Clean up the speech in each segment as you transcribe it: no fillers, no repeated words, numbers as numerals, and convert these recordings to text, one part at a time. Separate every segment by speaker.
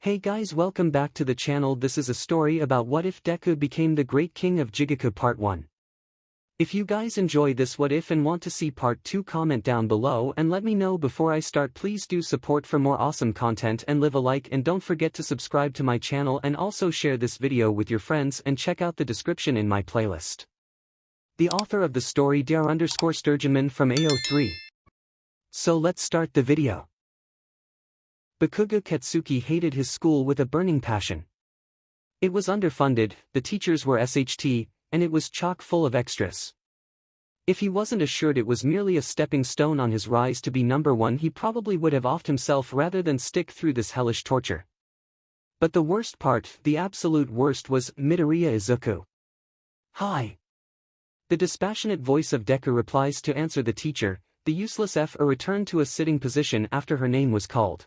Speaker 1: Hey guys, welcome back to the channel. This is a story about what if Deku became the great king of Jigoku part 1. If you guys enjoy this what if and want to see part 2, comment down below and let me know before I start. Please do support for more awesome content and leave a like, and don't forget to subscribe to my channel and also share this video with your friends and check out the description in my playlist. The author of the story _𝐷𝗫𝗓𝗏 from AO3. So let's start the video. Bakugo Katsuki hated his school with a burning passion. It was underfunded, the teachers were SHT, and it was chock full of extras. If he wasn't assured it was merely a stepping stone on his rise to be #1, he probably would have offed himself rather than stick through this hellish torture. But the worst part, the absolute worst, was Midoriya Izuku. Hi. The dispassionate voice of Deku replies to answer the teacher. The useless 𝐓𝐻 returned to a sitting position after her name was called.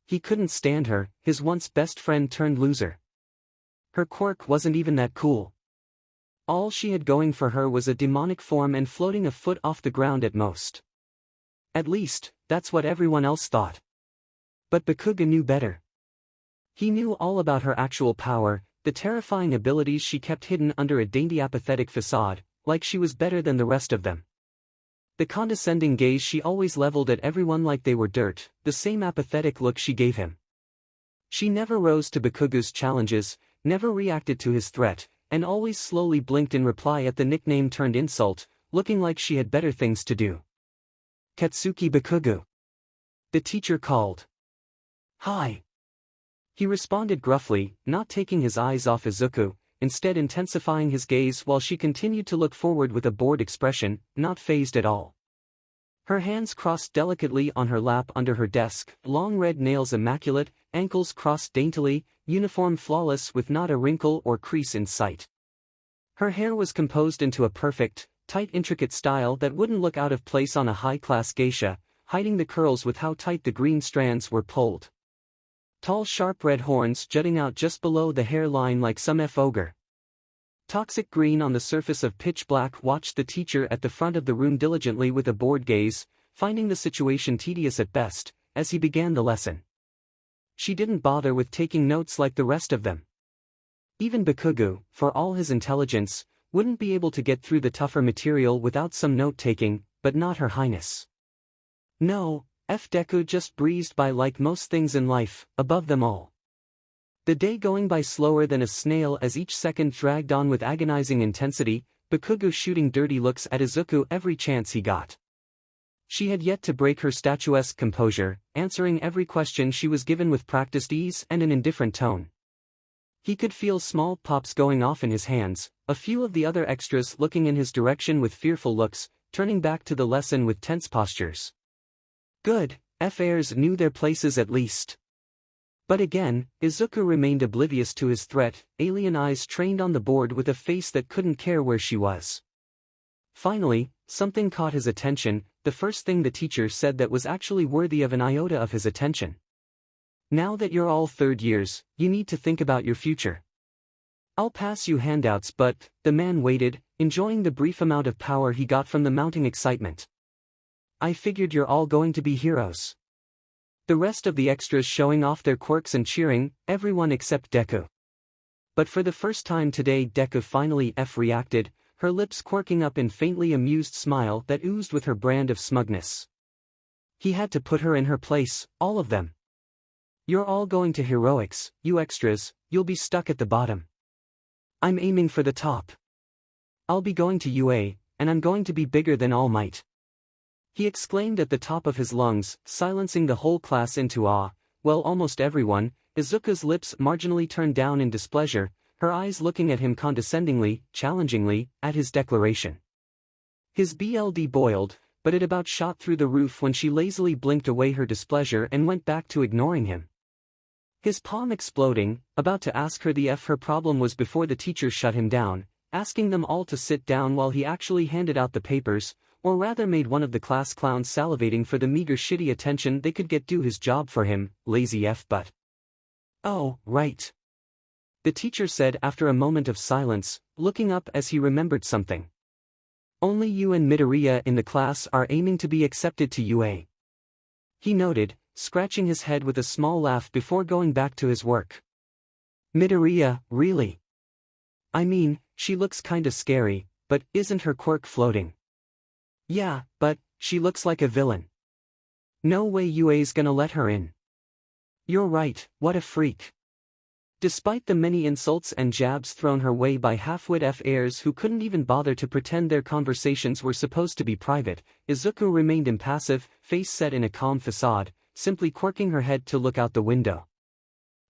Speaker 1: He couldn't stand her, his once best friend turned loser. Her quirk wasn't even that cool. All she had going for her was a demonic form and floating a foot off the ground at most. At least, that's what everyone else thought. But Bakugo knew better. He knew all about her actual power, the terrifying abilities she kept hidden under a dainty apathetic facade, like she was better than the rest of them. The condescending gaze she always leveled at everyone like they were dirt, the same apathetic look she gave him. She never rose to Bakugo's challenges, never reacted to his threat, and always slowly blinked in reply at the nickname turned insult, looking like she had better things to do. Katsuki Bakugo. The teacher called. Hi. He responded gruffly, not taking his eyes off Izuku, instead intensifying his gaze while she continued to look forward with a bored expression, not fazed at all. Her hands crossed delicately on her lap under her desk, long red nails immaculate, ankles crossed daintily, uniform flawless with not a wrinkle or crease in sight. Her hair was composed into a perfect, tight intricate style that wouldn't look out of place on a high-class geisha, hiding the curls with how tight the green strands were pulled. Tall sharp red horns jutting out just below the hairline like some 𝐓𝐻𝐻𝗮. Toxic green on the surface of pitch black watched the teacher at the front of the room diligently with a bored gaze, finding the situation tedious at best, as he began the lesson. She didn't bother with taking notes like the rest of them. Even Bakugo, for all his intelligence, wouldn't be able to get through the tougher material without some note-taking, but not Her Highness. No. Deku just breezed by like most things in life, above them all. The day going by slower than a snail as each second dragged on with agonizing intensity, Bakugo shooting dirty looks at Izuku every chance he got. She had yet to break her statuesque composure, answering every question she was given with practiced ease and an indifferent tone. He could feel small pops going off in his hands, a few of the other extras looking in his direction with fearful looks, turning back to the lesson with tense postures. Good, 𝐓𝐻s knew their places at least. But again, Izuku remained oblivious to his threat, alien eyes trained on the board with a face that couldn't care where she was. Finally, something caught his attention, the first thing the teacher said that was actually worthy of an iota of his attention. Now that you're all third years, you need to think about your future. I'll pass you handouts, but, the man waited, enjoying the brief amount of power he got from the mounting excitement. I figured you're all going to be heroes. The rest of the extras showing off their quirks and cheering, everyone except Deku. But for the first time today Deku finally reacted, her lips quirking up in faintly amused smile that oozed with her brand of smugness. He had to put her in her place, all of them. You're all going to heroics, you extras, you'll be stuck at the bottom. I'm aiming for the top. I'll be going to UA, and I'm going to be bigger than All Might. He exclaimed at the top of his lungs, silencing the whole class into awe, well, almost everyone. Izuku's lips marginally turned down in displeasure, her eyes looking at him condescendingly, challengingly, at his declaration. His blood boiled, but it about shot through the roof when she lazily blinked away her displeasure and went back to ignoring him. His palm exploding, about to ask her the her problem was before the teacher shut him down, asking them all to sit down while he actually handed out the papers, or rather made one of the class clowns salivating for the meager shitty attention they could get do his job for him, lazy 𝐹. Oh, right. The teacher said after a moment of silence, looking up as he remembered something. Only you and Midoriya in the class are aiming to be accepted to UA. He noted, scratching his head with a small laugh before going back to his work. Midoriya, really? I mean, she looks kinda scary, but isn't her quirk floating? Yeah, but she looks like a villain. No way UA's gonna let her in. You're right, what a freak. Despite the many insults and jabs thrown her way by half-wit 𝐓𝐻s who couldn't even bother to pretend their conversations were supposed to be private, Izuku remained impassive, face set in a calm facade, simply quirking her head to look out the window.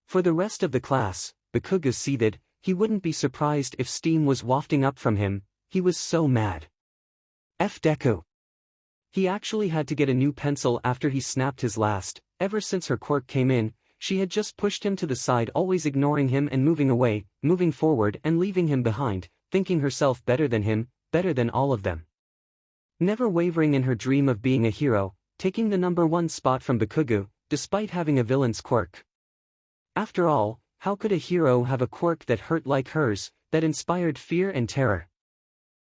Speaker 1: For the rest of the class, Byakuya seethed. He wouldn't be surprised if steam was wafting up from him, he was so mad. Deku. He actually had to get a new pencil after he snapped his last. Ever since her quirk came in, she had just pushed him to the side, always ignoring him and moving away, moving forward and leaving him behind, thinking herself better than him, better than all of them. Never wavering in her dream of being a hero, taking the #1 spot from Byakuya, despite having a villain's quirk. After all, how could a hero have a quirk that hurt like hers, that inspired fear and terror?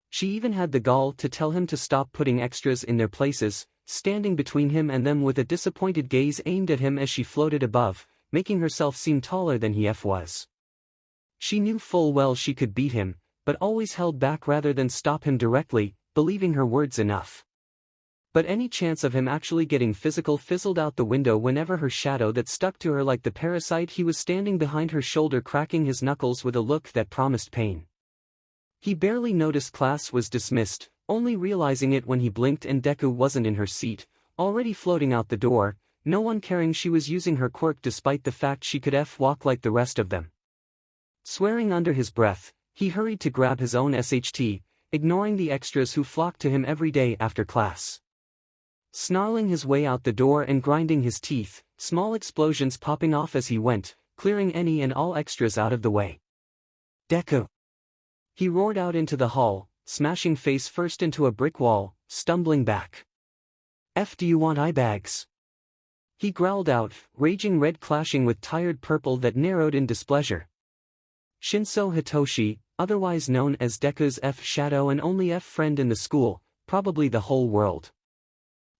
Speaker 1: She even had the gall to tell him to stop putting extras in their places, standing between him and them with a disappointed gaze aimed at him as she floated above, making herself seem taller than he was. She knew full well she could beat him, but always held back rather than stop him directly, believing her words enough. But any chance of him actually getting physical fizzled out the window whenever her shadow that stuck to her like the parasite. He was standing behind her shoulder, cracking his knuckles with a look that promised pain. He barely noticed class was dismissed, only realizing it when he blinked and Deku wasn't in her seat, already floating out the door, no one caring she was using her quirk despite the fact she could walk like the rest of them. Swearing under his breath, he hurried to grab his own SHT, ignoring the extras who flocked to him every day after class. Snarling his way out the door and grinding his teeth, small explosions popping off as he went, clearing any and all extras out of the way. Deku! He roared out into the hall, smashing face first into a brick wall, stumbling back. Do you want eye bags? He growled out, raging red clashing with tired purple that narrowed in displeasure. Shinso Hitoshi, otherwise known as Deku's shadow and only friend in the school, probably the whole world.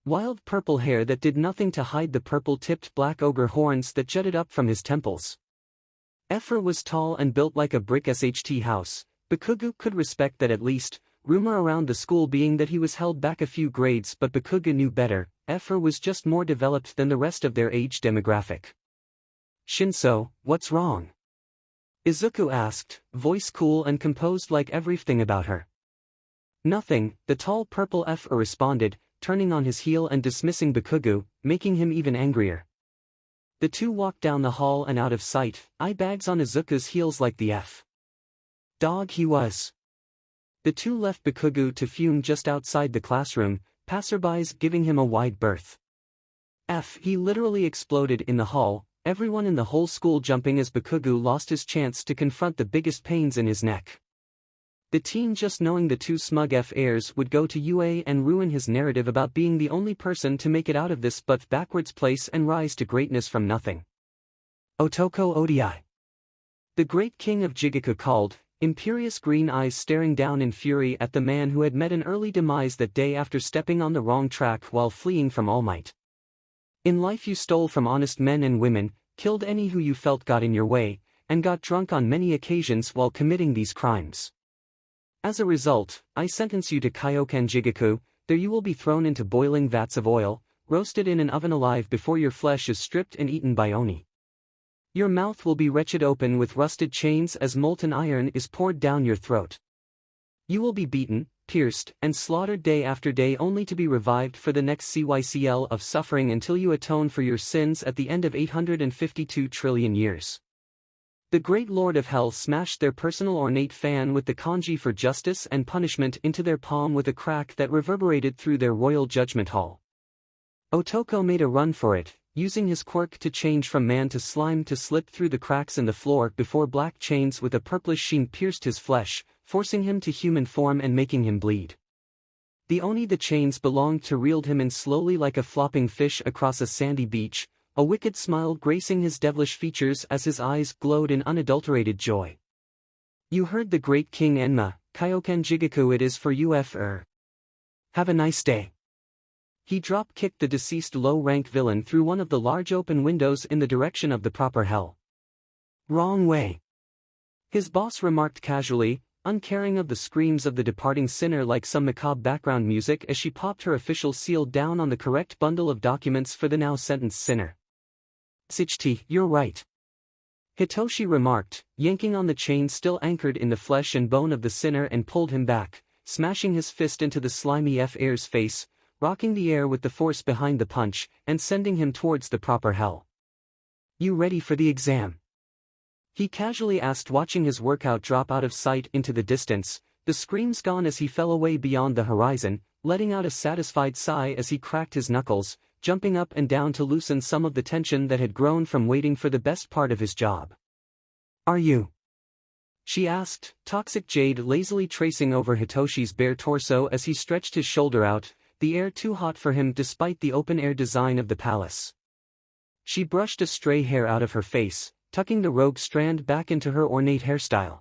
Speaker 1: Wild purple hair that did nothing to hide the purple-tipped black ogre horns that jutted up from his temples. Was tall and built like a brick SHT house. Byakuya could respect that at least, rumor around the school being that he was held back a few grades, but Byakuya knew better. Was just more developed than the rest of their age demographic. Shinso, what's wrong? Izuku asked, voice cool and composed like everything about her. Nothing, the tall purple responded, turning on his heel and dismissing Byakuya, making him even angrier. The two walked down the hall and out of sight, eye bags on Izuku's heels like the dog he was. The two left Byakuya to fume just outside the classroom, passerbys giving him a wide berth. He literally exploded in the hall, everyone in the whole school jumping as Byakuya lost his chance to confront the biggest pains in his neck. The teen, just knowing the two smug 𝐓𝐻s would go to UA and ruin his narrative about being the only person to make it out of this but backwards place and rise to greatness from nothing. Otoko Odi. The great king of Jigoku called, imperious green eyes staring down in fury at the man who had met an early demise that day after stepping on the wrong track while fleeing from All Might. In life you stole from honest men and women, killed any who you felt got in your way, and got drunk on many occasions while committing these crimes. As a result, I sentence you to Kaioken Jigoku. There you will be thrown into boiling vats of oil, roasted in an oven alive before your flesh is stripped and eaten by Oni. Your mouth will be wrenched open with rusted chains as molten iron is poured down your throat. You will be beaten, pierced, and slaughtered day after day only to be revived for the next cycle of suffering until you atone for your sins at the end of 852 trillion years. The great Lord of Hell smashed their personal ornate fan with the kanji for justice and punishment into their palm with a crack that reverberated through their royal judgment hall. Otoko made a run for it, using his quirk to change from man to slime to slip through the cracks in the floor before black chains with a purplish sheen pierced his flesh, forcing him to human form and making him bleed. The Oni the chains belonged to reeled him in slowly like a flopping fish across a sandy beach, a wicked smile gracing his devilish features as his eyes glowed in unadulterated joy. You heard the great king Enma, Kaioken Jigoku, it is for you 𝐹𝐻. Have a nice day. He drop-kicked the deceased low-rank villain through one of the large open windows in the direction of the proper hell. "Wrong way," his boss remarked casually, uncaring of the screams of the departing sinner like some macabre background music as she popped her official seal down on the correct bundle of documents for the now sentenced sinner. "𝐶𝐻𝐻, you're right," Hitoshi remarked, yanking on the chain still anchored in the flesh and bone of the sinner and pulled him back, smashing his fist into the slimy 𝐓𝐴R's face, rocking the air with the force behind the punch, and sending him towards the proper hell. "You ready for the exam?" he casually asked, watching his workout drop out of sight into the distance, the screams gone as he fell away beyond the horizon, letting out a satisfied sigh as he cracked his knuckles, jumping up and down to loosen some of the tension that had grown from waiting for the best part of his job. "Are you?" she asked, toxic jade lazily tracing over Hitoshi's bare torso as he stretched his shoulder out, the air too hot for him despite the open-air design of the palace. She brushed a stray hair out of her face, tucking the rogue strand back into her ornate hairstyle.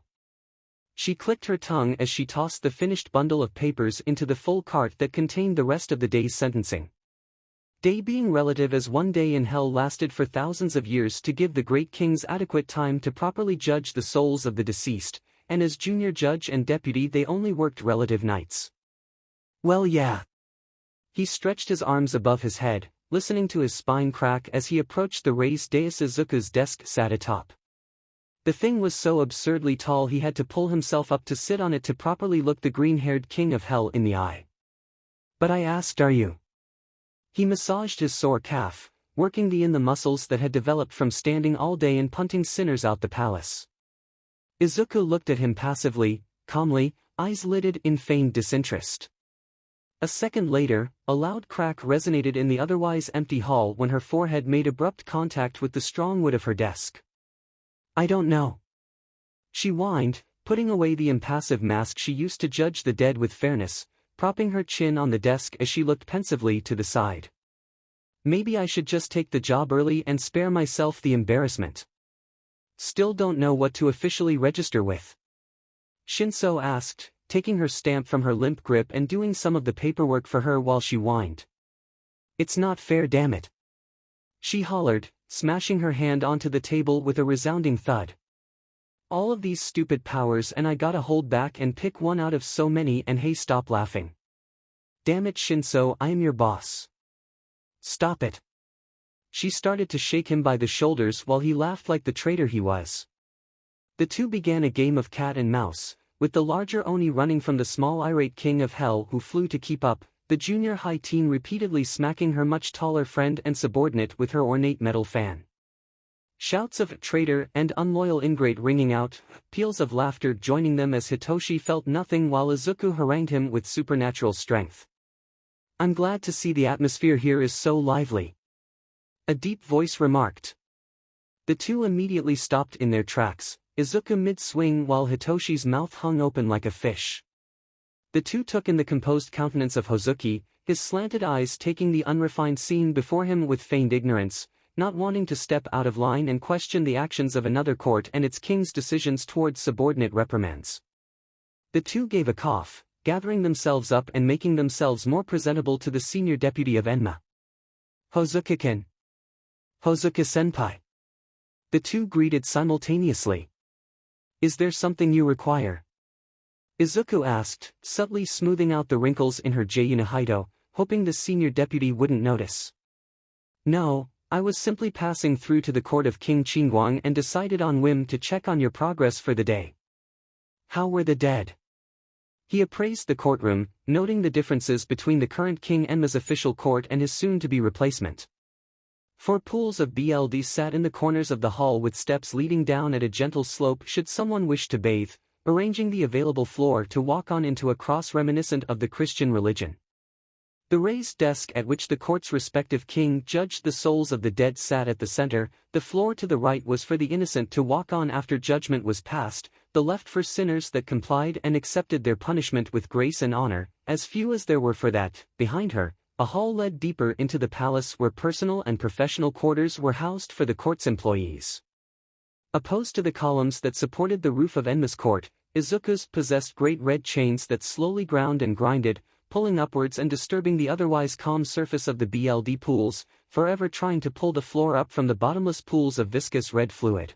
Speaker 1: She clicked her tongue as she tossed the finished bundle of papers into the full cart that contained the rest of the day's sentencing. Day being relative as one day in hell lasted for thousands of years to give the great kings adequate time to properly judge the souls of the deceased, and as junior judge and deputy they only worked relative nights. "Well, yeah." He stretched his arms above his head, listening to his spine crack as he approached the raised dais Izuku's desk sat atop. The thing was so absurdly tall he had to pull himself up to sit on it to properly look the green-haired king of hell in the eye. "But I asked, are you?" He massaged his sore calf, working the muscles that had developed from standing all day and punting sinners out the palace. Izuku looked at him passively, calmly, eyes lidded in feigned disinterest. A second later, a loud crack resonated in the otherwise empty hall when her forehead made abrupt contact with the strong wood of her desk. "I don't know," she whined, putting away the impassive mask she used to judge the dead with fairness, propping her chin on the desk as she looked pensively to the side. "Maybe I should just take the job early and spare myself the embarrassment." "Still don't know what to officially register with?" Shinso asked, taking her stamp from her limp grip and doing some of the paperwork for her while she whined. "It's not fair, damn it," she hollered, smashing her hand onto the table with a resounding thud. "All of these stupid powers and I gotta hold back and pick one out of so many, and hey, stop laughing. Damn it, Shinso, I am your boss. Stop it." She started to shake him by the shoulders while he laughed like the traitor he was. The two began a game of cat and mouse, with the larger Oni running from the small irate king of hell who flew to keep up, the junior high teen repeatedly smacking her much taller friend and subordinate with her ornate metal fan. Shouts of "traitor" and "unloyal ingrate" ringing out, peals of laughter joining them as Hitoshi felt nothing while Izuku harangued him with supernatural strength. "I'm glad to see the atmosphere here is so lively," a deep voice remarked. The two immediately stopped in their tracks, Izuku mid-swing while Hitoshi's mouth hung open like a fish. The two took in the composed countenance of Hozuki, his slanted eyes taking the unrefined scene before him with feigned ignorance, not wanting to step out of line and question the actions of another court and its king's decisions towards subordinate reprimands. The two gave a cough, gathering themselves up and making themselves more presentable to the senior deputy of Enma. "Hozuki-kun. Hozuki-senpai." The two greeted simultaneously. "Is there something you require?" Izuku asked, subtly smoothing out the wrinkles in her 𝐽 hoping the senior deputy wouldn't notice. "No, I was simply passing through to the court of King Qingguang and decided on whim to check on your progress for the day." "How were the dead?" He appraised the courtroom, noting the differences between the current King Enma's official court and his soon-to-be replacement. 4 pools of BLD sat in the corners of the hall with steps leading down at a gentle slope should someone wish to bathe, arranging the available floor to walk on into a cross reminiscent of the Christian religion. The raised desk at which the court's respective king judged the souls of the dead sat at the center, the floor to the right was for the innocent to walk on after judgment was passed, the left for sinners that complied and accepted their punishment with grace and honor, as few as there were for that. Behind her, a hall led deeper into the palace where personal and professional quarters were housed for the court's employees. Opposed to the columns that supported the roof of Enma's court, Izuku's possessed great red chains that slowly ground and grinded, pulling upwards and disturbing the otherwise calm surface of the BLD pools, forever trying to pull the floor up from the bottomless pools of viscous red fluid.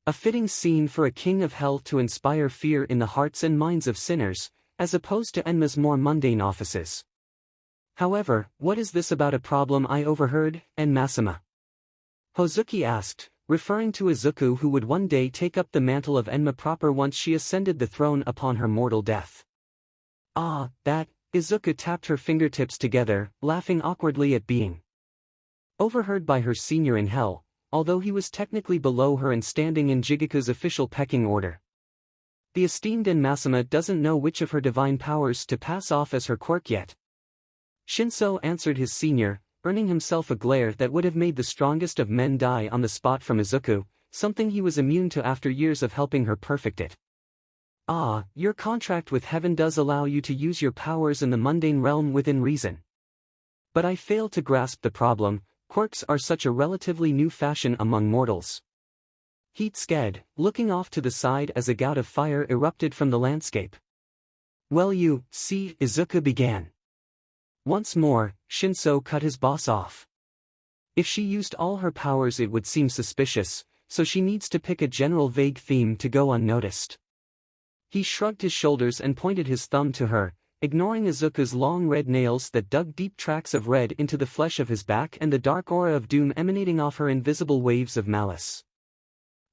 Speaker 1: A fitting scene for a king of hell to inspire fear in the hearts and minds of sinners, as opposed to Enma's more mundane offices. However, what is this about a problem I overheard, Enma-Sama? Hozuki asked, referring to Izuku who would one day take up the mantle of Enma proper once she ascended the throne upon her mortal death. Ah, that, Izuku tapped her fingertips together, laughing awkwardly at being overheard by her senior in hell, although he was technically below her and standing in Jigoku's official pecking order. The esteemed Enma-Sama doesn't know which of her divine powers to pass off as her quirk yet. ♯ answered his senior, earning himself a glare that would have made the strongest of men die on the spot from Izuku, something he was immune to after years of helping her perfect it. Ah, your contract with heaven does allow you to use your powers in the mundane realm within reason. But I fail to grasp the problem. Quirks are such a relatively new fashion among mortals. 𝐜𝐡𝐬, looking off to the side as a gout of fire erupted from the landscape. Well, you see, Izuku began. Once more, ♯cut his boss off. If she used all her powers it would seem suspicious, so she needs to pick a general vague theme to go unnoticed. He shrugged his shoulders and pointed his thumb to her, ignoring Izuku's long red nails that dug deep tracks of red into the flesh of his back and the dark aura of doom emanating off her invisible waves of malice.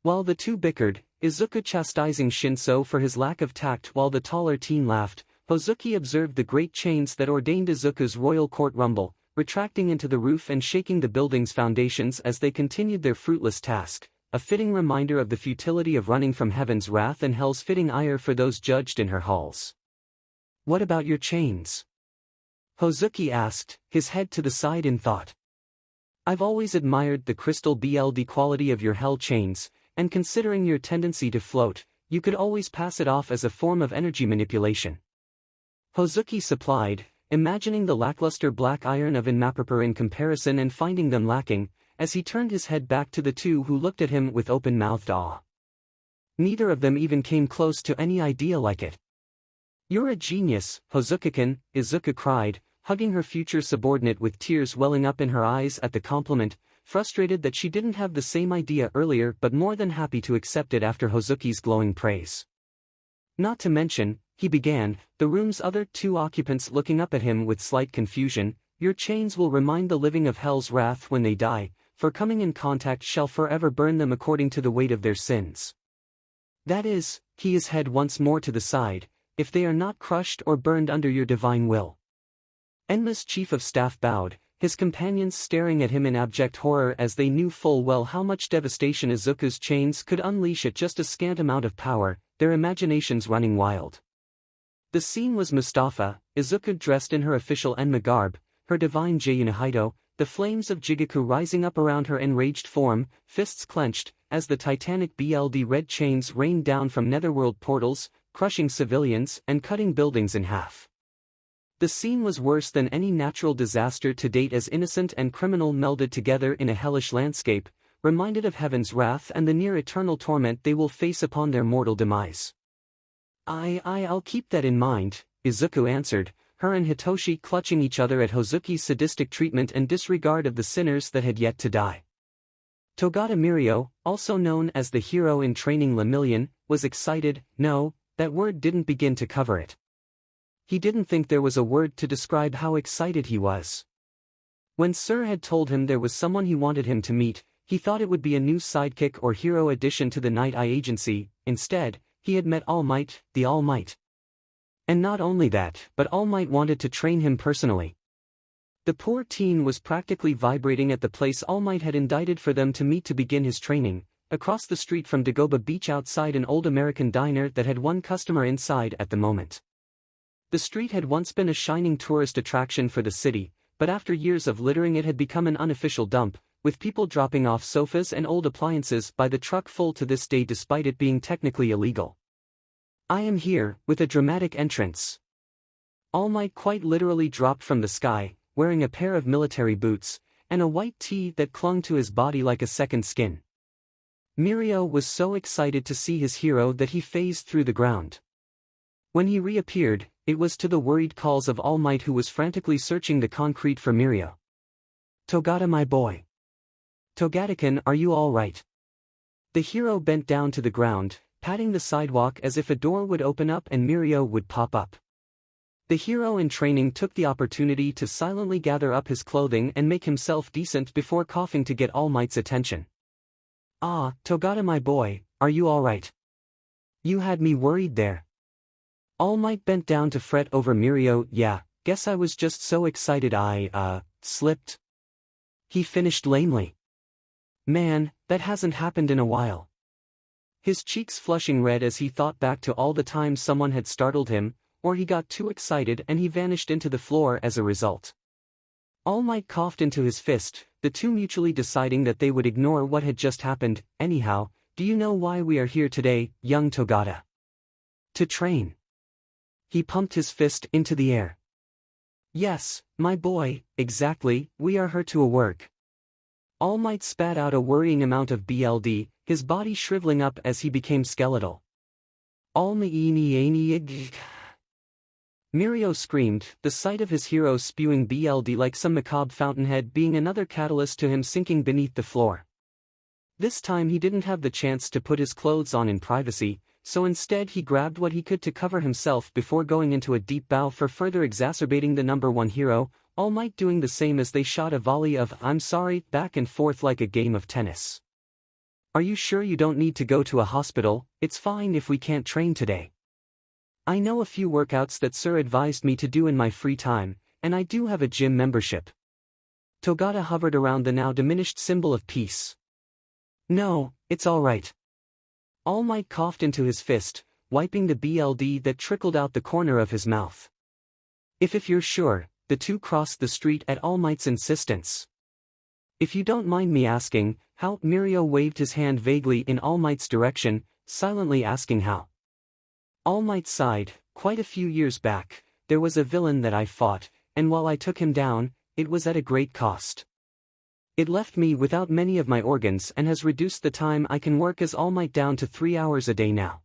Speaker 1: While the two bickered, Izuku chastising ♯for his lack of tact while the taller teen laughed, Hozuki observed the great chains that ordained Izuku's royal court rumble, retracting into the roof and shaking the building's foundations as they continued their fruitless task, a fitting reminder of the futility of running from heaven's wrath and hell's fitting ire for those judged in her halls. What about your chains? Hozuki asked, his head to the side in thought. I've always admired the crystal BLD quality of your hell chains, and considering your tendency to float, you could always pass it off as a form of energy manipulation. Hozuki supplied, imagining the lackluster black iron of Enma-Sama in comparison and finding them lacking, as he turned his head back to the two who looked at him with open-mouthed awe. Neither of them even came close to any idea like it. You're a genius, Hozuki-kun, Izuku cried, hugging her future subordinate with tears welling up in her eyes at the compliment, frustrated that she didn't have the same idea earlier but more than happy to accept it after Hozuki's glowing praise. Not to mention, he began, the room's other two occupants looking up at him with slight confusion, your chains will remind the living of hell's wrath when they die, for coming in contact shall forever burn them according to the weight of their sins. That is, his head once more to the side, if they are not crushed or burned under your divine will. Enma's chief of staff bowed, his companions staring at him in abject horror as they knew full well how much devastation Izuku's chains could unleash at just a scant amount of power, their imaginations running wild. The scene was Mustafa, Izuku dressed in her official Enma garb, her divine 𝐬𝐿, the flames of Jigoku rising up around her enraged form, fists clenched, as the titanic BLD red chains rained down from netherworld portals, crushing civilians and cutting buildings in half. The scene was worse than any natural disaster to date as innocent and criminal melded together in a hellish landscape, reminded of heaven's wrath and the near-eternal torment they will face upon their mortal demise. I'll keep that in mind, Izuku answered, her and Hitoshi clutching each other at Hozuki's sadistic treatment and disregard of the sinners that had yet to die. Togata Mirio, also known as the hero in training Lemillion, was excited. No, that word didn't begin to cover it. He didn't think there was a word to describe how excited he was. When Sir had told him there was someone he wanted him to meet, he thought it would be a new sidekick or hero addition to the Night Eye Agency. Instead, he had met All Might, the All Might. And not only that, but All Might wanted to train him personally. The poor teen was practically vibrating at the place All Might had indicted for them to meet to begin his training, across the street from Dagobah Beach outside an old American diner that had one customer inside at the moment. The street had once been a shining tourist attraction for the city, but after years of littering it had become an unofficial dump, with people dropping off sofas and old appliances by the truck full to this day despite it being technically illegal. I am here, with a dramatic entrance. All Might quite literally dropped from the sky, wearing a pair of military boots, and a white tee that clung to his body like a second skin. Mirio was so excited to see his hero that he phased through the ground. When he reappeared, it was to the worried calls of All Might, who was frantically searching the concrete for Mirio. "Togata, my boy. Togata-kun, are you all right?" The hero bent down to the ground, patting the sidewalk as if a door would open up and Mirio would pop up. The hero in training took the opportunity to silently gather up his clothing and make himself decent before coughing to get All Might's attention. "Ah, Togata, my boy, are you all right? You had me worried there." All Might bent down to fret over Mirio. "Yeah, guess I was just so excited I slipped," he finished lamely. "Man, that hasn't happened in a while." His cheeks flushing red as he thought back to all the times someone had startled him, or he got too excited and he vanished into the floor as a result. All Might coughed into his fist, the two mutually deciding that they would ignore what had just happened. "Anyhow, do you know why we are here today, young Togata?" "To train." He pumped his fist into the air. "Yes, my boy, exactly, we are here to work." All Might spat out a worrying amount of blood, his body shriveling up as he became skeletal. Mirio screamed, the sight of his hero spewing blood like some macabre fountainhead being another catalyst to him sinking beneath the floor. This time he didn't have the chance to put his clothes on in privacy, so instead he grabbed what he could to cover himself before going into a deep bow for further exacerbating the number one hero, All Might doing the same as they shot a volley of "I'm sorry" back and forth like a game of tennis. "Are you sure you don't need to go to a hospital? It's fine if we can't train today. I know a few workouts that Sir advised me to do in my free time, and I do have a gym membership." Togata hovered around the now diminished symbol of peace. "No, it's all right." All Might coughed into his fist, wiping the blood that trickled out the corner of his mouth. If you're sure," the two crossed the street at All Might's insistence. "If you don't mind me asking, how?" Mirio waved his hand vaguely in All Might's direction, silently asking how. All Might sighed. "Quite a few years back, there was a villain that I fought, and while I took him down, it was at a great cost. It left me without many of my organs and has reduced the time I can work as All Might down to 3 hours a day now."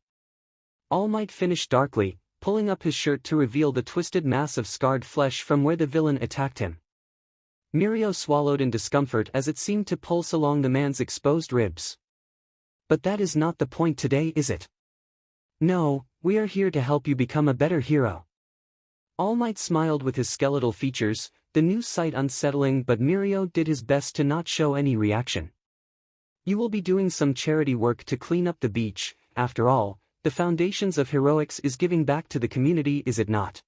Speaker 1: All Might finished darkly, pulling up his shirt to reveal the twisted mass of scarred flesh from where the villain attacked him. Mirio swallowed in discomfort as it seemed to pulse along the man's exposed ribs. "But that is not the point today, is it? No, we are here to help you become a better hero." All Might smiled with his skeletal features, the new sight unsettling, but Mirio did his best to not show any reaction. "You will be doing some charity work to clean up the beach. After all, the foundations of heroics is giving back to the community, is it not?"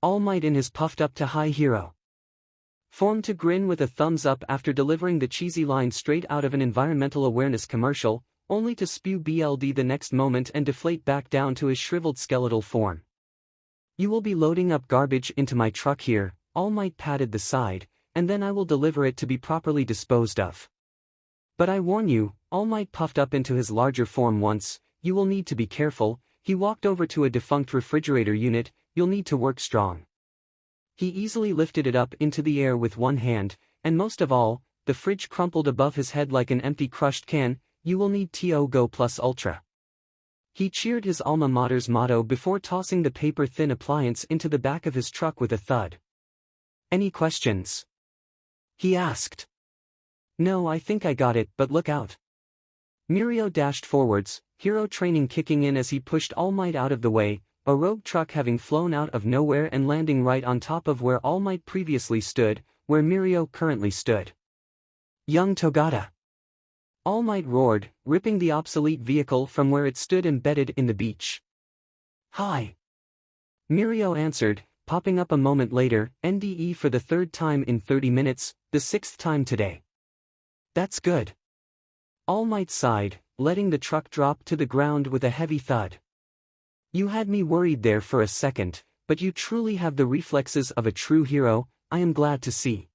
Speaker 1: All Might in his puffed up to high hero form to grin with a thumbs up after delivering the cheesy line straight out of an environmental awareness commercial, only to spew blood the next moment and deflate back down to his shriveled skeletal form. "You will be loading up garbage into my truck here," All Might patted the side, "and then I will deliver it to be properly disposed of. But I warn you," All Might puffed up into his larger form once, "you will need to be careful." He walked over to a defunct refrigerator unit. "You'll need to work strong." He easily lifted it up into the air with one hand, and most of all, the fridge crumpled above his head like an empty crushed can. "You will need to go plus ultra." He cheered his alma mater's motto before tossing the paper-thin appliance into the back of his truck with a thud. "Any questions?" he asked. "No, I think I got it, but look out." Mirio dashed forwards, hero training kicking in as he pushed All Might out of the way, a rogue truck having flown out of nowhere and landing right on top of where All Might previously stood, where Mirio currently stood. "Young Togata!" All Might roared, ripping the obsolete vehicle from where it stood embedded in the beach. "Hi!" Mirio answered, popping up a moment later, NDE for the 3rd time in 30 minutes, the 6th time today. "That's good." All Might sighed, letting the truck drop to the ground with a heavy thud. "You had me worried there for a second, but you truly have the reflexes of a true hero, I am glad to see."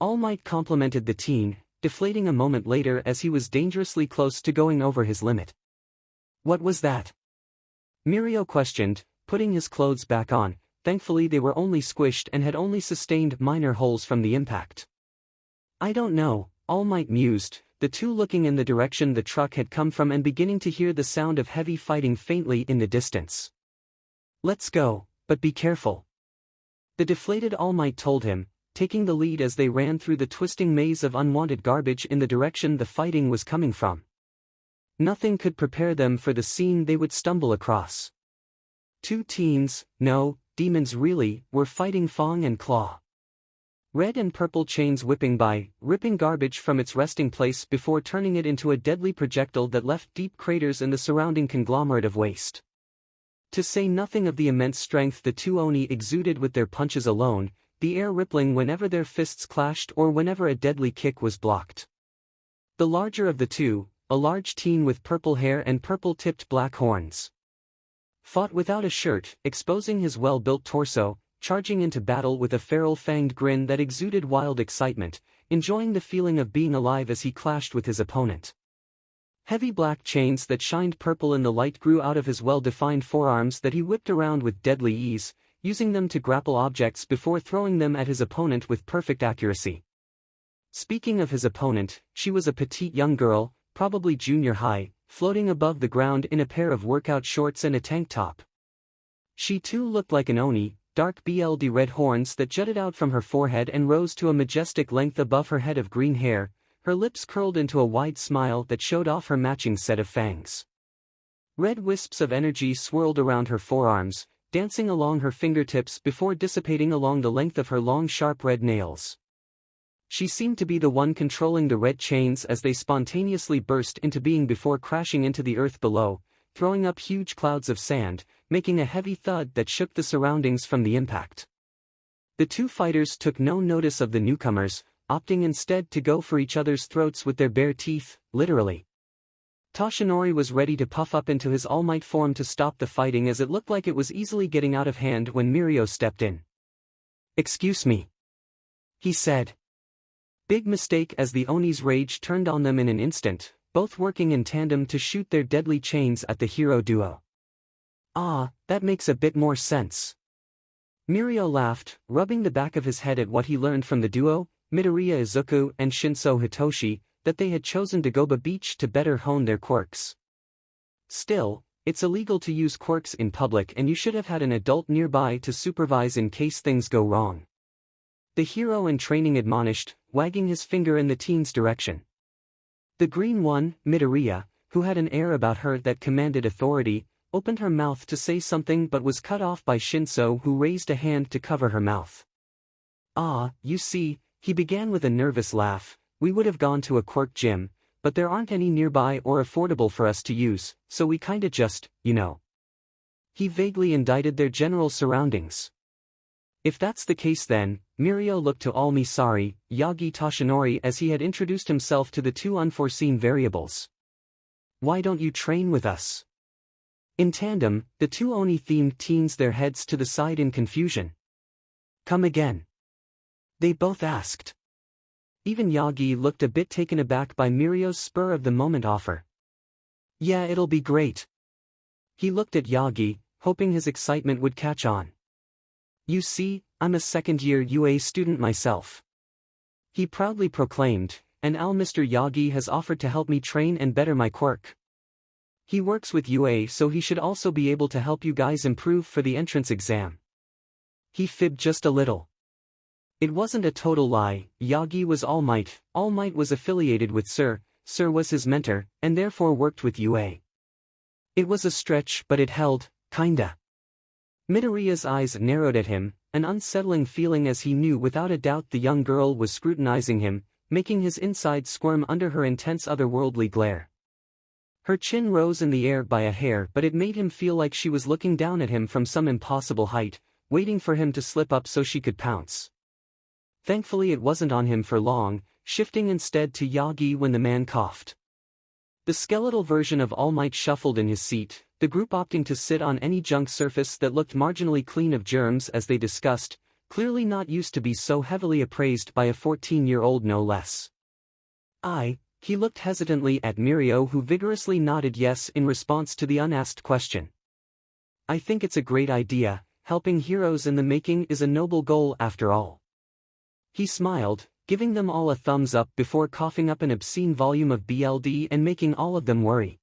Speaker 1: All Might complimented the teen, deflating a moment later as he was dangerously close to going over his limit. "What was that?" Mirio questioned, putting his clothes back on. Thankfully they were only squished and had only sustained minor holes from the impact. "I don't know," All Might mused, the two looking in the direction the truck had come from and beginning to hear the sound of heavy fighting faintly in the distance. Let's go, but be careful. The deflated All Might told him, taking the lead as they ran through the twisting maze of unwanted garbage in the direction the fighting was coming from. Nothing could prepare them for the scene they would stumble across. Two teens, no, demons really, were fighting Fang and Claw. Red and purple chains whipping by, ripping garbage from its resting place before turning it into a deadly projectile that left deep craters in the surrounding conglomerate of waste. To say nothing of the immense strength the two Oni exuded with their punches alone, the air rippling whenever their fists clashed or whenever a deadly kick was blocked. The larger of the two, a large teen with purple hair and purple-tipped black horns, fought without a shirt, exposing his well-built torso, charging into battle with a feral fanged grin that exuded wild excitement, enjoying the feeling of being alive as he clashed with his opponent. Heavy black chains that shined purple in the light grew out of his well-defined forearms that he whipped around with deadly ease, using them to grapple objects before throwing them at his opponent with perfect accuracy. Speaking of his opponent, she was a petite young girl, probably junior high, floating above the ground in a pair of workout shorts and a tank top. She too looked like an Oni, dark BLD red horns that jutted out from her forehead and rose to a majestic length above her head of green hair, her lips curled into a wide smile that showed off her matching set of fangs. Red wisps of energy swirled around her forearms, dancing along her fingertips before dissipating along the length of her long sharp red nails. She seemed to be the one controlling the red chains as they spontaneously burst into being before crashing into the earth below, throwing up huge clouds of sand, making a heavy thud that shook the surroundings from the impact. The two fighters took no notice of the newcomers, opting instead to go for each other's throats with their bare teeth, literally. Toshinori was ready to puff up into his All Might form to stop the fighting as it looked like it was easily getting out of hand when Mirio stepped in. "Excuse me," he said. Big mistake as the Oni's rage turned on them in an instant, both working in tandem to shoot their deadly chains at the hero duo. "Ah, that makes a bit more sense." Mirio laughed, rubbing the back of his head at what he learned from the duo, Midoriya Izuku and Shinso Hitoshi, that they had chosen Dagobah Beach to better hone their quirks. Still, it's illegal to use quirks in public and you should have had an adult nearby to supervise in case things go wrong. The hero in training admonished, wagging his finger in the teen's direction. The green one, Midoriya, who had an air about her that commanded authority, opened her mouth to say something but was cut off by Shinso, who raised a hand to cover her mouth. "Ah, you see," he began with a nervous laugh, "we would have gone to a quirk gym, but there aren't any nearby or affordable for us to use, so we kinda just, you know." He vaguely indicted their general surroundings. If that's the case then, Mirio looked to All Might Yagi Toshinori as he had introduced himself to the two unforeseen variables. "Why don't you train with us?" In tandem, the two Oni-themed teens their heads to the side in confusion. "Come again?" they both asked. Even Yagi looked a bit taken aback by Mirio's spur-of-the-moment offer. "Yeah, it'll be great." He looked at Yagi, hoping his excitement would catch on. "You see, I'm a second-year UA student myself," he proudly proclaimed, "and Mr. Yagi has offered to help me train and better my quirk. He works with UA, so he should also be able to help you guys improve for the entrance exam." He fibbed just a little. It wasn't a total lie. Yagi was All Might. All Might was affiliated with Sir was his mentor, and therefore worked with UA. It was a stretch, but it held, kinda. Midoriya's eyes narrowed at him, an unsettling feeling as he knew without a doubt the young girl was scrutinizing him, making his inside squirm under her intense otherworldly glare. Her chin rose in the air by a hair, but it made him feel like she was looking down at him from some impossible height, waiting for him to slip up so she could pounce. Thankfully it wasn't on him for long, shifting instead to Yagi when the man coughed. The skeletal version of All Might shuffled in his seat, the group opting to sit on any junk surface that looked marginally clean of germs as they discussed, clearly not used to be so heavily appraised by a 14-year-old no less. He looked hesitantly at Mirio, who vigorously nodded yes in response to the unasked question. "I think it's a great idea, helping heroes in the making is a noble goal after all." He smiled, giving them all a thumbs up before coughing up an obscene volume of BLD and making all of them worry.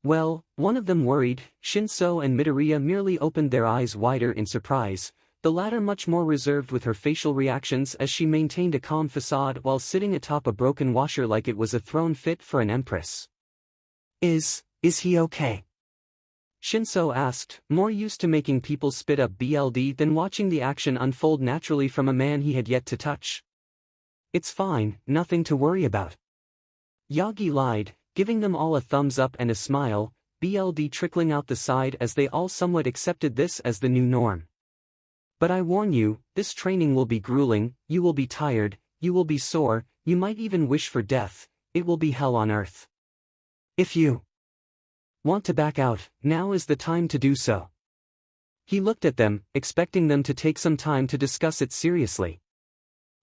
Speaker 1: Well, one of them worried. 𝗀𝐸 and Midoriya merely opened their eyes wider in surprise, the latter much more reserved with her facial reactions as she maintained a calm facade while sitting atop a broken washer like it was a throne fit for an empress. Is he okay? 𝗀𝐸 asked, more used to making people spit up BLD than watching the action unfold naturally from a man he had yet to touch. It's fine, nothing to worry about. Yagi lied, giving them all a thumbs up and a smile, BLD trickling out the side as they all somewhat accepted this as the new norm. But I warn you, this training will be grueling, you will be tired, you will be sore, you might even wish for death, it will be hell on earth. If you want to back out, now is the time to do so. He looked at them, expecting them to take some time to discuss it seriously.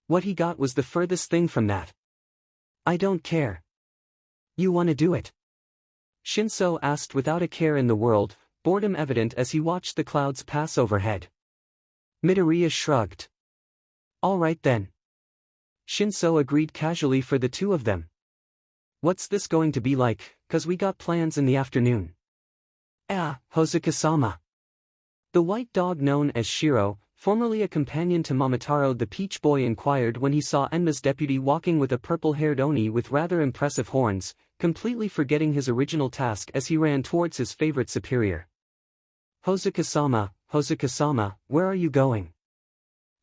Speaker 1: What he got was the furthest thing from that. I don't care. You want to do it? 𝗀𝐸 asked without a care in the world, boredom evident as he watched the clouds pass overhead. Midoriya shrugged. All right then. 𝗀𝐸 agreed casually for the two of them. What's this going to be like, 'cause we got plans in the afternoon. Hozuka-sama. The white dog known as Shiro, formerly a companion to Momotaro the Peach Boy, inquired when he saw Enma's deputy walking with a purple-haired Oni with rather impressive horns, completely forgetting his original task as he ran towards his favorite superior. Hozuka-sama, where are you going?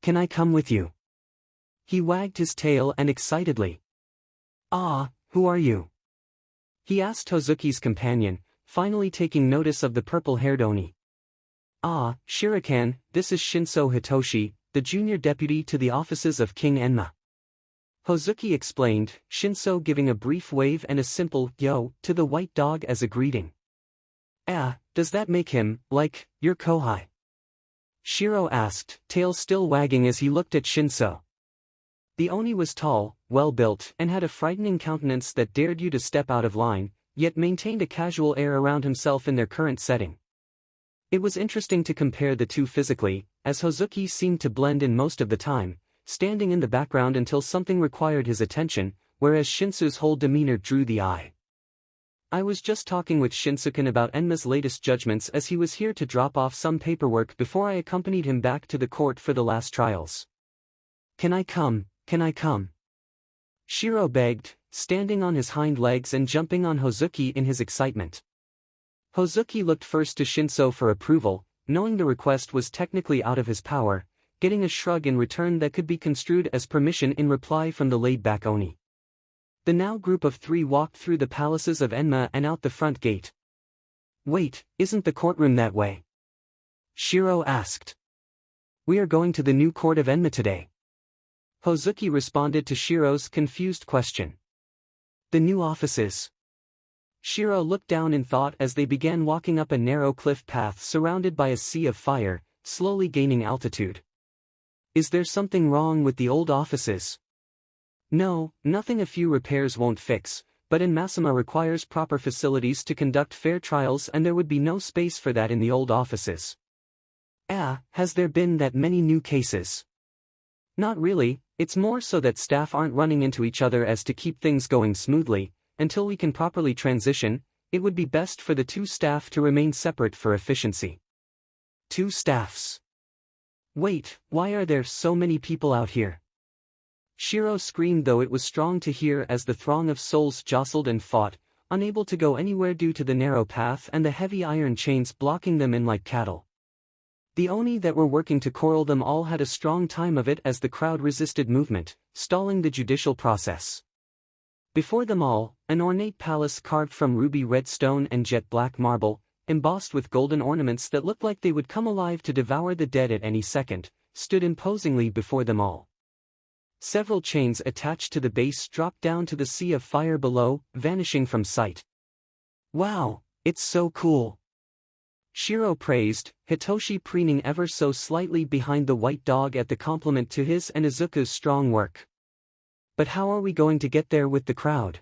Speaker 1: Can I come with you? He wagged his tail and excitedly. Who are you? He asked Hozuki's companion, finally taking notice of the purple-haired Oni. Shirakan, this is 𝗀𝐸 Hitoshi, the junior deputy to the offices of King Enma. Hozuki explained, 𝗀𝐸 giving a brief wave and a simple yo to the white dog as a greeting. Does that make him, like, your kohai? Shiro asked, tail still wagging as he looked at 𝗀𝐸. The Oni was tall, well-built, and had a frightening countenance that dared you to step out of line, yet maintained a casual air around himself in their current setting. It was interesting to compare the two physically, as Hozuki seemed to blend in most of the time, standing in the background until something required his attention, whereas 𝗀𝐸's whole demeanor drew the eye. I was just talking with 𝗀𝐸 about Enma's latest judgments as he was here to drop off some paperwork before I accompanied him back to the court for the last trials. Can I come? Shiro begged, standing on his hind legs and jumping on Hozuki in his excitement. Hozuki looked first to 𝗀𝐸 for approval, knowing the request was technically out of his power, getting a shrug in return that could be construed as permission in reply from the laid-back Oni. The now group of three walked through the palaces of Enma and out the front gate. Wait, isn't the courtroom that way? Shiro asked. We are going to the new court of Enma today. Hozuki responded to Shiro's confused question. The new offices. Shiro looked down in thought as they began walking up a narrow cliff path surrounded by a sea of fire, slowly gaining altitude. Is there something wrong with the old offices? No, nothing a few repairs won't fix, but Enma-Sama requires proper facilities to conduct fair trials and there would be no space for that in the old offices. Has there been that many new cases? Not really, it's more so that staff aren't running into each other as to keep things going smoothly. Until we can properly transition, it would be best for the two staff to remain separate for efficiency. Two staffs. Wait, why are there so many people out here? Shiro screamed, though it was strong to hear as the throng of souls jostled and fought, unable to go anywhere due to the narrow path and the heavy iron chains blocking them in like cattle. The Oni that were working to corral them all had a strong time of it as the crowd resisted movement, stalling the judicial process. Before them all, an ornate palace carved from ruby red stone and jet black marble, embossed with golden ornaments that looked like they would come alive to devour the dead at any second, stood imposingly before them all. Several chains attached to the base dropped down to the sea of fire below, vanishing from sight. Wow, it's so cool! Shiro praised, Hitoshi preening ever so slightly behind the white dog at the compliment to his and Izuku's strong work. But how are we going to get there with the crowd?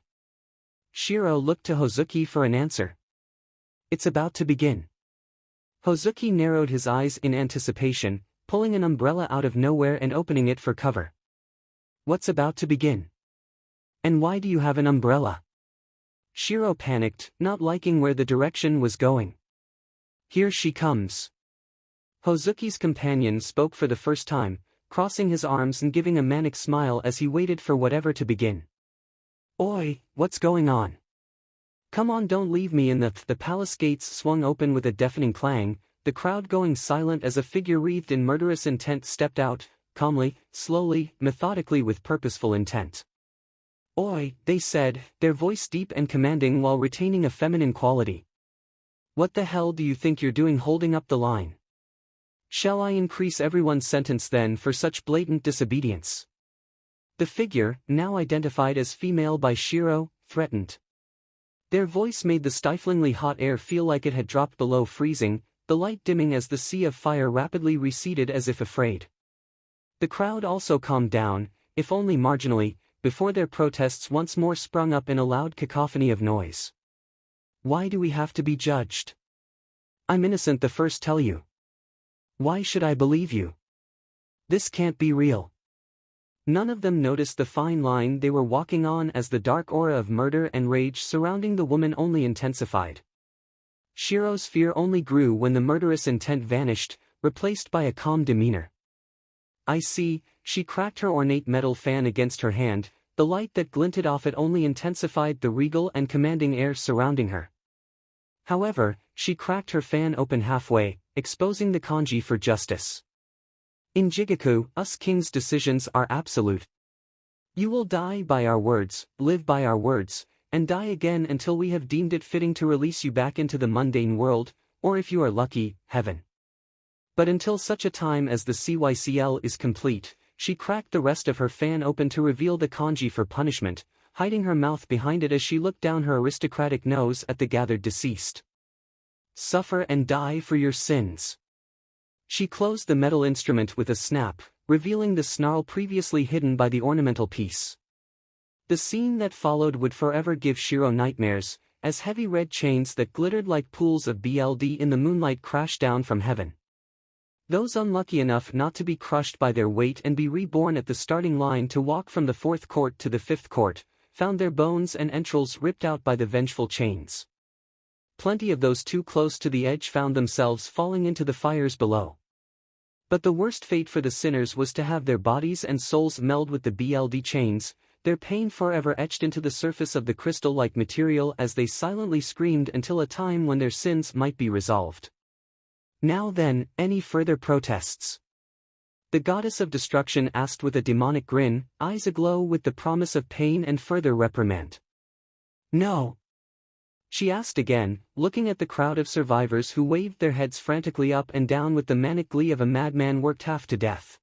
Speaker 1: Shiro looked to Hozuki for an answer. It's about to begin. Hozuki narrowed his eyes in anticipation, pulling an umbrella out of nowhere and opening it for cover. What's about to begin? And why do you have an umbrella? Shiro panicked, not liking where the direction was going. Here she comes. Hozuki's companion spoke for the first time, crossing his arms and giving a manic smile as he waited for whatever to begin. Oi, what's going on? Come on, don't leave me in the palace gates swung open with a deafening clang, the crowd going silent as a figure wreathed in murderous intent stepped out, calmly, slowly, methodically with purposeful intent. Oi, they said, their voice deep and commanding while retaining a feminine quality. What the hell do you think you're doing holding up the line? Shall I increase everyone's sentence then for such blatant disobedience? The figure, now identified as female by Shiro, threatened. Their voice made the stiflingly hot air feel like it had dropped below freezing, the light dimming as the sea of fire rapidly receded as if afraid. The crowd also calmed down, if only marginally, before their protests once more sprung up in a loud cacophony of noise. Why do we have to be judged? I'm innocent, the first tell you. Why should I believe you? This can't be real. None of them noticed the fine line they were walking on as the dark aura of murder and rage surrounding the woman only intensified. Shiro's fear only grew when the murderous intent vanished, replaced by a calm demeanor. I see, she cracked her ornate metal fan against her hand, the light that glinted off it only intensified the regal and commanding air surrounding her. However, she cracked her fan open halfway, exposing the kanji for justice. In Jigoku, us king's decisions are absolute. You will die by our words, live by our words, and die again until we have deemed it fitting to release you back into the mundane world, or if you are lucky, heaven. But until such a time as the CYCL is complete, she cracked the rest of her fan open to reveal the kanji for punishment, hiding her mouth behind it as she looked down her aristocratic nose at the gathered deceased. Suffer and die for your sins. She closed the metal instrument with a snap, revealing the snarl previously hidden by the ornamental piece. The scene that followed would forever give Shiro nightmares, as heavy red chains that glittered like pools of blood in the moonlight crashed down from heaven. Those unlucky enough not to be crushed by their weight and be reborn at the starting line to walk from the 4th court to the 5th court, found their bones and entrails ripped out by the vengeful chains. Plenty of those too close to the edge found themselves falling into the fires below. But the worst fate for the sinners was to have their bodies and souls meld with the blood chains, their pain forever etched into the surface of the crystal-like material as they silently screamed until a time when their sins might be resolved. Now then, any further protests? The goddess of destruction asked with a demonic grin, eyes aglow with the promise of pain and further reprimand. No. She asked again, looking at the crowd of survivors who waved their heads frantically up and down with the manic glee of a madman worked half to death.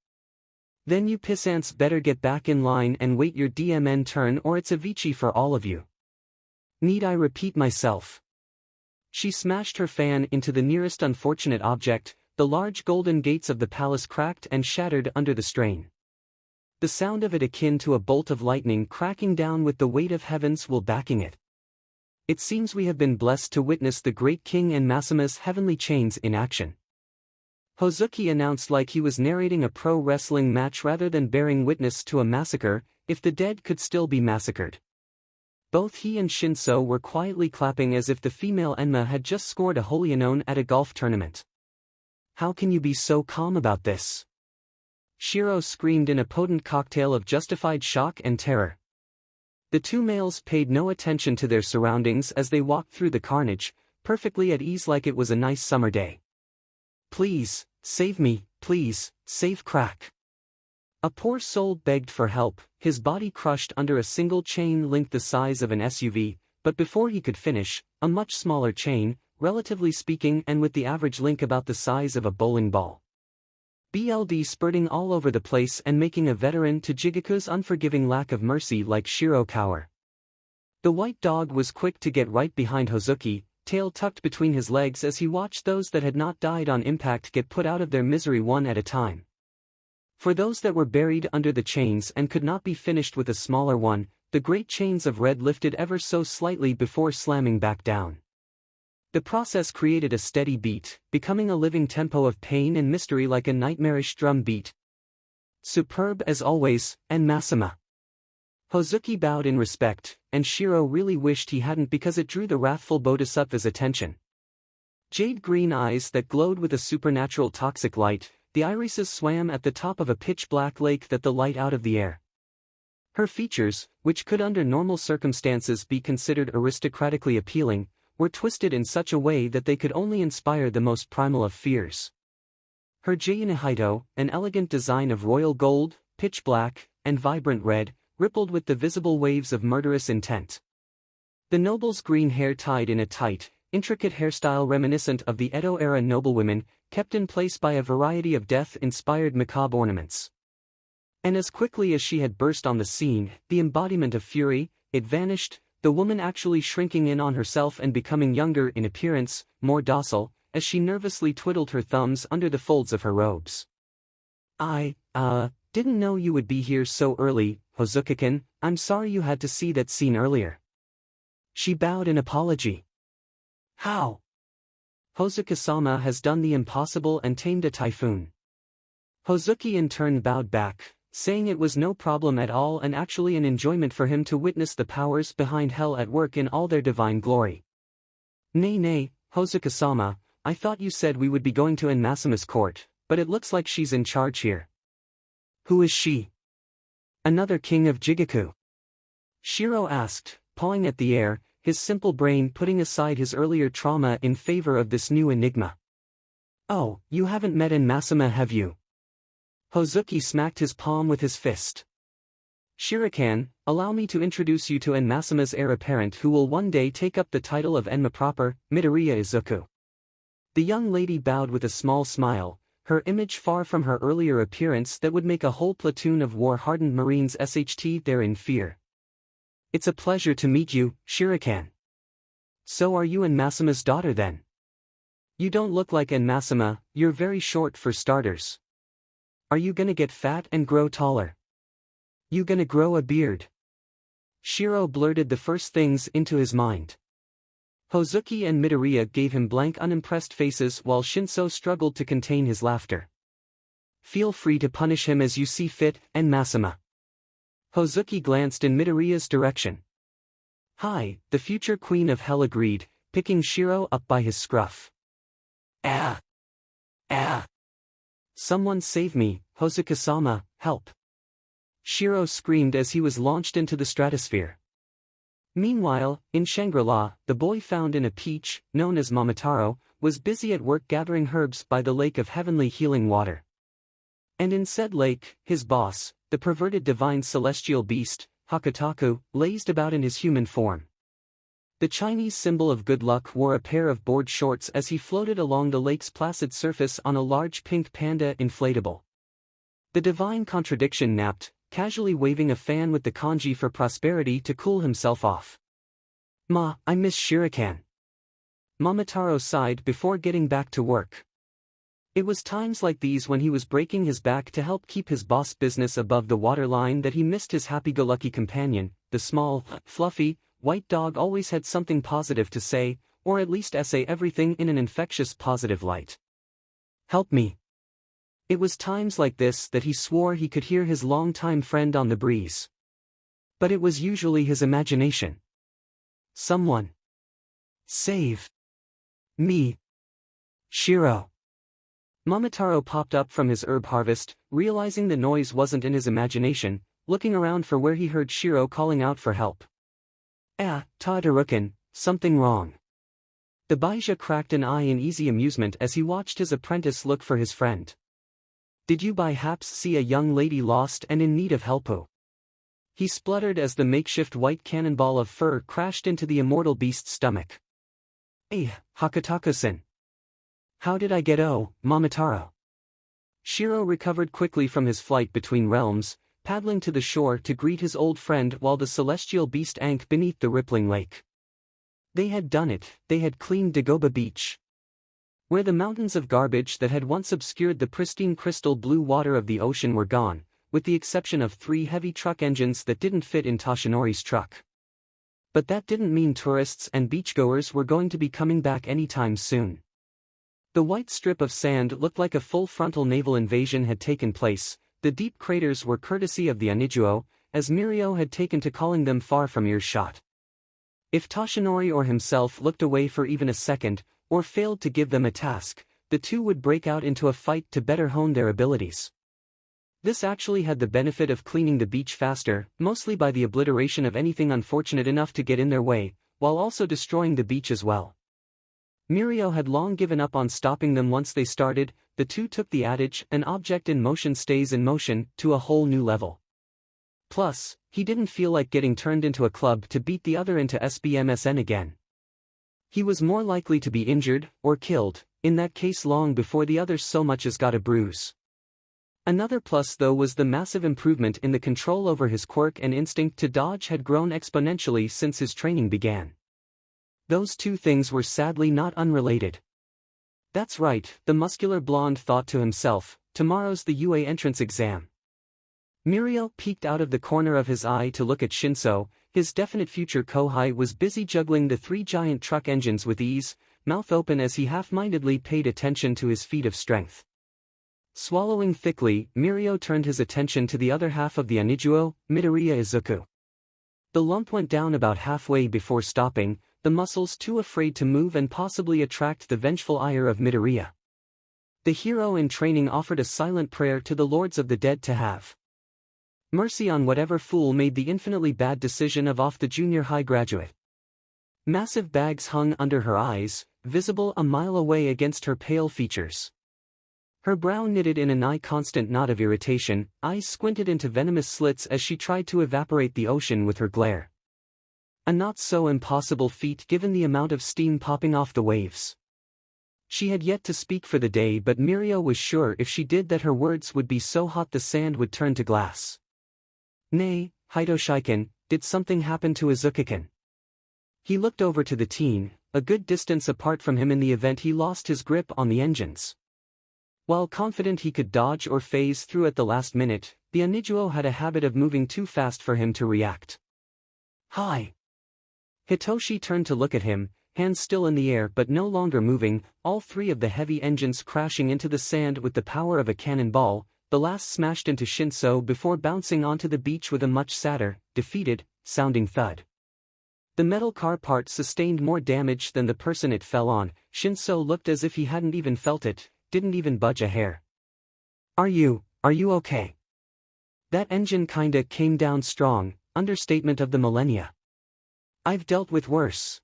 Speaker 1: Then you pissants better get back in line and wait your DMN turn, or it's Avicii for all of you. Need I repeat myself? She smashed her fan into the nearest unfortunate object, the large golden gates of the palace cracked and shattered under the strain. The sound of it akin to a bolt of lightning cracking down with the weight of heaven's will backing it. It seems we have been blessed to witness the great King Enma-Sama's heavenly chains in action. Hozuki announced like he was narrating a pro wrestling match rather than bearing witness to a massacre, if the dead could still be massacred. Both he and 𝗀𝐸 were quietly clapping as if the female Enma had just scored a holy Unknown at a golf tournament. How can you be so calm about this? Shiro screamed in a potent cocktail of justified shock and terror. The two males paid no attention to their surroundings as they walked through the carnage, perfectly at ease like it was a nice summer day. Please, save me, please, save Crack. A poor soul begged for help, his body crushed under a single chain link the size of an SUV, but before he could finish, a much smaller chain, relatively speaking, and with the average link about the size of a bowling ball. Blood spurting all over the place and making a veteran to Jigoku's unforgiving lack of mercy like Shiro cower. The white dog was quick to get right behind Hozuki, tail tucked between his legs as he watched those that had not died on impact get put out of their misery one at a time. For those that were buried under the chains and could not be finished with a smaller one, the great chains of red lifted ever so slightly before slamming back down. The process created a steady beat, becoming a living tempo of pain and mystery like a nightmarish drum beat. Superb as always, Enma-Sama. ― bowed in respect, and Shiro really wished he hadn't because it drew the wrathful Bodhisattva's attention. Jade green eyes that glowed with a supernatural toxic light, the irises swam at the top of a pitch-black lake that the light out of the air. Her features, which could under normal circumstances be considered aristocratically appealing, were twisted in such a way that they could only inspire the most primal of fears. Her 𝐀𝐦, an elegant design of royal gold, pitch black, and vibrant red, rippled with the visible waves of murderous intent. The noble's green hair tied in a tight, intricate hairstyle reminiscent of the Edo-era noblewomen, kept in place by a variety of death-inspired macabre ornaments. And as quickly as she had burst on the scene, the embodiment of fury, it vanished, the woman actually shrinking in on herself and becoming younger in appearance, more docile, as she nervously twiddled her thumbs under the folds of her robes. "I, didn't know you would be here so early, ― I'm sorry you had to see that scene earlier." She bowed in apology. "How?" "―Sama has done the impossible and tamed a typhoon." Hozuki in turn bowed back, saying it was no problem at all and actually an enjoyment for him to witness the powers behind hell at work in all their divine glory. Nay, ―Sama, I thought you said we would be going to Enma-Sama's court, but it looks like she's in charge here." "Who is she?" "Another king of Jigoku." Shiro asked, pawing at the air, his simple brain putting aside his earlier trauma in favor of this new enigma. "Oh, you haven't met Enma-Sama, have you?" Hozuki smacked his palm with his fist. "Shiro-can, allow me to introduce you to Enma-Sama's heir apparent who will one day take up the title of Enma proper, Midoriya Izuku." The young lady bowed with a small smile, her image far from her earlier appearance that would make a whole platoon of war-hardened Marines st there in fear. "It's a pleasure to meet you, Shiro-can." "So are you Enma-Sama's daughter then?" "You don't look like Enma-Sama, you're very short for starters." "Are you gonna get fat and grow taller? You gonna grow a beard?" Shiro blurted the first things into his mind. Hozuki and Midoriya gave him blank unimpressed faces while ― struggled to contain his laughter. "Feel free to punish him as you see fit, Enma-Sama." Hozuki glanced in Midoriya's direction. "Hi," the future queen of hell agreed, picking Shiro up by his scruff. Ah! "Someone save me, Hozuki-sama, help!" Shiro screamed as he was launched into the stratosphere. Meanwhile, in Shangri-La, the boy found in a peach, known as Momotaro, was busy at work gathering herbs by the lake of heavenly healing water. And in said lake, his boss, the perverted divine celestial beast, Hakutoku, lazed about in his human form. The Chinese symbol of good luck wore a pair of board shorts as he floated along the lake's placid surface on a large pink panda inflatable. The divine contradiction napped, casually waving a fan with the kanji for prosperity to cool himself off. "Ma, I miss Shiro-can." Momotaro sighed before getting back to work. It was times like these when he was breaking his back to help keep his boss business above the waterline that he missed his happy-go-lucky companion. The small, fluffy, white dog always had something positive to say, or at least essay everything in an infectious positive light. "Help me." It was times like this that he swore he could hear his longtime friend on the breeze. But it was usually his imagination. "Someone. Save. Me. Shiro." Momotaro popped up from his herb harvest, realizing the noise wasn't in his imagination, looking around for where he heard Shiro calling out for help. Tadarukin, something wrong." The Baija cracked an eye in easy amusement as he watched his apprentice look for his friend. "Did you by haps see a young lady lost and in need of help?" He spluttered as the makeshift white cannonball of fur crashed into the immortal beast's stomach. Hakutoku-san. "How did I get Momotaro?" Shiro recovered quickly from his flight between realms, paddling to the shore to greet his old friend while the celestial beast anchored beneath the rippling lake. They had done it, they had cleaned Dagobah Beach. Where the mountains of garbage that had once obscured the pristine crystal blue water of the ocean were gone, with the exception of 3 heavy truck engines that didn't fit in Toshinori's truck. But that didn't mean tourists and beachgoers were going to be coming back anytime soon. The white strip of sand looked like a full frontal naval invasion had taken place. The deep craters were courtesy of the Onijuo, as Mirio had taken to calling them far from earshot. If Toshinori or himself looked away for even a second, or failed to give them a task, the two would break out into a fight to better hone their abilities. This actually had the benefit of cleaning the beach faster, mostly by the obliteration of anything unfortunate enough to get in their way, while also destroying the beach as well. Mirio had long given up on stopping them once they started. The two took the adage, "an object in motion stays in motion," to a whole new level. Plus, he didn't feel like getting turned into a club to beat the other into SBMSN again. He was more likely to be injured, or killed, in that case long before the others so much as got a bruise. Another plus though was the massive improvement in the control over his quirk, and instinct to dodge had grown exponentially since his training began. Those two things were sadly not unrelated. That's right, the muscular blonde thought to himself, tomorrow's the UA entrance exam. Mirio peeked out of the corner of his eye to look at Shinso. His definite future kohai was busy juggling the three giant truck engines with ease, mouth open as he half-mindedly paid attention to his feat of strength. Swallowing thickly, Mirio turned his attention to the other half of the 𝐀𝐦 𝐍𝐴. The lump went down about halfway before stopping, the muscles too afraid to move and possibly attract the vengeful ire of Midoriya. The hero in training offered a silent prayer to the lords of the dead to have mercy on whatever fool made the infinitely bad decision of off the junior high graduate. Massive bags hung under her eyes, visible a mile away against her pale features. Her brow knitted in a nigh-constant knot of irritation, eyes squinted into venomous slits as she tried to evaporate the ocean with her glare. A not-so-impossible feat given the amount of steam popping off the waves. She had yet to speak for the day, but Mirio was sure if she did that her words would be so hot the sand would turn to glass. Nay, Hitoshiken, did something happen to Izuku-kun? He looked over to the teen, a good distance apart from him in the event he lost his grip on the engines. While confident he could dodge or phase through at the last minute, the 𝐀𝐦 had a habit of moving too fast for him to react. Hi! Hitoshi turned to look at him, hands still in the air but no longer moving, all three of the heavy engines crashing into the sand with the power of a cannonball. The last smashed into Shinso before bouncing onto the beach with a much sadder, defeated, sounding thud. The metal car part sustained more damage than the person it fell on. Shinso looked as if he hadn't even felt it, didn't even budge a hair. Are you okay? That engine kinda came down strong, understatement of the millennia. I've dealt with worse.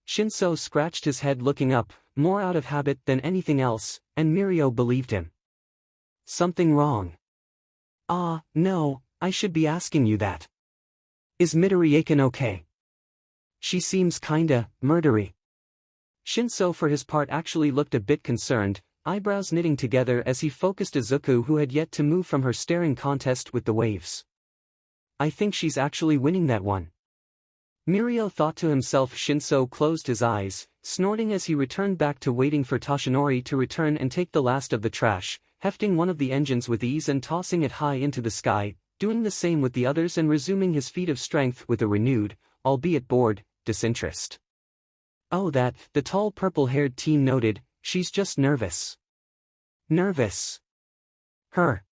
Speaker 1: Shinso scratched his head looking up, more out of habit than anything else, and Mirio believed him. Something wrong? No, I should be asking you that. Is Midoriya-kun okay? She seems kinda murdery. Shinso for his part actually looked a bit concerned, eyebrows knitting together as he focused Izuku, who had yet to move from her staring contest with the waves. I think she's actually winning that one. Mirio thought to himself. Shinso closed his eyes, snorting as he returned back to waiting for Toshinori to return and take the last of the trash, hefting one of the engines with ease and tossing it high into the sky, doing the same with the others and resuming his feat of strength with a renewed, albeit bored, disinterest. Oh, that, the tall purple-haired teen noted, she's just nervous. Nervous. Her.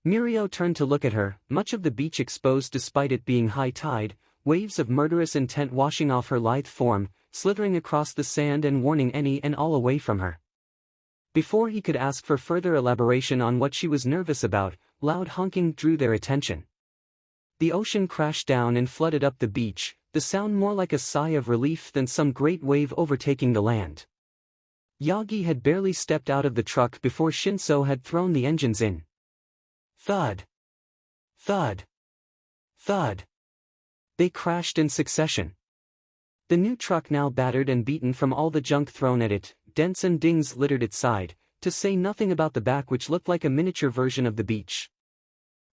Speaker 1: Mirio turned to look at her, much of the beach exposed despite it being high tide, waves of murderous intent washing off her lithe form, slithering across the sand and warning any and all away from her. Before he could ask for further elaboration on what she was nervous about, loud honking drew their attention. The ocean crashed down and flooded up the beach, the sound more like a sigh of relief than some great wave overtaking the land. Yagi had barely stepped out of the truck before Shinso had thrown the engines in. Thud. Thud. Thud. They crashed in succession. The new truck, now battered and beaten from all the junk thrown at it, dents and dings littered its side, to say nothing about the back, which looked like a miniature version of the beach.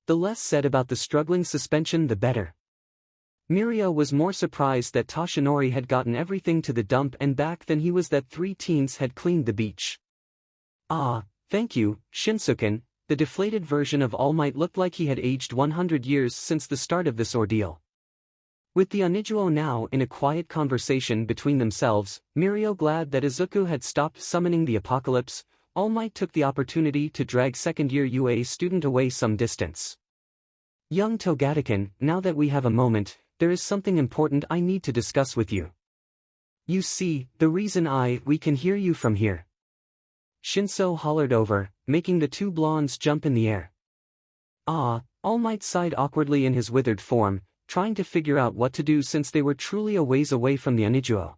Speaker 1: The less said about the struggling suspension the better. Mirio was more surprised that Toshinori had gotten everything to the dump and back than he was that three teens had cleaned the beach. Thank you, Shinso-kun. The deflated version of All Might looked like he had aged 100 years since the start of this ordeal. With the 𝐀𝐦 now in a quiet conversation between themselves, Mirio glad that Izuku had stopped summoning the apocalypse. All Might took the opportunity to drag second-year UA student away some distance. Young 𝐻𝐻𝐬, now that we have a moment, there is something important I need to discuss with you. You see, the reason we can hear you from here. 𝗀𝐻𝐸 hollered over, making the two blondes jump in the air. All Might sighed awkwardly in his withered form, trying to figure out what to do since they were truly a ways away from the 𝗀𝐻𝐸.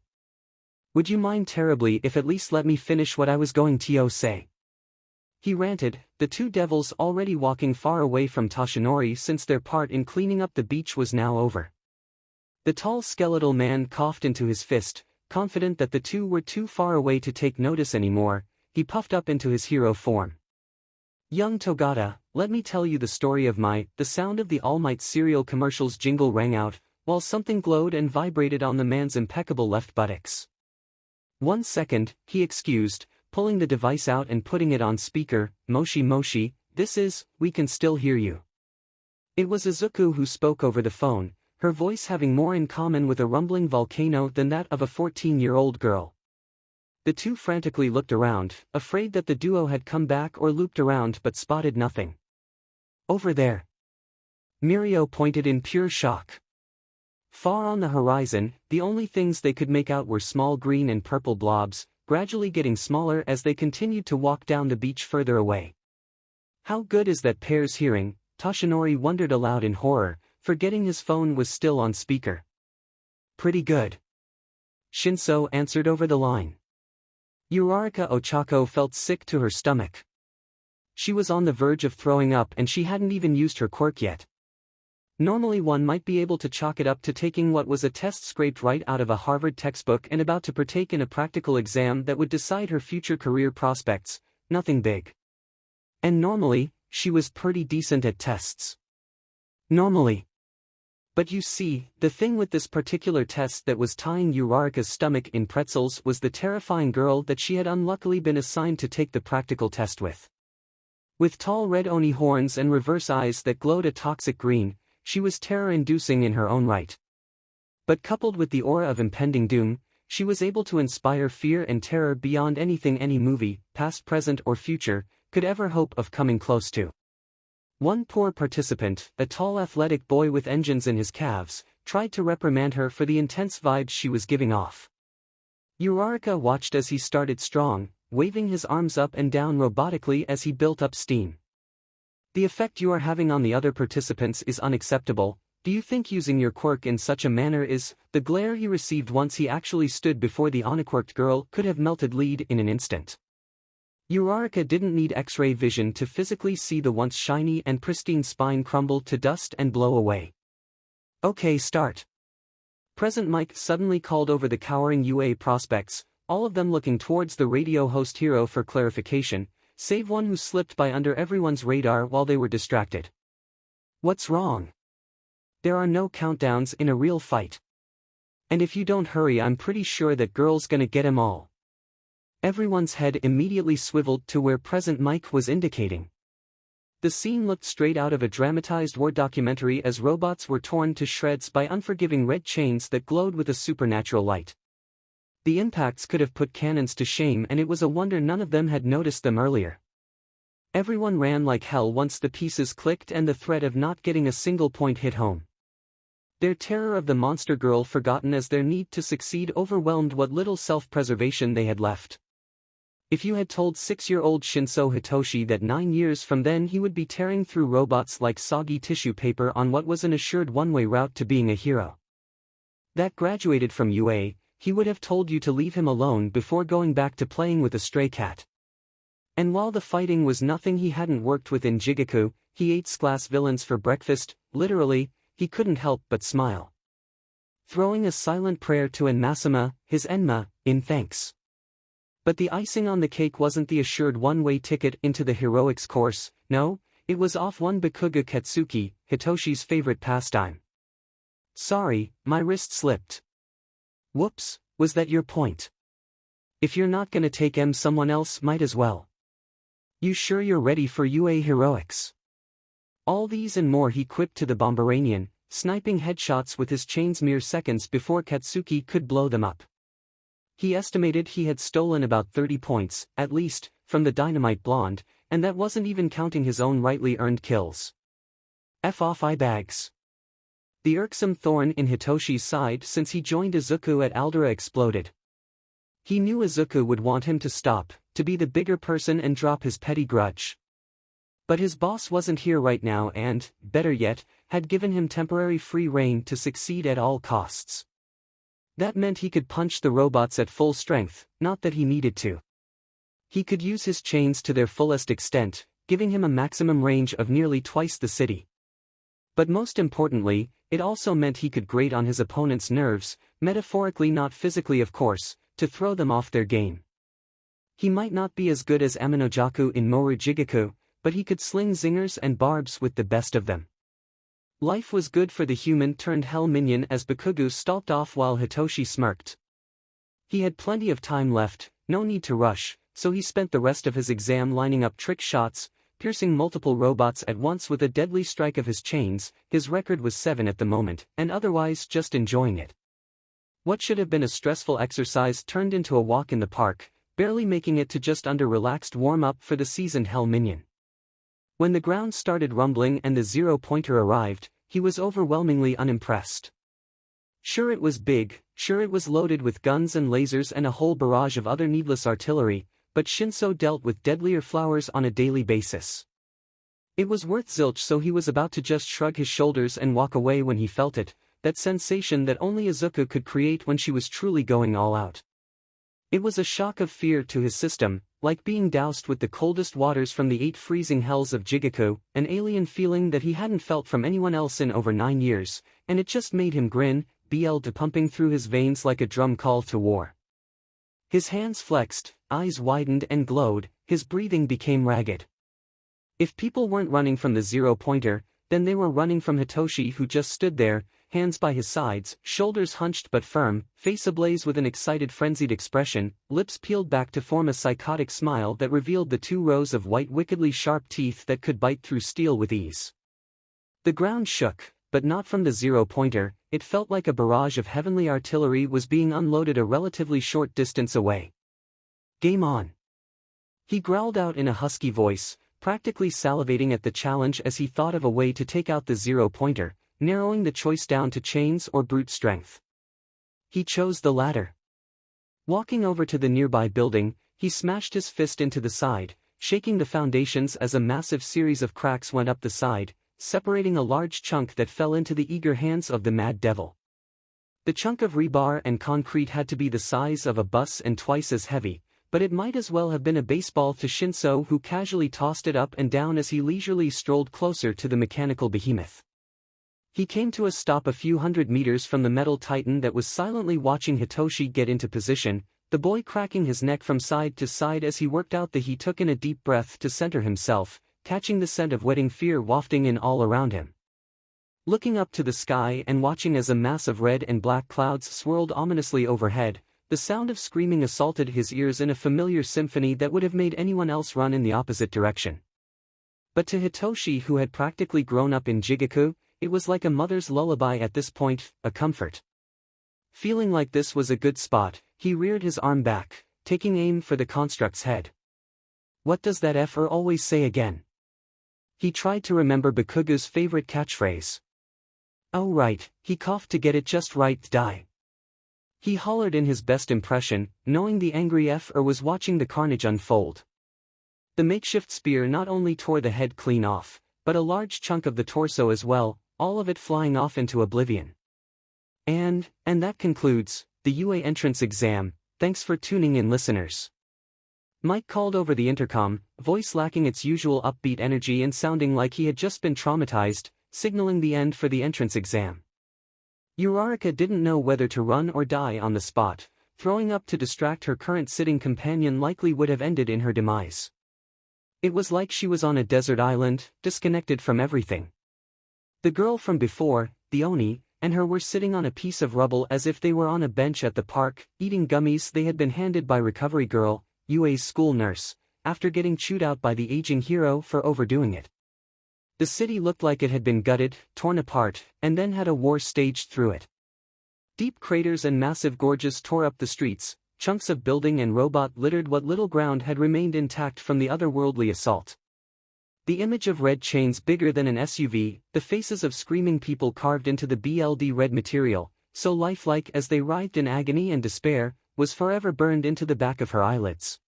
Speaker 1: Would you mind terribly if at least let me finish what I was going to say? He ranted, the two devils already walking far away from Toshinori since their part in cleaning up the beach was now over. The tall skeletal man coughed into his fist, confident that the two were too far away to take notice anymore. He puffed up into his hero form. Young 𝐻𝐻𝐸, let me tell you the story of the sound of the All Might cereal commercial's jingle rang out, while something glowed and vibrated on the man's impeccable left buttocks. 1 second, he excused, pulling the device out and putting it on speaker. Moshi, this is, we can still hear you. It was Izuku who spoke over the phone, her voice having more in common with a rumbling volcano than that of a 14-year-old girl. The two frantically looked around, afraid that the duo had come back or looped around but spotted nothing. Over there. Mirio pointed in pure shock. Far on the horizon, the only things they could make out were small green and purple blobs, gradually getting smaller as they continued to walk down the beach further away. How good is that pair's hearing? Toshinori wondered aloud in horror, forgetting his phone was still on speaker. Pretty good. 𝗀𝐸 answered over the line. Uraraka Ochako felt sick to her stomach. She was on the verge of throwing up and she hadn't even used her quirk yet. Normally one might be able to chalk it up to taking what was a test scraped right out of a Harvard textbook and about to partake in a practical exam that would decide her future career prospects, nothing big. And normally, she was pretty decent at tests. Normally. But you see, the thing with this particular test that was tying Uraraka's stomach in pretzels was the terrifying girl that she had unluckily been assigned to take the practical test with. With tall red oni horns and reverse eyes that glowed a toxic green, she was terror-inducing in her own right. But coupled with the aura of impending doom, she was able to inspire fear and terror beyond anything any movie, past, present, or future, could ever hope of coming close to. One poor participant, a tall athletic boy with engines in his calves, tried to reprimand her for the intense vibes she was giving off. Uraraka watched as he started strong, waving his arms up and down robotically as he built up steam. The effect you are having on the other participants is unacceptable. Do you think using your quirk in such a manner is? The glare he received once he actually stood before the unquirked girl could have melted lead in an instant. Uraraka didn't need X-ray vision to physically see the once shiny and pristine spine crumble to dust and blow away. Okay, start. Present Mike suddenly called over the cowering UA prospects, all of them looking towards the radio host hero for clarification, save one who slipped by under everyone's radar while they were distracted. What's wrong? There are no countdowns in a real fight. And if you don't hurry, I'm pretty sure that girl's gonna get 'em all. Everyone's head immediately swiveled to where Present Mike was indicating. The scene looked straight out of a dramatized war documentary as robots were torn to shreds by unforgiving red chains that glowed with a supernatural light. The impacts could have put cannons to shame, and it was a wonder none of them had noticed them earlier. Everyone ran like hell once the pieces clicked and the threat of not getting a single point hit home. Their terror of the monster girl forgotten as their need to succeed overwhelmed what little self-preservation they had left. If you had told 6-year-old Shinso Hitoshi that 9 years from then he would be tearing through robots like soggy tissue paper on what was an assured one-way route to being a hero that graduated from UA, he would have told you to leave him alone before going back to playing with a stray cat. And while the fighting was nothing he hadn't worked with in Jigoku, he ate glass villains for breakfast, literally, he couldn't help but smile. Throwing a silent prayer to Enma-Sama, his Enma, in thanks. But the icing on the cake wasn't the assured one-way ticket into the heroics course, no, it was off 𝗵𝗃𝗃 Katsuki, Hitoshi's favorite pastime. Sorry, my wrist slipped. Whoops, was that your point? If you're not gonna take someone else might as well. You sure you're ready for UA heroics? All these and more he quipped to the Bomberanian, sniping headshots with his chains mere seconds before Katsuki could blow them up. He estimated he had stolen about 30 points, at least, from the Dynamite Blonde, and that wasn't even counting his own rightly earned kills. 𝐓𝐡𝐢𝐬. The irksome thorn in Hitoshi's side since he joined Izuku at Aldera exploded. He knew Izuku would want him to stop, to be the bigger person and drop his petty grudge. But his boss wasn't here right now and, better yet, had given him temporary free rein to succeed at all costs. That meant he could punch the robots at full strength, not that he needed to. He could use his chains to their fullest extent, giving him a maximum range of nearly twice the city. But most importantly, it also meant he could grate on his opponent's nerves, metaphorically not physically of course, to throw them off their game. He might not be as good as Amenojaku in Moru Jigoku, but he could sling zingers and barbs with the best of them. Life was good for the human-turned-hell minion as Bikugu stalked off while Hitoshi smirked. He had plenty of time left, no need to rush, so he spent the rest of his exam lining up trick shots, piercing multiple robots at once with a deadly strike of his chains. His record was 7 at the moment, and otherwise just enjoying it. What should have been a stressful exercise turned into a walk in the park, barely making it to just under relaxed warm-up for the seasoned hell minion. When the ground started rumbling and the 0-pointer arrived, he was overwhelmingly unimpressed. Sure it was big, sure it was loaded with guns and lasers and a whole barrage of other needless artillery, but 𝗀𝐻 dealt with deadlier flowers on a daily basis. It was worth zilch, so he was about to just shrug his shoulders and walk away when he felt it, that sensation that only Izuku could create when she was truly going all out. It was a shock of fear to his system, like being doused with the coldest waters from the 8 freezing hells of Jigoku, an alien feeling that he hadn't felt from anyone else in over 9 years, and it just made him grin, blood pumping through his veins like a drum call to war. His hands flexed, eyes widened and glowed, his breathing became ragged. If people weren't running from the 0-pointer, then they were running from Hitoshi, who just stood there, hands by his sides, shoulders hunched but firm, face ablaze with an excited frenzied expression, lips peeled back to form a psychotic smile that revealed the 2 rows of white wickedly sharp teeth that could bite through steel with ease. The ground shook, but not from the 0-pointer. It felt like a barrage of heavenly artillery was being unloaded a relatively short distance away. Game on. He growled out in a husky voice, practically salivating at the challenge as he thought of a way to take out the 0-pointer, narrowing the choice down to chains or brute strength. He chose the latter. Walking over to the nearby building, he smashed his fist into the side, shaking the foundations as a massive series of cracks went up the side, separating a large chunk that fell into the eager hands of the mad devil. The chunk of rebar and concrete had to be the size of a bus and twice as heavy, but it might as well have been a baseball to 𝗀𝐻, who casually tossed it up and down as he leisurely strolled closer to the mechanical behemoth. He came to a stop a few hundred meters from the metal titan that was silently watching Hitoshi get into position, the boy cracking his neck from side to side as he worked out he took in a deep breath to center himself, catching the scent of wetting fear wafting in all around him. Looking up to the sky and watching as a mass of red and black clouds swirled ominously overhead, the sound of screaming assaulted his ears in a familiar symphony that would have made anyone else run in the opposite direction. But to Hitoshi, who had practically grown up in Jigoku, it was like a mother's lullaby at this point, a comfort. Feeling like this was a good spot, he reared his arm back, taking aim for the construct's head. What does that 𝐓𝐻𝐢 always say again? He tried to remember Bikugu's favorite catchphrase. Oh right, he coughed to get it just right, die. He hollered in his best impression, knowing the angry 𝐓𝐻𝐢 was watching the carnage unfold. The makeshift spear not only tore the head clean off, but a large chunk of the torso as well, all of it flying off into oblivion. And that concludes the UA entrance exam. Thanks for tuning in, listeners. Mike called over the intercom, voice lacking its usual upbeat energy and sounding like he had just been traumatized, signaling the end for the entrance exam. Uraraka didn't know whether to run or die on the spot. Throwing up to distract her current sitting companion likely would have ended in her demise. It was like she was on a desert island, disconnected from everything. The girl from before, the Oni, and her were sitting on a piece of rubble as if they were on a bench at the park, eating gummies they had been handed by recovery girl, UA's school nurse, after getting chewed out by the aging hero for overdoing it. The city looked like it had been gutted, torn apart, and then had a war staged through it. Deep craters and massive gorges tore up the streets, chunks of building and robot littered what little ground had remained intact from the otherworldly assault. The image of red chains bigger than an SUV, the faces of screaming people carved into the BLD red material, so lifelike as they writhed in agony and despair, was forever burned into the back of her eyelids.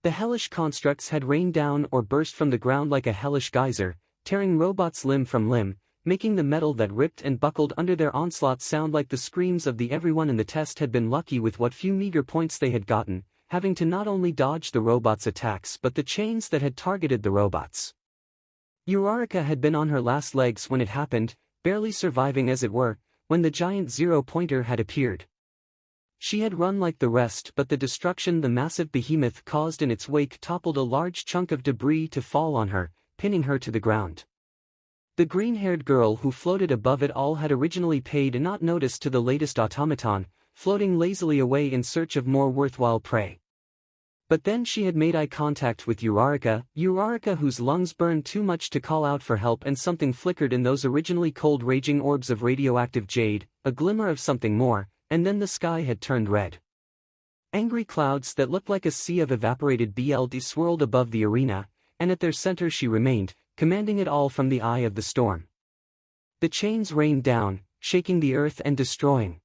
Speaker 1: The hellish constructs had rained down or burst from the ground like a hellish geyser, tearing robots limb from limb, making the metal that ripped and buckled under their onslaught sound like the screams of the everyone in the test had been lucky with what few meager points they had gotten, having to not only dodge the robots' attacks but the chains that had targeted the robots. 𝐸𝐸 had been on her last legs when it happened, barely surviving as it were, when the giant zero-pointer had appeared. She had run like the rest, but the destruction the massive behemoth caused in its wake toppled a large chunk of debris to fall on her, pinning her to the ground. The green-haired girl who floated above it all had originally paid not notice to the latest automaton, floating lazily away in search of more worthwhile prey. But then she had made eye contact with 𝐸𝐸 whose lungs burned too much to call out for help, and something flickered in those originally cold raging orbs of radioactive jade, a glimmer of something more, and then the sky had turned red. Angry clouds that looked like a sea of evaporated BLD swirled above the arena, and at their center she remained, commanding it all from the eye of the storm. The chains rained down, shaking the earth and destroying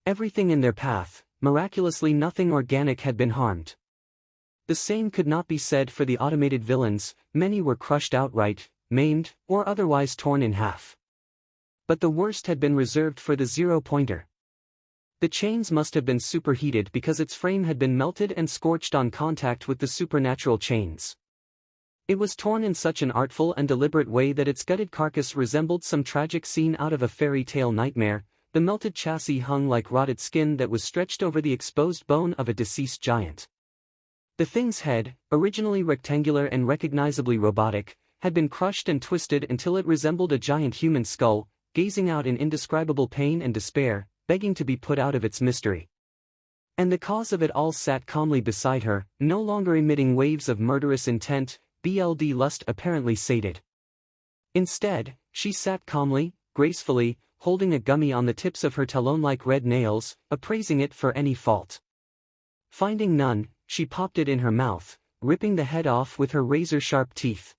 Speaker 1: everything in their path. Miraculously nothing organic had been harmed. The same could not be said for the automated villains, many were crushed outright, maimed, or otherwise torn in half. But the worst had been reserved for the zero-pointer. The chains must have been superheated because its frame had been melted and scorched on contact with the supernatural chains. It was torn in such an artful and deliberate way that its gutted carcass resembled some tragic scene out of a fairy tale nightmare. The melted chassis hung like rotted skin that was stretched over the exposed bone of a deceased giant. The thing's head, originally rectangular and recognizably robotic, had been crushed and twisted until it resembled a giant human skull, gazing out in indescribable pain and despair, begging to be put out of its mystery. And the cause of it all sat calmly beside her, no longer emitting waves of murderous intent, BLD lust apparently sated. Instead, she sat calmly, gracefully, holding a gummy on the tips of her talon-like red nails, appraising it for any fault. Finding none, she popped it in her mouth, ripping the head off with her razor-sharp teeth.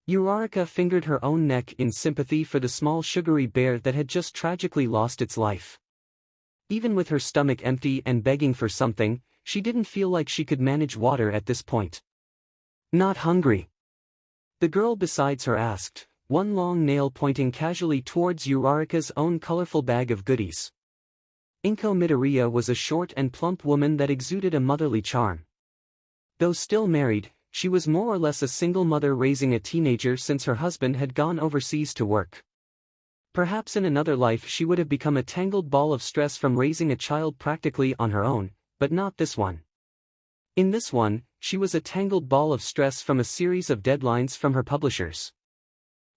Speaker 1: 𝐸𝐸 fingered her own neck in sympathy for the small sugary bear that had just tragically lost its life. Even with her stomach empty and begging for something, she didn't feel like she could manage water at this point. "Not hungry?" the girl beside her asked, one long nail pointing casually towards 𝐸𝐸's own colorful bag of goodies. 𝐀𝐦 was a short and plump woman that exuded a motherly charm. Though still married, she was more or less a single mother raising a teenager since her husband had gone overseas to work. Perhaps in another life she would have become a tangled ball of stress from raising a child practically on her own, but not this one. In this one, she was a tangled ball of stress from a series of deadlines from her publishers.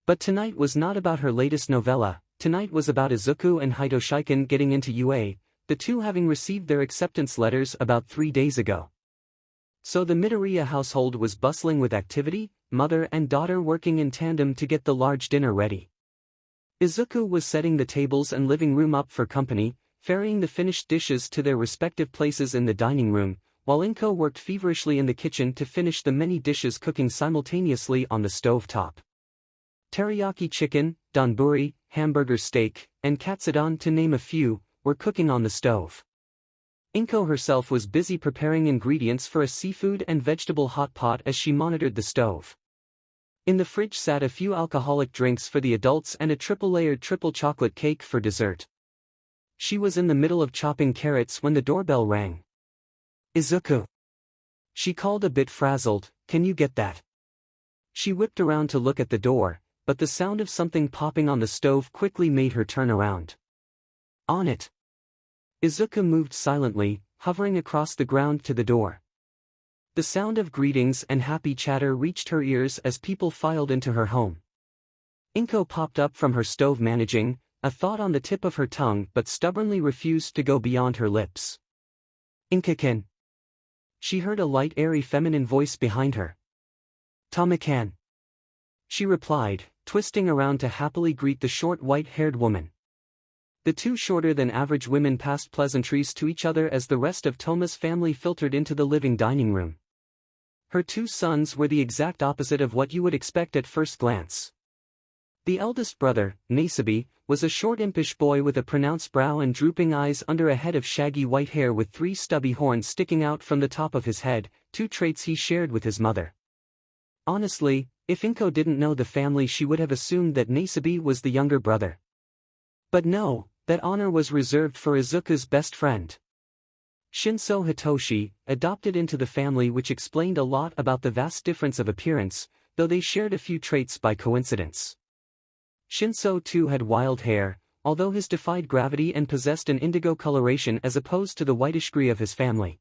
Speaker 1: But tonight was not about her latest novella. Tonight was about Izuku and Hitoshiken getting into UA, the two having received their acceptance letters about 3 days ago. So the Midoriya household was bustling with activity, mother and daughter working in tandem to get the large dinner ready. Izuku was setting the tables and living room up for company, ferrying the finished dishes to their respective places in the dining room, while 𝐀𝐦 worked feverishly in the kitchen to finish the many dishes cooking simultaneously on the stove top. Teriyaki chicken, donburi, hamburger steak, and katsudon, to name a few, were cooking on the stove. 𝐀𝐦 herself was busy preparing ingredients for a seafood and vegetable hot pot as she monitored the stove. In the fridge sat a few alcoholic drinks for the adults and a triple-layered triple chocolate cake for dessert. She was in the middle of chopping carrots when the doorbell rang. "Izuku," she called, a bit frazzled, "can you get that?" She whipped around to look at the door, but the sound of something popping on the stove quickly made her turn around. "On it." Izuku moved silently, hovering across the ground to the door. The sound of greetings and happy chatter reached her ears as people filed into her home. 𝐀𝐦 popped up from her stove, managing, a thought on the tip of her tongue but stubbornly refused to go beyond her lips. "𝐀𝐦-kun." She heard a light, airy feminine voice behind her. "Tama-kan," she replied, twisting around to happily greet the short white-haired woman. The two shorter-than-average women passed pleasantries to each other as the rest of Toma's family filtered into the living dining room. Her two sons were the exact opposite of what you would expect at first glance. The eldest brother, 𝐀𝐦, was a short impish boy with a pronounced brow and drooping eyes under a head of shaggy white hair with 3 stubby horns sticking out from the top of his head, 2 traits he shared with his mother. Honestly, if 𝐴𝐻 didn't know the family, she would have assumed that 𝐀𝐦 was the younger brother. But no, that honor was reserved for Izuku's best friend. Shinso Hitoshi, adopted into the family, which explained a lot about the vast difference of appearance, though they shared a few traits by coincidence. Shinso too had wild hair, although his defied gravity and possessed an indigo coloration as opposed to the whitish gray of his family.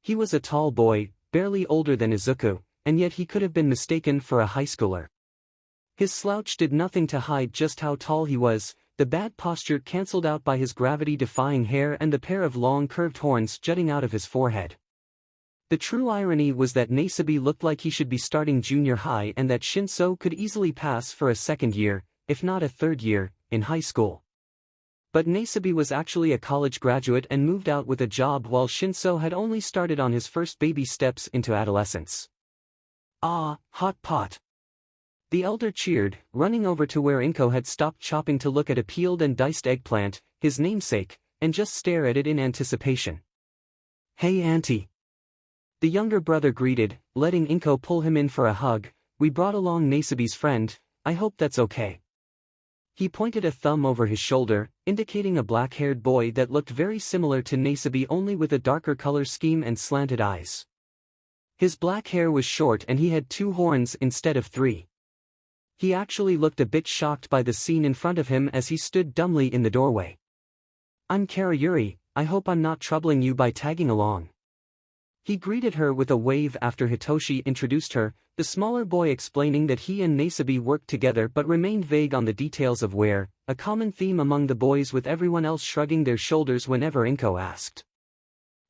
Speaker 1: He was a tall boy, barely older than Izuku, and yet he could have been mistaken for a high schooler. His slouch did nothing to hide just how tall he was, the bad posture cancelled out by his gravity-defying hair and the pair of long curved horns jutting out of his forehead. The true irony was that 𝐀𝐦 looked like he should be starting junior high and that Shinso could easily pass for a second year, if not a third year, in high school. But 𝐀𝐦 was actually a college graduate and moved out with a job while Shinso had only started on his first baby steps into adolescence. Ah, hot pot! The elder cheered, running over to where 𝐴𝐻 had stopped chopping to look at a peeled and diced eggplant, his namesake, and just stare at it in anticipation. "Hey auntie!" The younger brother greeted, letting 𝐴𝐻 pull him in for a hug. "We brought along 𝐀𝐦's friend, I hope that's okay." He pointed a thumb over his shoulder, indicating a black-haired boy that looked very similar to 𝐀𝐦 only with a darker color scheme and slanted eyes. His black hair was short and he had 2 horns instead of 3. He actually looked a bit shocked by the scene in front of him as he stood dumbly in the doorway. "I'm 𝐀𝐦, I hope I'm not troubling you by tagging along." He greeted her with a wave after Hitoshi introduced her, the smaller boy explaining that he and 𝐀𝐦 worked together but remained vague on the details of where, a common theme among the boys with everyone else shrugging their shoulders whenever 𝐴𝐻 asked.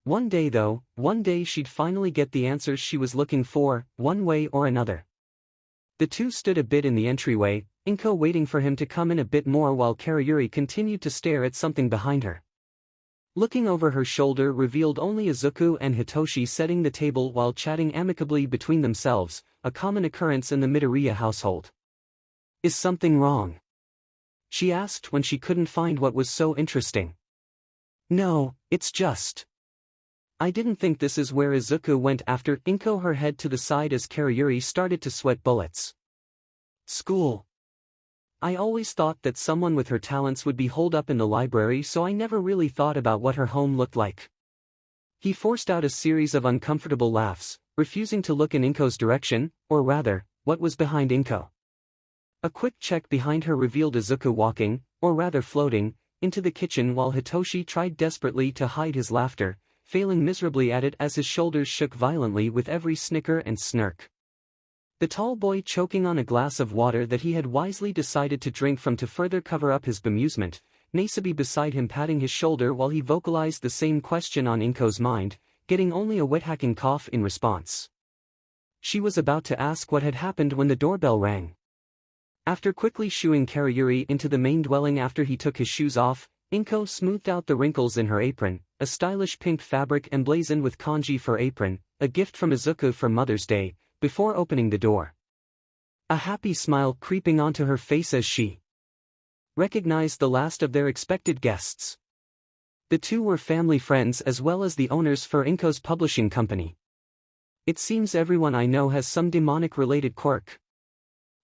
Speaker 1: One day she'd finally get the answers she was looking for, one way or another. The two stood a bit in the entryway, 𝐴𝐻 waiting for him to come in a bit more while 𝐀𝐦 continued to stare at something behind her. Looking over her shoulder revealed only Izuku and Hitoshi setting the table while chatting amicably between themselves, a common occurrence in the Midoriya household. "Is something wrong?" she asked when she couldn't find what was so interesting. "No, it's just. I didn't think this is where Izuku went," after 𝐴𝐻 her head to the side as 𝐀𝐦 started to sweat bullets. "School. I always thought that someone with her talents would be holed up in the library, so I never really thought about what her home looked like." He forced out a series of uncomfortable laughs, refusing to look in 𝐴𝐻's direction, or rather, what was behind 𝐴𝐻. A quick check behind her revealed Izuku walking, or rather floating, into the kitchen while Hitoshi tried desperately to hide his laughter, failing miserably at it as his shoulders shook violently with every snicker and snirk. The tall boy choking on a glass of water that he had wisely decided to drink from to further cover up his bemusement, 𝐀𝐦 beside him patting his shoulder while he vocalized the same question on 𝐴𝐻's mind, getting only a wet-hacking cough in response. She was about to ask what had happened when the doorbell rang. After quickly shooing 𝐀𝐦 into the main dwelling after he took his shoes off, 𝐴𝐻 smoothed out the wrinkles in her apron, a stylish pink fabric emblazoned with kanji for apron, a gift from Izuku for Mother's Day, before opening the door. A happy smile creeping onto her face as she recognized the last of their expected guests. The two were family friends as well as the owners for 𝐴𝐻's publishing company. "It seems everyone I know has some demonic-related quirk."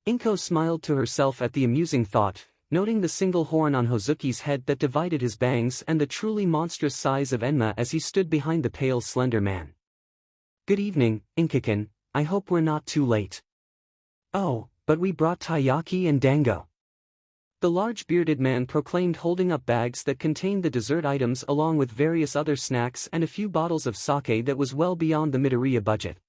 Speaker 1: 𝐴𝐻 smiled to herself at the amusing thought, noting the single horn on Hozuki's head that divided his bangs and the truly monstrous size of Enma as he stood behind the pale slender man. "Good evening, 𝐴𝐻-kun, I hope we're not too late." "Oh, but we brought taiyaki and dango," the large bearded man proclaimed, holding up bags that contained the dessert items along with various other snacks and a few bottles of sake that was well beyond the Midoriya budget.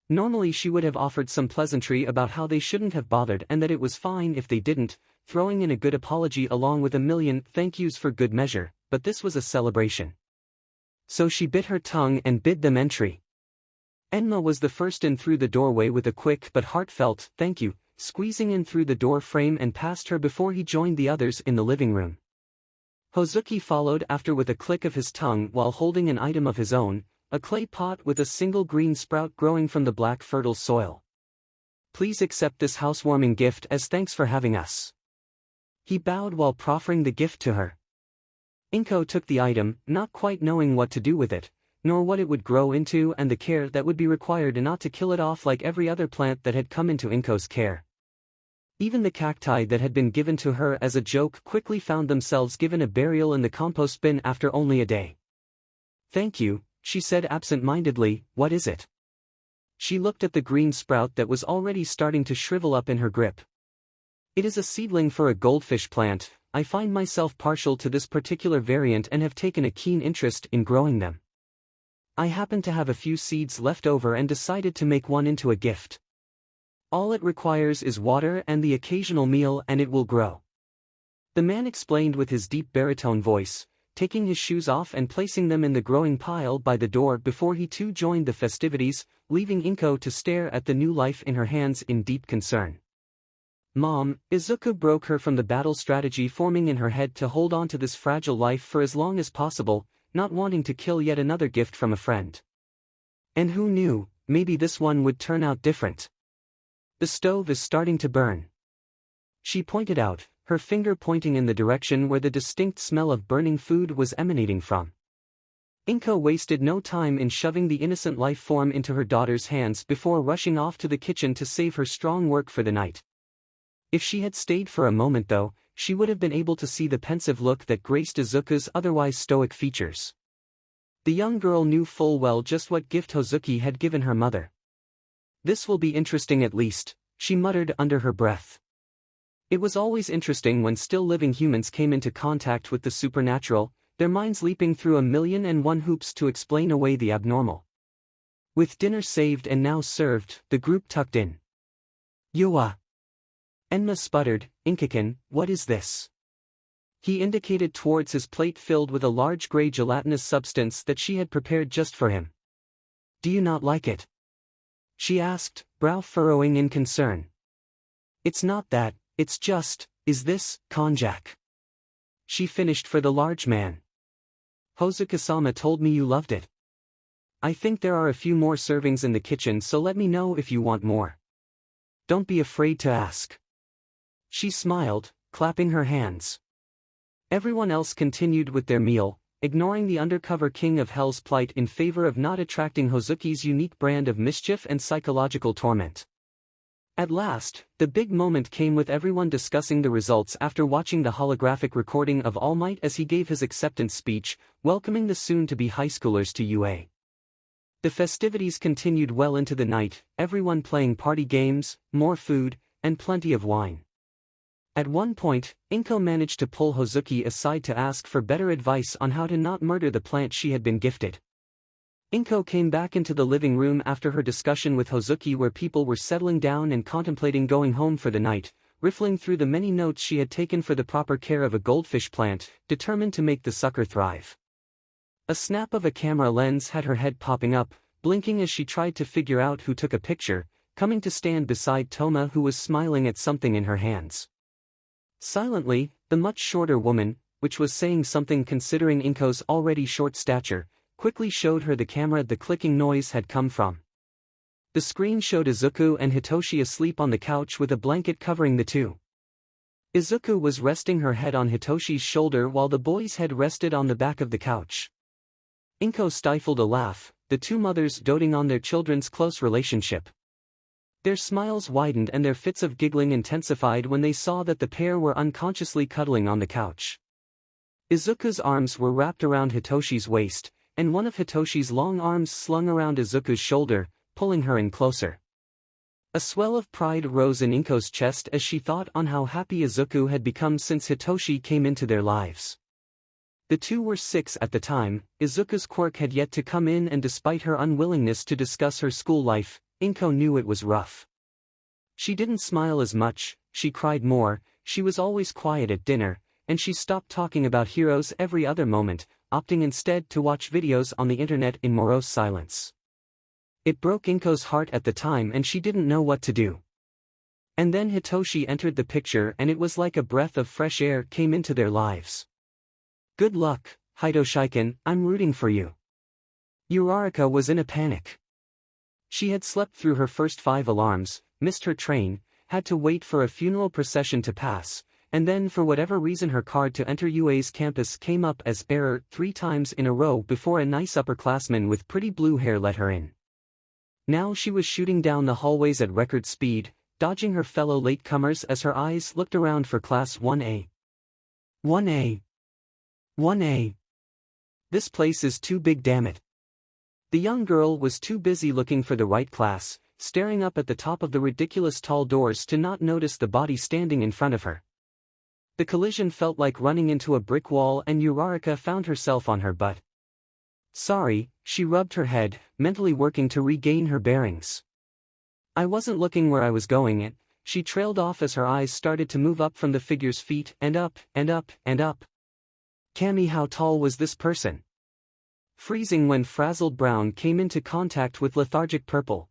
Speaker 1: Normally she would have offered some pleasantry about how they shouldn't have bothered and that it was fine if they didn't, throwing in a good apology along with a million thank yous for good measure, but this was a celebration. So she bit her tongue and bid them entry. Enma was the first in through the doorway with a quick but heartfelt "thank you," squeezing in through the door frame and past her before he joined the others in the living room. Hozuki followed after with a click of his tongue while holding an item of his own, a clay pot with a single green sprout growing from the black fertile soil. Please accept this housewarming gift as thanks for having us. He bowed while proffering the gift to her. 𝐴𝐻𝐸 took the item, not quite knowing what to do with it, nor what it would grow into and the care that would be required not to kill it off like every other plant that had come into 𝐴𝐻𝐸's care. Even the cacti that had been given to her as a joke quickly found themselves given a burial in the compost bin after only a day. Thank you, she said absent-mindedly. What is it? She looked at the green sprout that was already starting to shrivel up in her grip. It is a seedling for a goldfish plant. I find myself partial to this particular variant and have taken a keen interest in growing them. I happen to have a few seeds left over and decided to make one into a gift. All it requires is water and the occasional meal and it will grow. The man explained with his deep baritone voice, taking his shoes off and placing them in the growing pile by the door before he too joined the festivities, leaving 𝐴𝐻𝐸 to stare at the new life in her hands in deep concern. Mom, Izuku broke her from the battle strategy forming in her head to hold on to this fragile life for as long as possible, not wanting to kill yet another gift from a friend. And who knew, maybe this one would turn out different. The stove is starting to burn. She pointed out, her finger pointing in the direction where the distinct smell of burning food was emanating from. 𝐴𝐻𝐸 wasted no time in shoving the innocent life form into her daughter's hands before rushing off to the kitchen to save her strong work for the night. If she had stayed for a moment though, she would have been able to see the pensive look that graced Izuku's otherwise stoic features. The young girl knew full well just what gift Hozuki had given her mother. This will be interesting at least, she muttered under her breath. It was always interesting when still living humans came into contact with the supernatural, their minds leaping through a million and one hoops to explain away the abnormal. With dinner saved and now served, the group tucked in. Yuwa. Enma sputtered, 𝐴𝐻𝐸, what is this? He indicated towards his plate filled with a large grey gelatinous substance that she had prepared just for him. Do you not like it? She asked, brow furrowing in concern. It's not that, it's just, is this, konjac? She finished for the large man. Hozuka-sama told me you loved it. I think there are a few more servings in the kitchen, so let me know if you want more. Don't be afraid to ask. She smiled, clapping her hands. Everyone else continued with their meal, ignoring the undercover king of hell's plight in favor of not attracting Hozuki's unique brand of mischief and psychological torment. At last, the big moment came with everyone discussing the results after watching the holographic recording of All Might as he gave his acceptance speech, welcoming the soon-to-be high schoolers to UA. The festivities continued well into the night, everyone playing party games, more food, and plenty of wine. At one point, 𝐴𝐻𝐸 managed to pull Hozuki aside to ask for better advice on how to not murder the plant she had been gifted. 𝐴𝐻𝐸 came back into the living room after her discussion with Hozuki where people were settling down and contemplating going home for the night, riffling through the many notes she had taken for the proper care of a goldfish plant, determined to make the sucker thrive. A snap of a camera lens had her head popping up, blinking as she tried to figure out who took a picture, coming to stand beside Toma who was smiling at something in her hands. Silently, the much shorter woman, which was saying something considering 𝐴𝐻𝐸's already short stature, quickly showed her the camera the clicking noise had come from. The screen showed Izuku and Hitoshi asleep on the couch with a blanket covering the two. Izuku was resting her head on Hitoshi's shoulder while the boy's head rested on the back of the couch. 𝐴𝐻𝐸 stifled a laugh, the two mothers doting on their children's close relationship. Their smiles widened and their fits of giggling intensified when they saw that the pair were unconsciously cuddling on the couch. Izuku's arms were wrapped around Hitoshi's waist, and one of Hitoshi's long arms slung around Izuku's shoulder, pulling her in closer. A swell of pride rose in 𝐴𝐻𝐸's chest as she thought on how happy Izuku had become since Hitoshi came into their lives. The two were 6 at the time, Izuku's quirk had yet to come in, and despite her unwillingness to discuss her school life, 𝐴𝐻𝐸 knew it was rough. She didn't smile as much, she cried more, she was always quiet at dinner, and she stopped talking about heroes every other moment, opting instead to watch videos on the internet in morose silence. It broke 𝐴𝐻𝐸's heart at the time and she didn't know what to do. And then Hitoshi entered the picture and it was like a breath of fresh air came into their lives. Good luck, Hitoshi-kun, I'm rooting for you. Uraraka was in a panic. She had slept through her first 5 alarms, missed her train, had to wait for a funeral procession to pass, and then for whatever reason her card to enter UA's campus came up as error 3 times in a row before a nice upperclassman with pretty blue hair let her in. Now she was shooting down the hallways at record speed, dodging her fellow latecomers as her eyes looked around for Class 1A. 1A. 1A. This place is too big, damn it. The young girl was too busy looking for the right class, staring up at the top of the ridiculous tall doors to not notice the body standing in front of her. The collision felt like running into a brick wall and Uraraka found herself on her butt. Sorry, she rubbed her head, mentally working to regain her bearings. I wasn't looking where I was going. She trailed off as her eyes started to move up from the figure's feet and up and up and up. 𝐀𝐦, how tall was this person? Freezing when frazzled brown came into contact with lethargic purple.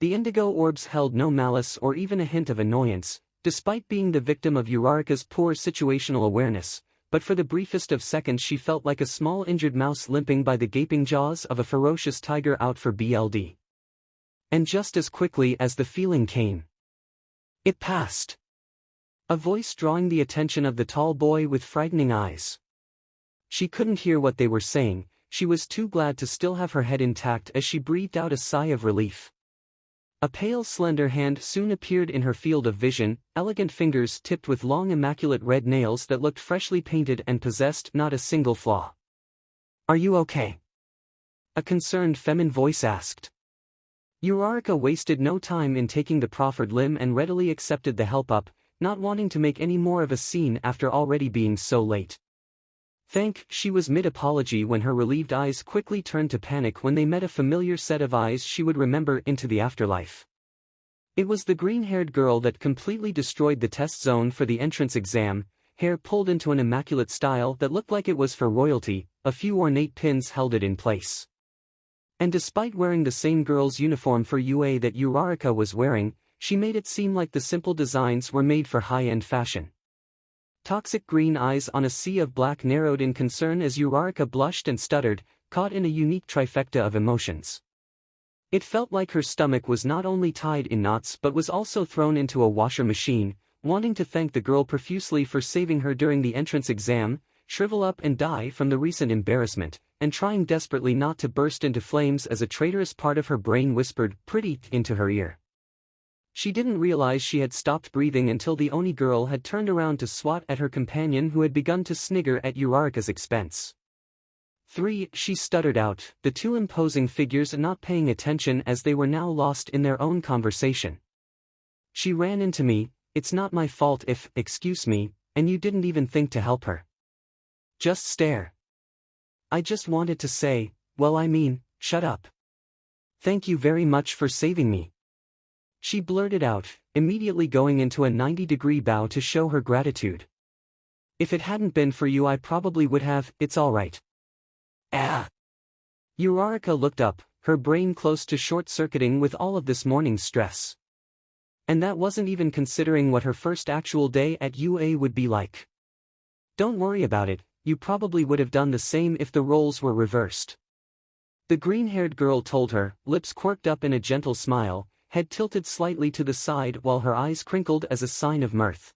Speaker 1: The indigo orbs held no malice or even a hint of annoyance, despite being the victim of Uraraka's poor situational awareness, but for the briefest of seconds she felt like a small injured mouse limping by the gaping jaws of a ferocious tiger out for blood. And just as quickly as the feeling came, it passed. A voice drawing the attention of the tall boy with frightening eyes. She couldn't hear what they were saying. She was too glad to still have her head intact as she breathed out a sigh of relief. A pale slender hand soon appeared in her field of vision, elegant fingers tipped with long immaculate red nails that looked freshly painted and possessed not a single flaw. Are you okay? A concerned feminine voice asked. Uraraka wasted no time in taking the proffered limb and readily accepted the help up, not wanting to make any more of a scene after already being so late. She was mid-apology when her relieved eyes quickly turned to panic when they met a familiar set of eyes she would remember into the afterlife. It was the green-haired girl that completely destroyed the test zone for the entrance exam, hair pulled into an immaculate style that looked like it was for royalty, a few ornate pins held it in place. And despite wearing the same girl's uniform for UA that Uraraka was wearing, she made it seem like the simple designs were made for high-end fashion. Toxic green eyes on a sea of black narrowed in concern as Uraraka blushed and stuttered, caught in a unique trifecta of emotions. It felt like her stomach was not only tied in knots but was also thrown into a washer machine, wanting to thank the girl profusely for saving her during the entrance exam, shrivel up and die from the recent embarrassment, and trying desperately not to burst into flames as a traitorous part of her brain whispered "pretty" into her ear. She didn't realize she had stopped breathing until the Oni girl had turned around to swat at her companion who had begun to snigger at Uraraka's expense. 3, she stuttered out, the two imposing figures not paying attention as they were now lost in their own conversation. She ran into me, it's not my fault if, excuse me, and you didn't even think to help her. Just stare. I just wanted to say, well I mean, shut up. Thank you very much for saving me. She blurted out, immediately going into a 90-degree bow to show her gratitude. If it hadn't been for you I probably would have, it's alright. Uraraka looked up, her brain close to short-circuiting with all of this morning's stress. And that wasn't even considering what her first actual day at UA would be like. Don't worry about it, you probably would have done the same if the roles were reversed. The green-haired girl told her, lips quirked up in a gentle smile, head tilted slightly to the side while her eyes crinkled as a sign of mirth.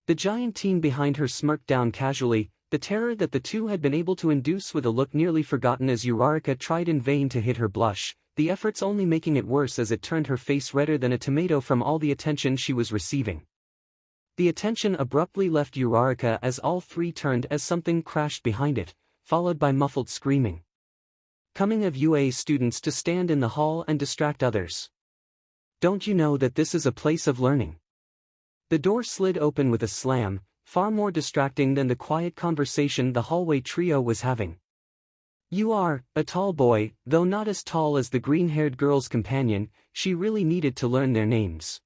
Speaker 1: The giant teen behind her smirked down casually, the terror that the two had been able to induce with a look nearly forgotten as Uraraka tried in vain to hide her blush, the efforts only making it worse as it turned her face redder than a tomato from all the attention she was receiving. The attention abruptly left Uraraka as all three turned as something crashed behind it, followed by muffled screaming. Coming of UA students to stand in the hall and distract others. Don't you know that this is a place of learning? The door slid open with a slam, far more distracting than the quiet conversation the hallway trio was having. You are, a tall boy, though not as tall as the green-haired girl's companion, she really needed to learn their names.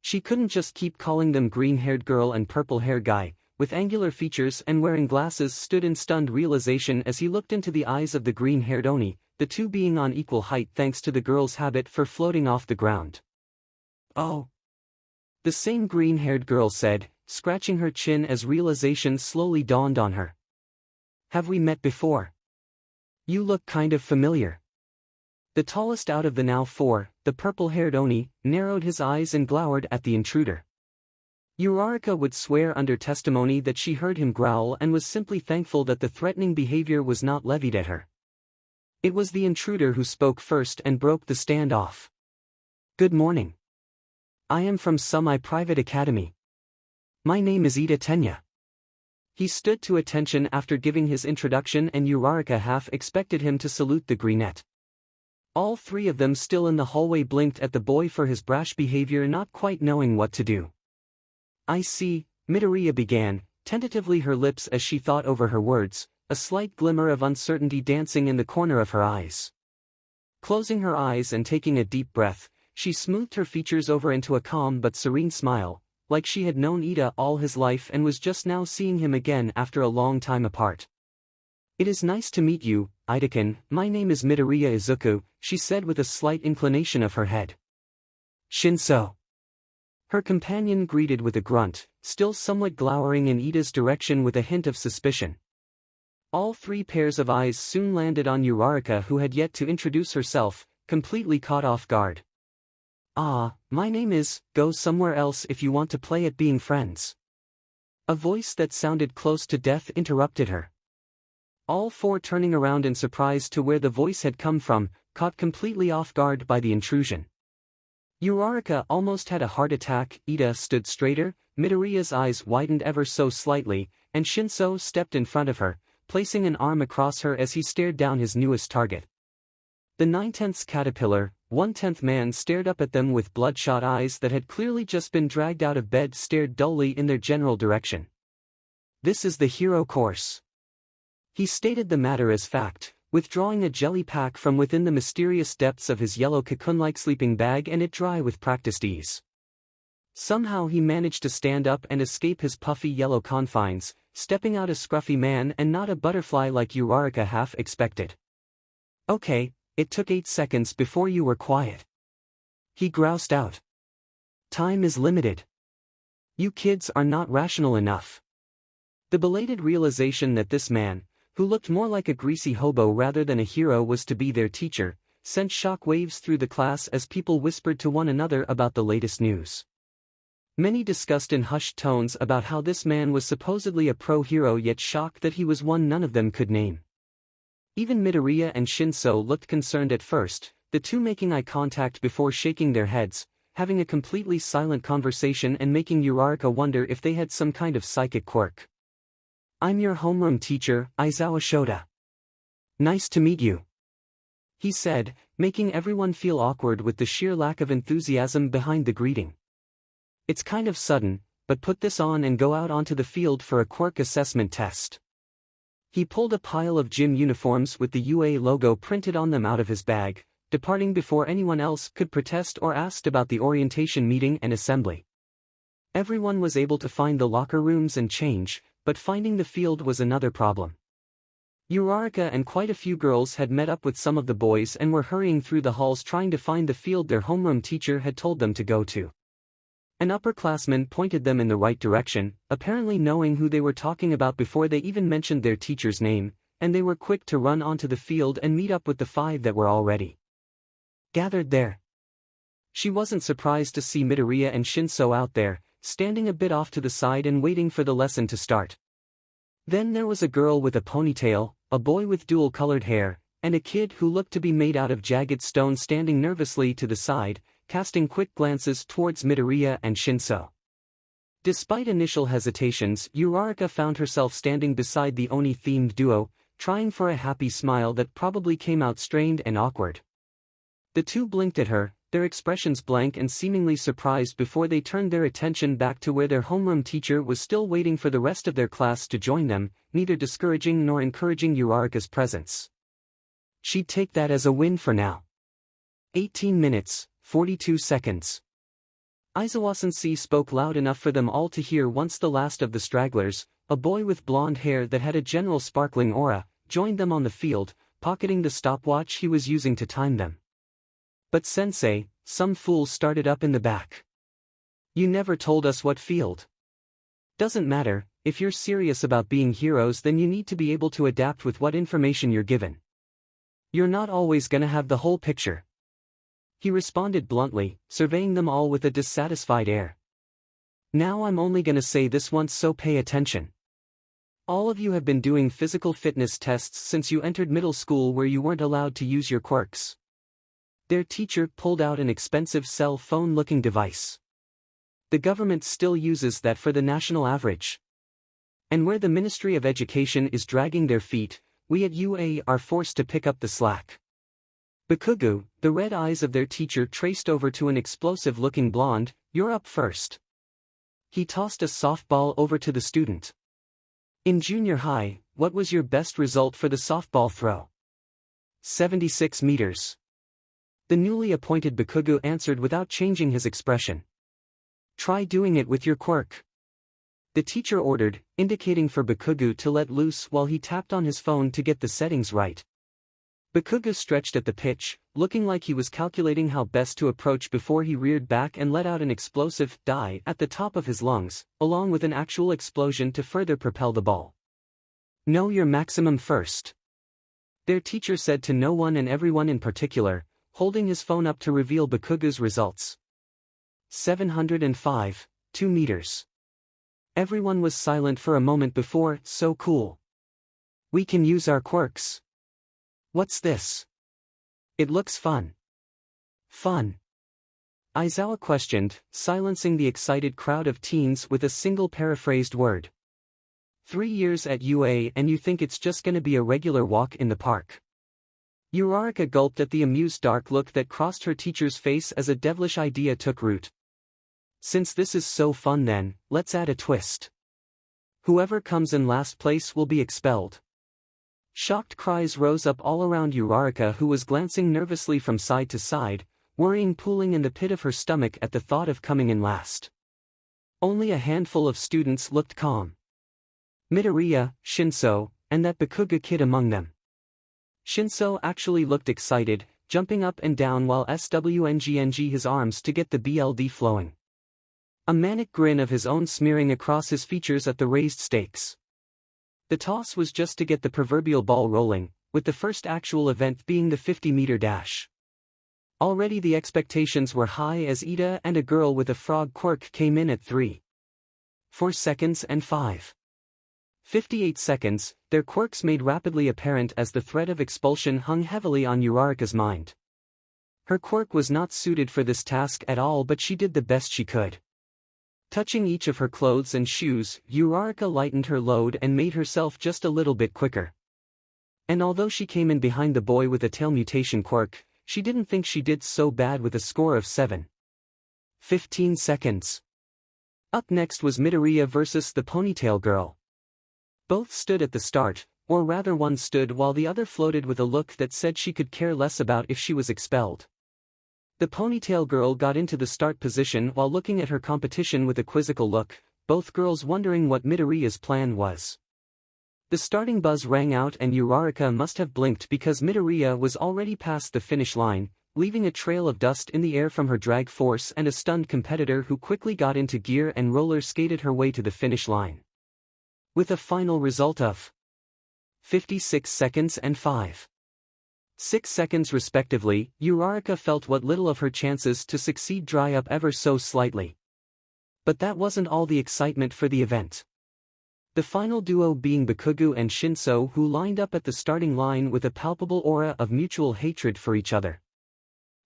Speaker 1: She couldn't just keep calling them green-haired girl and purple-haired guy, with angular features and wearing glasses stood in stunned realization as he looked into the eyes of the green-haired Oni, the two being on equal height thanks to the girl's habit for floating off the ground. Oh. The same green-haired girl said, scratching her chin as realization slowly dawned on her. Have we met before? You look kind of familiar. The tallest out of the now four, the purple-haired Oni, narrowed his eyes and glowered at the intruder. Uraraka would swear under testimony that she heard him growl and was simply thankful that the threatening behavior was not levied at her. It was the intruder who spoke first and broke the standoff. Good morning. I am from 𝐬𝐸 Private Academy. My name is 𝐸𝐻𝐻. He stood to attention after giving his introduction and Uraraka half expected him to salute the brunette. All three of them still in the hallway blinked at the boy for his brash behavior, not quite knowing what to do. I see, Midoriya began, tentatively, her lips as she thought over her words, a slight glimmer of uncertainty dancing in the corner of her eyes. Closing her eyes and taking a deep breath, she smoothed her features over into a calm but serene smile, like she had known Ida all his life and was just now seeing him again after a long time apart. It is nice to meet you, Ida-kun. My name is Midoriya Izuku, she said with a slight inclination of her head. Shinso. Her companion greeted with a grunt, still somewhat glowering in Ida's direction with a hint of suspicion. All three pairs of eyes soon landed on Uraraka, who had yet to introduce herself, completely caught off guard. Ah, my name is, go somewhere else if you want to play at being friends. A voice that sounded close to death interrupted her. All four turning around in surprise to where the voice had come from, caught completely off guard by the intrusion. Uraraka almost had a heart attack. Ida stood straighter, Midoriya's eyes widened ever so slightly, and Shinso stepped in front of her, placing an arm across her as he stared down his newest target. The 9/10 caterpillar, 1/10 man stared up at them with bloodshot eyes that had clearly just been dragged out of bed, stared dully in their general direction. This is the hero course. He stated the matter as fact, withdrawing a jelly pack from within the mysterious depths of his yellow cocoon-like sleeping bag and it dry with practiced ease. Somehow he managed to stand up and escape his puffy yellow confines, stepping out a scruffy man and not a butterfly like Uraraka half expected. Okay, it took 8 seconds before you were quiet. He groused out. Time is limited. You kids are not rational enough. The belated realization that this man, who looked more like a greasy hobo rather than a hero, was to be their teacher, sent shock waves through the class as people whispered to one another about the latest news. Many discussed in hushed tones about how this man was supposedly a pro-hero, yet shocked that he was one none of them could name. Even Midoriya and Shinso looked concerned at first, the two making eye contact before shaking their heads, having a completely silent conversation and making Uraraka wonder if they had some kind of psychic quirk. I'm your homeroom teacher, Aizawa Shota. Nice to meet you, he said, making everyone feel awkward with the sheer lack of enthusiasm behind the greeting. It's kind of sudden, but put this on and go out onto the field for a quirk assessment test. He pulled a pile of gym uniforms with the UA logo printed on them out of his bag, departing before anyone else could protest or asked about the orientation meeting and assembly. Everyone was able to find the locker rooms and change, but finding the field was another problem. Uraraka and quite a few girls had met up with some of the boys and were hurrying through the halls trying to find the field their homeroom teacher had told them to go to. An upperclassman pointed them in the right direction, apparently knowing who they were talking about before they even mentioned their teacher's name, and they were quick to run onto the field and meet up with the 5 that were already gathered there. She wasn't surprised to see Midoriya and Shinso out there, standing a bit off to the side and waiting for the lesson to start. Then there was a girl with a ponytail, a boy with dual-colored hair, and a kid who looked to be made out of jagged stone standing nervously to the side, casting quick glances towards Midoriya and Shinso. Despite initial hesitations, Uraraka found herself standing beside the Oni-themed duo, trying for a happy smile that probably came out strained and awkward. The two blinked at her, their expressions blank and seemingly surprised before they turned their attention back to where their homeroom teacher was still waiting for the rest of their class to join them, neither discouraging nor encouraging Uraraka's presence. She'd take that as a win for now. 18 minutes, 42 seconds. Aizawa-sensei spoke loud enough for them all to hear once the last of the stragglers, a boy with blonde hair that had a general sparkling aura, joined them on the field, pocketing the stopwatch he was using to time them. But sensei, some fool started up in the back. You never told us what field. Doesn't matter, if you're serious about being heroes then you need to be able to adapt with what information you're given. You're not always gonna have the whole picture. He responded bluntly, surveying them all with a dissatisfied air. Now I'm only gonna say this once, so pay attention. All of you have been doing physical fitness tests since you entered middle school, where you weren't allowed to use your quirks. Their teacher pulled out an expensive cell phone-looking device. The government still uses that for the national average. And where the Ministry of Education is dragging their feet, we at UA are forced to pick up the slack. 𝗵𝘃𝗀, the red eyes of their teacher traced over to an explosive-looking blonde. You're up first. He tossed a softball over to the student. In junior high, what was your best result for the softball throw? 76 meters. The newly appointed 𝗵𝘃𝗀 answered without changing his expression. Try doing it with your quirk. The teacher ordered, indicating for 𝗵𝘃𝗀 to let loose while he tapped on his phone to get the settings right. 𝗵𝘃𝗀 stretched at the pitch, looking like he was calculating how best to approach before he reared back and let out an explosive die at the top of his lungs, along with an actual explosion to further propel the ball. Know your maximum first. Their teacher said to no one and everyone in particular, holding his phone up to reveal 𝗵𝘃𝗀's results. 705, 2 meters. Everyone was silent for a moment before. So cool. We can use our quirks. What's this? It looks fun. Fun? 𝐻𝐸 questioned, silencing the excited crowd of teens with a single paraphrased word. 3 years at UA and you think it's just gonna be a regular walk in the park? 𝐸𝐸 gulped at the amused dark look that crossed her teacher's face as a devilish idea took root. Since this is so fun, then, let's add a twist. Whoever comes in last place will be expelled. Shocked cries rose up all around 𝐸𝐸, who was glancing nervously from side to side, worrying pooling in the pit of her stomach at the thought of coming in last. Only a handful of students looked calm. Midoriya, 𝗫𝐸, and that 𝗵𝘃𝗀 kid among them. 𝗫𝐸 actually looked excited, jumping up and down while SWNGNG his arms to get the BLD flowing. A manic grin of his own smearing across his features at the raised stakes. The toss was just to get the proverbial ball rolling, with the first actual event being the 50-meter dash. Already the expectations were high as Ida and a girl with a frog quirk came in at 3.4 seconds and 5.58 seconds, their quirks made rapidly apparent as the threat of expulsion hung heavily on 𝐸𝐸's mind. Her quirk was not suited for this task at all, but she did the best she could. Touching each of her clothes and shoes, 𝐸𝐸 lightened her load and made herself just a little bit quicker. And although she came in behind the boy with a tail mutation quirk, she didn't think she did so bad with a score of 7.15 seconds. Up next was Midoriya versus the ponytail girl. Both stood at the start, or rather one stood while the other floated with a look that said she could care less about if she was expelled. The ponytail girl got into the start position while looking at her competition with a quizzical look, both girls wondering what Midoriya's plan was. The starting buzz rang out and 𝐸𝐸 must have blinked because Midoriya was already past the finish line, leaving a trail of dust in the air from her drag force and a stunned competitor who quickly got into gear and roller skated her way to the finish line. With a final result of 56 seconds and 5.6 seconds respectively, 𝐸𝐸 felt what little of her chances to succeed dry up ever so slightly. But that wasn't all the excitement for the event. The final duo being 𝗵𝘃𝗀 and 𝗫𝐸, who lined up at the starting line with a palpable aura of mutual hatred for each other.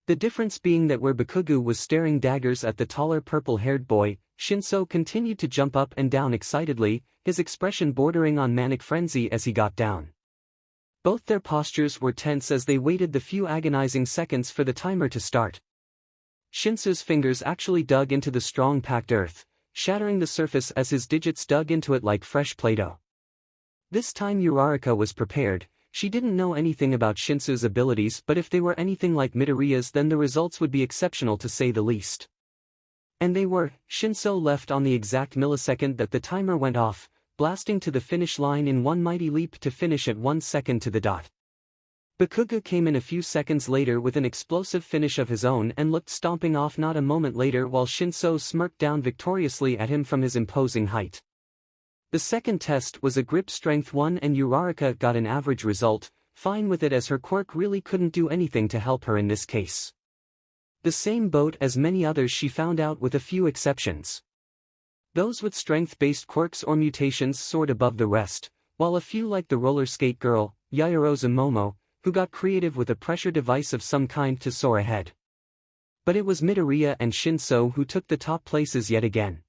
Speaker 1: The difference being that where 𝗵𝘃𝗀 was staring daggers at the taller purple-haired boy, 𝗫𝐸 continued to jump up and down excitedly, his expression bordering on manic frenzy as he got down. Both their postures were tense as they waited the few agonizing seconds for the timer to start. 𝗫𝐸's fingers actually dug into the strong packed earth, shattering the surface as his digits dug into it like fresh Play-Doh. This time 𝐸𝐸 was prepared. She didn't know anything about 𝗫𝐸's abilities, but if they were anything like Midoriya's, then the results would be exceptional to say the least. And they were. 𝗫𝐸 left on the exact millisecond that the timer went off, blasting to the finish line in one mighty leap to finish at 1 second to the dot. 𝗵𝘃𝗀 came in a few seconds later with an explosive finish of his own and looked stomping off not a moment later while 𝗫𝐸 smirked down victoriously at him from his imposing height. The second test was a grip strength one and 𝐸𝐸 got an average result, fine with it as her quirk really couldn't do anything to help her in this case. The same boat as many others, she found out, with a few exceptions. Those with strength-based quirks or mutations soared above the rest, while a few like the roller skate girl, Yaoyorozu Momo, who got creative with a pressure device of some kind to soar ahead. But it was Midoriya and 𝗀𝐸 who took the top places yet again.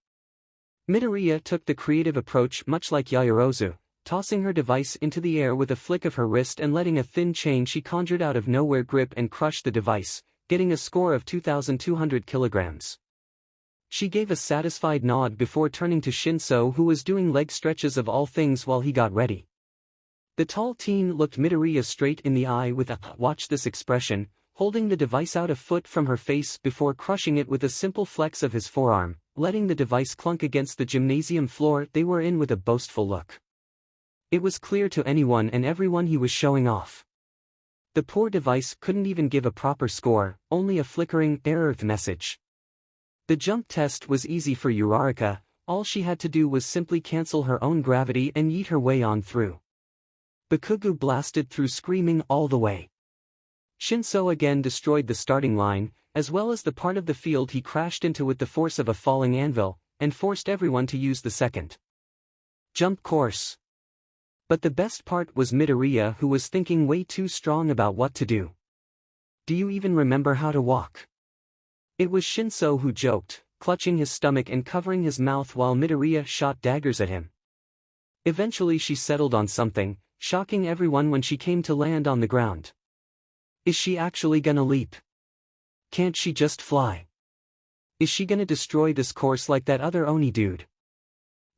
Speaker 1: Midoriya took the creative approach much like Yaoyorozu, tossing her device into the air with a flick of her wrist and letting a thin chain she conjured out of nowhere grip and crush the device, getting a score of 2,200 kilograms. She gave a satisfied nod before turning to 𝗀𝐸, who was doing leg stretches of all things while he got ready. The tall teen looked Midoriya straight in the eye with a "watch this" expression, holding the device out a foot from her face before crushing it with a simple flex of his forearm, letting the device clunk against the gymnasium floor they were in with a boastful look. It was clear to anyone and everyone he was showing off. The poor device couldn't even give a proper score, only a flickering error message. The jump test was easy for Uraraka. All she had to do was simply cancel her own gravity and yeet her way on through. Bakugo blasted through screaming all the way. 𝗀𝐸 again destroyed the starting line, as well as the part of the field he crashed into with the force of a falling anvil, and forced everyone to use the second jump course. But the best part was Midoriya, who was thinking way too strong about what to do. "Do you even remember how to walk?" It was 𝗀𝐸 who joked, clutching his stomach and covering his mouth while Midoriya shot daggers at him. Eventually she settled on something, shocking everyone when she came to land on the ground. Is she actually gonna leap? Can't she just fly? Is she gonna destroy this course like that other Oni dude?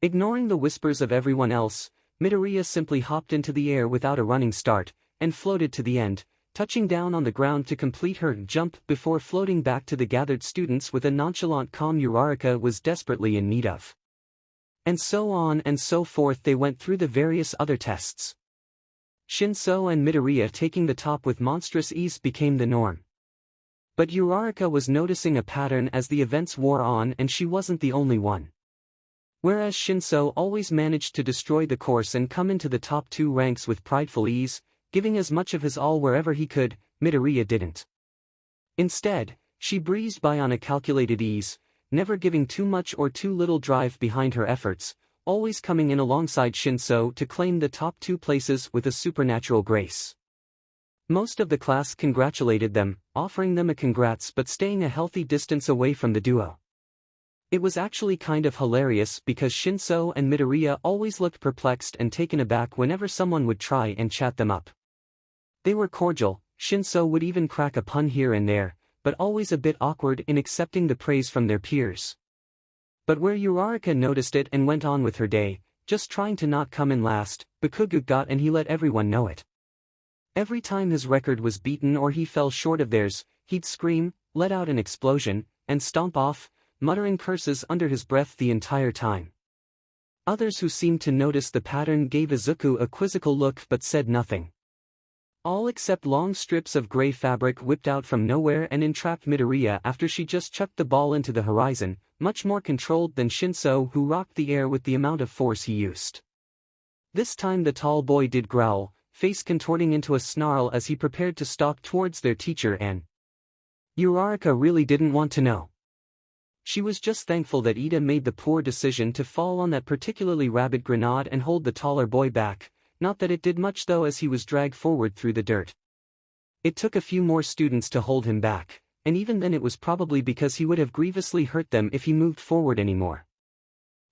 Speaker 1: Ignoring the whispers of everyone else, Midoriya simply hopped into the air without a running start, and floated to the end, touching down on the ground to complete her jump before floating back to the gathered students with a nonchalant calm Uraraka was desperately in need of. And so on and so forth they went through the various other tests. 𝗀𝐸 and Midoriya taking the top with monstrous ease became the norm. But Uraraka was noticing a pattern as the events wore on, and she wasn't the only one. Whereas 𝗀𝐸 always managed to destroy the course and come into the top 2 ranks with prideful ease, giving as much of his all wherever he could, Midoriya didn't. Instead, she breezed by on a calculated ease, never giving too much or too little drive behind her efforts, always coming in alongside 𝗀𝐸 to claim the top 2 places with a supernatural grace. Most of the class congratulated them, offering them a congrats but staying a healthy distance away from the duo. It was actually kind of hilarious because 𝗀𝐸 and Midoriya always looked perplexed and taken aback whenever someone would try and chat them up. They were cordial, 𝗀𝐸 would even crack a pun here and there, but always a bit awkward in accepting the praise from their peers. But where Uraraka noticed it and went on with her day, just trying to not come in last, Bakugo got, and he let everyone know it. Every time his record was beaten or he fell short of theirs, he'd scream, let out an explosion, and stomp off, muttering curses under his breath the entire time. Others who seemed to notice the pattern gave Izuku a quizzical look but said nothing. All except long strips of gray fabric whipped out from nowhere and entrapped Midoriya after she just chucked the ball into the horizon, much more controlled than 𝗀𝐸, who rocked the air with the amount of force he used. This time the tall boy did growl, face contorting into a snarl as he prepared to stalk towards their teacher, and Uraraka really didn't want to know. She was just thankful that Ida made the poor decision to fall on that particularly rabid grenade and hold the taller boy back, not that it did much though as he was dragged forward through the dirt. It took a few more students to hold him back, and even then it was probably because he would have grievously hurt them if he moved forward anymore.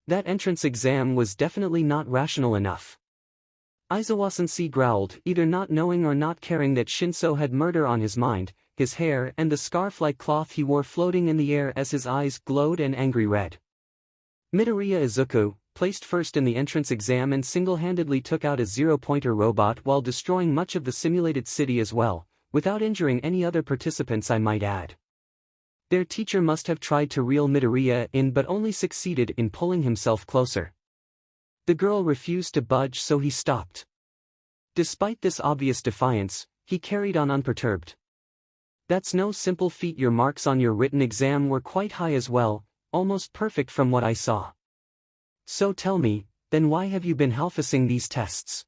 Speaker 1: That entrance exam was definitely not rational enough. Aizawa-sensei growled, either not knowing or not caring that 𝗀𝐸 had murder on his mind, his hair and the scarf-like cloth he wore floating in the air as his eyes glowed an angry red. Midoriya Izuku, placed first in the entrance exam and single-handedly took out a zero-pointer robot while destroying much of the simulated city as well, without injuring any other participants, I might add. Their teacher must have tried to reel Midoriya in but only succeeded in pulling himself closer. The girl refused to budge, so he stopped. Despite this obvious defiance, he carried on unperturbed. That's no simple feat. Your marks on your written exam were quite high as well, almost perfect from what I saw. So tell me, then why have you been halfissing these tests?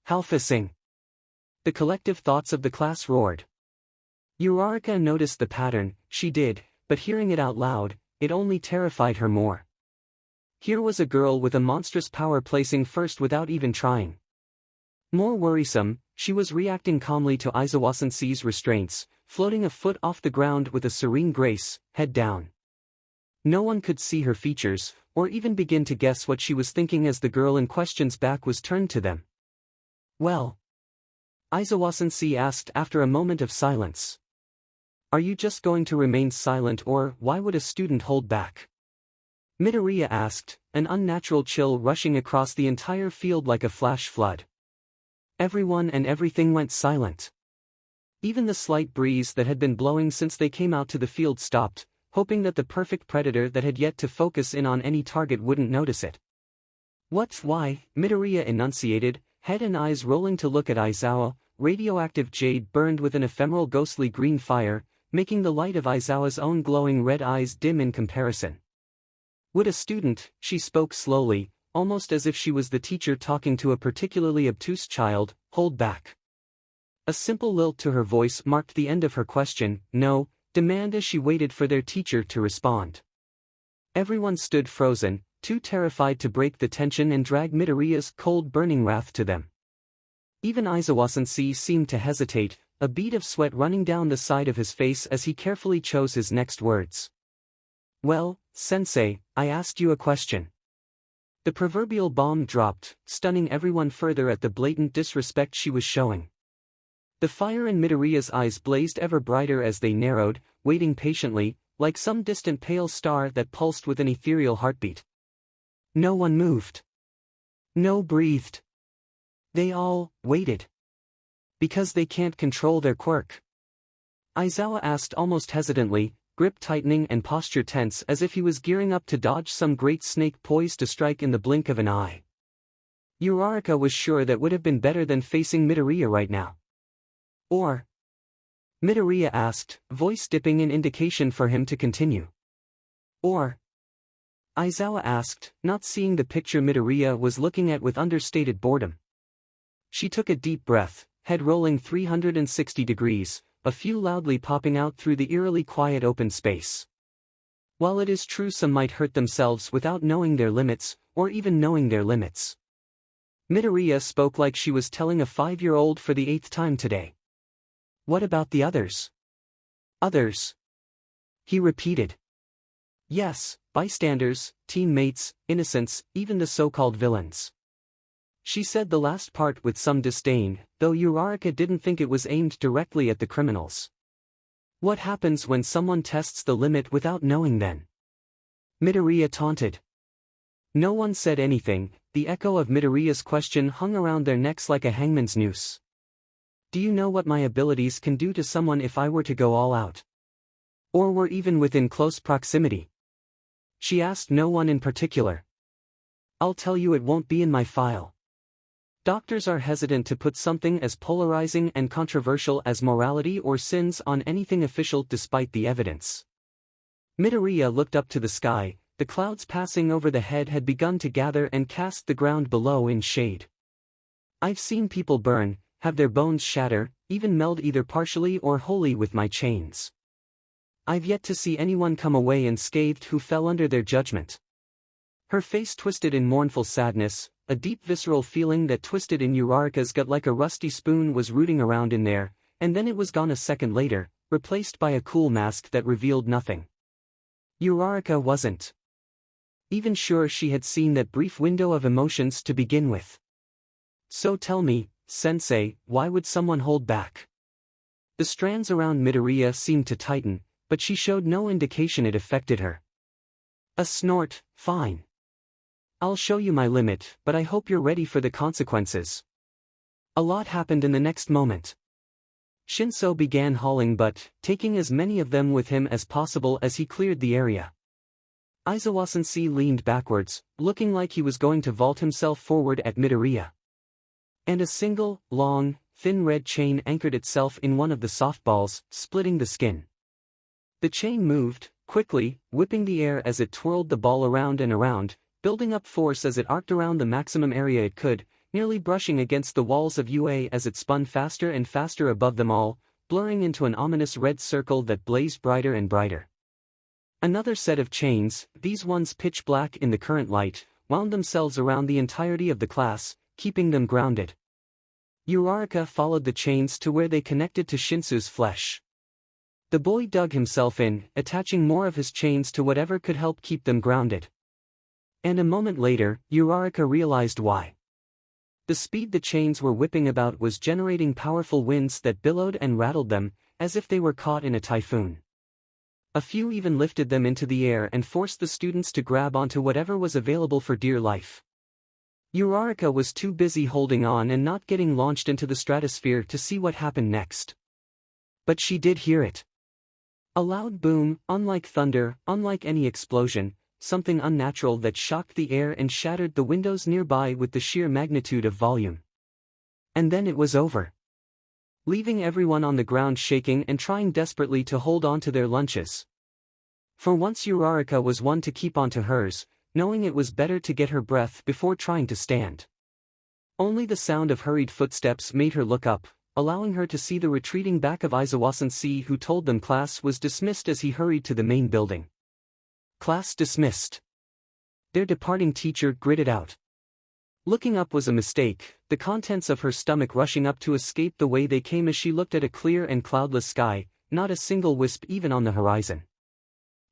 Speaker 1: Halfissing. the collective thoughts of the class roared. Uraraka noticed the pattern, she did, but hearing it out loud, it only terrified her more. Here was a girl with a monstrous power placing first without even trying. More worrisome, she was reacting calmly to Aizawa-sensei's restraints, floating a foot off the ground with a serene grace, head down. No one could see her features, or even begin to guess what she was thinking as the girl in question's back was turned to them. "Well?" Aizawa-sensei asked after a moment of silence. "Are you just going to remain silent, or why would a student hold back?" Midoriya asked, an unnatural chill rushing across the entire field like a flash flood. Everyone and everything went silent. Even the slight breeze that had been blowing since they came out to the field stopped, hoping that the perfect predator that had yet to focus in on any target wouldn't notice it. Why? Midoriya enunciated, head and eyes rolling to look at Aizawa. Radioactive jade burned with an ephemeral ghostly green fire, making the light of Aizawa's own glowing red eyes dim in comparison. Would a student, she spoke slowly, almost as if she was the teacher talking to a particularly obtuse child, hold back? A simple lilt to her voice marked the end of her question, no, demand, as she waited for their teacher to respond. Everyone stood frozen, too terrified to break the tension and drag Midoriya's cold burning wrath to them. Even Aizawa-sensei seemed to hesitate, a bead of sweat running down the side of his face as he carefully chose his next words. "Well, sensei, I asked you a question." The proverbial bomb dropped, stunning everyone further at the blatant disrespect she was showing. The fire in Midoriya's eyes blazed ever brighter as they narrowed, waiting patiently, like some distant pale star that pulsed with an ethereal heartbeat. No one moved. No breathed. They all waited. Because they can't control their quirk. Aizawa asked almost hesitantly, grip tightening and posture tense as if he was gearing up to dodge some great snake poised to strike in the blink of an eye. Uraraka was sure that would have been better than facing Midoriya right now. Or? Midoriya asked, voice dipping in indication for him to continue. Or? Aizawa asked, not seeing the picture Midoriya was looking at with understated boredom. She took a deep breath, head rolling 360 degrees, a few loudly popping out through the eerily quiet open space. While it is true some might hurt themselves without knowing their limits, or even knowing their limits. Midoriya spoke like she was telling a 5-year-old for the 8th time today. What about the others? Others? He repeated. Yes, bystanders, teammates, innocents, even the so-called villains. She said the last part with some disdain, though Uraraka didn't think it was aimed directly at the criminals. What happens when someone tests the limit without knowing then? Midoriya taunted. No one said anything, the echo of Midoriya's question hung around their necks like a hangman's noose. Do you know what my abilities can do to someone if I were to go all out? Or were even within close proximity? She asked no one in particular. I'll tell you, it won't be in my file. Doctors are hesitant to put something as polarizing and controversial as morality or sins on anything official despite the evidence. Midoriya looked up to the sky, the clouds passing over the head had begun to gather and cast the ground below in shade. I've seen people burn, have their bones shatter, even meld either partially or wholly with my chains. I've yet to see anyone come away unscathed who fell under their judgment. Her face twisted in mournful sadness, a deep visceral feeling that twisted in Uraraka's gut like a rusty spoon was rooting around in there, and then it was gone a second later, replaced by a cool mask that revealed nothing. Uraraka wasn't even sure she had seen that brief window of emotions to begin with. So tell me, sensei, why would someone hold back? The strands around Midoriya seemed to tighten, but she showed no indication it affected her. A snort, fine. I'll show you my limit, but I hope you're ready for the consequences. A lot happened in the next moment. Shinso began hauling butt, taking as many of them with him as possible as he cleared the area. Aizawa-sensei leaned backwards, looking like he was going to vault himself forward at Midoriya. And a single, long, thin red chain anchored itself in one of the softballs, splitting the skin. The chain moved, quickly, whipping the air as it twirled the ball around and around, building up force as it arced around the maximum area it could, nearly brushing against the walls of UA as it spun faster and faster above them all, blurring into an ominous red circle that blazed brighter and brighter. Another set of chains, these ones pitch black in the current light, wound themselves around the entirety of the class, keeping them grounded. Uraraka followed the chains to where they connected to Shinsu's flesh. The boy dug himself in, attaching more of his chains to whatever could help keep them grounded. And a moment later, Uraraka realized why. The speed the chains were whipping about was generating powerful winds that billowed and rattled them, as if they were caught in a typhoon. A few even lifted them into the air and forced the students to grab onto whatever was available for dear life. Uraraka was too busy holding on and not getting launched into the stratosphere to see what happened next. But she did hear it. A loud boom, unlike thunder, unlike any explosion, something unnatural that shocked the air and shattered the windows nearby with the sheer magnitude of volume. And then it was over. Leaving everyone on the ground shaking and trying desperately to hold on to their lunches. For once Uraraka was one to keep onto hers, knowing it was better to get her breath before trying to stand. Only the sound of hurried footsteps made her look up, allowing her to see the retreating back of Aizawa-sensei, who told them class was dismissed as he hurried to the main building. Class dismissed. Their departing teacher gritted out. Looking up was a mistake, the contents of her stomach rushing up to escape the way they came as she looked at a clear and cloudless sky, not a single wisp even on the horizon.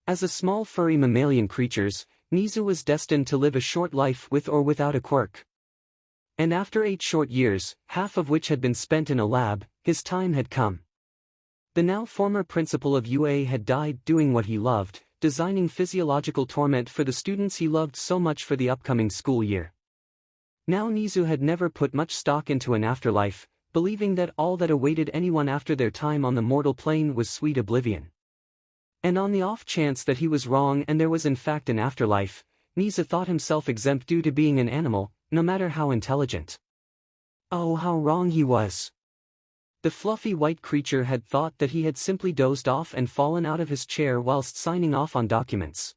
Speaker 1: As a small furry mammalian creature, 𝐀𝐦 was destined to live a short life with or without a quirk. And after 8 short years, half of which had been spent in a lab, his time had come. The now former principal of UA had died doing what he loved, designing physiological torment for the students he loved so much for the upcoming school year. Now 𝐀𝐦 had never put much stock into an afterlife, believing that all that awaited anyone after their time on the mortal plane was sweet oblivion. And on the off chance that he was wrong and there was in fact an afterlife, 𝐀𝐦 thought himself exempt due to being an animal, no matter how intelligent. Oh, how wrong he was. The fluffy white creature had thought that he had simply dozed off and fallen out of his chair whilst signing off on documents.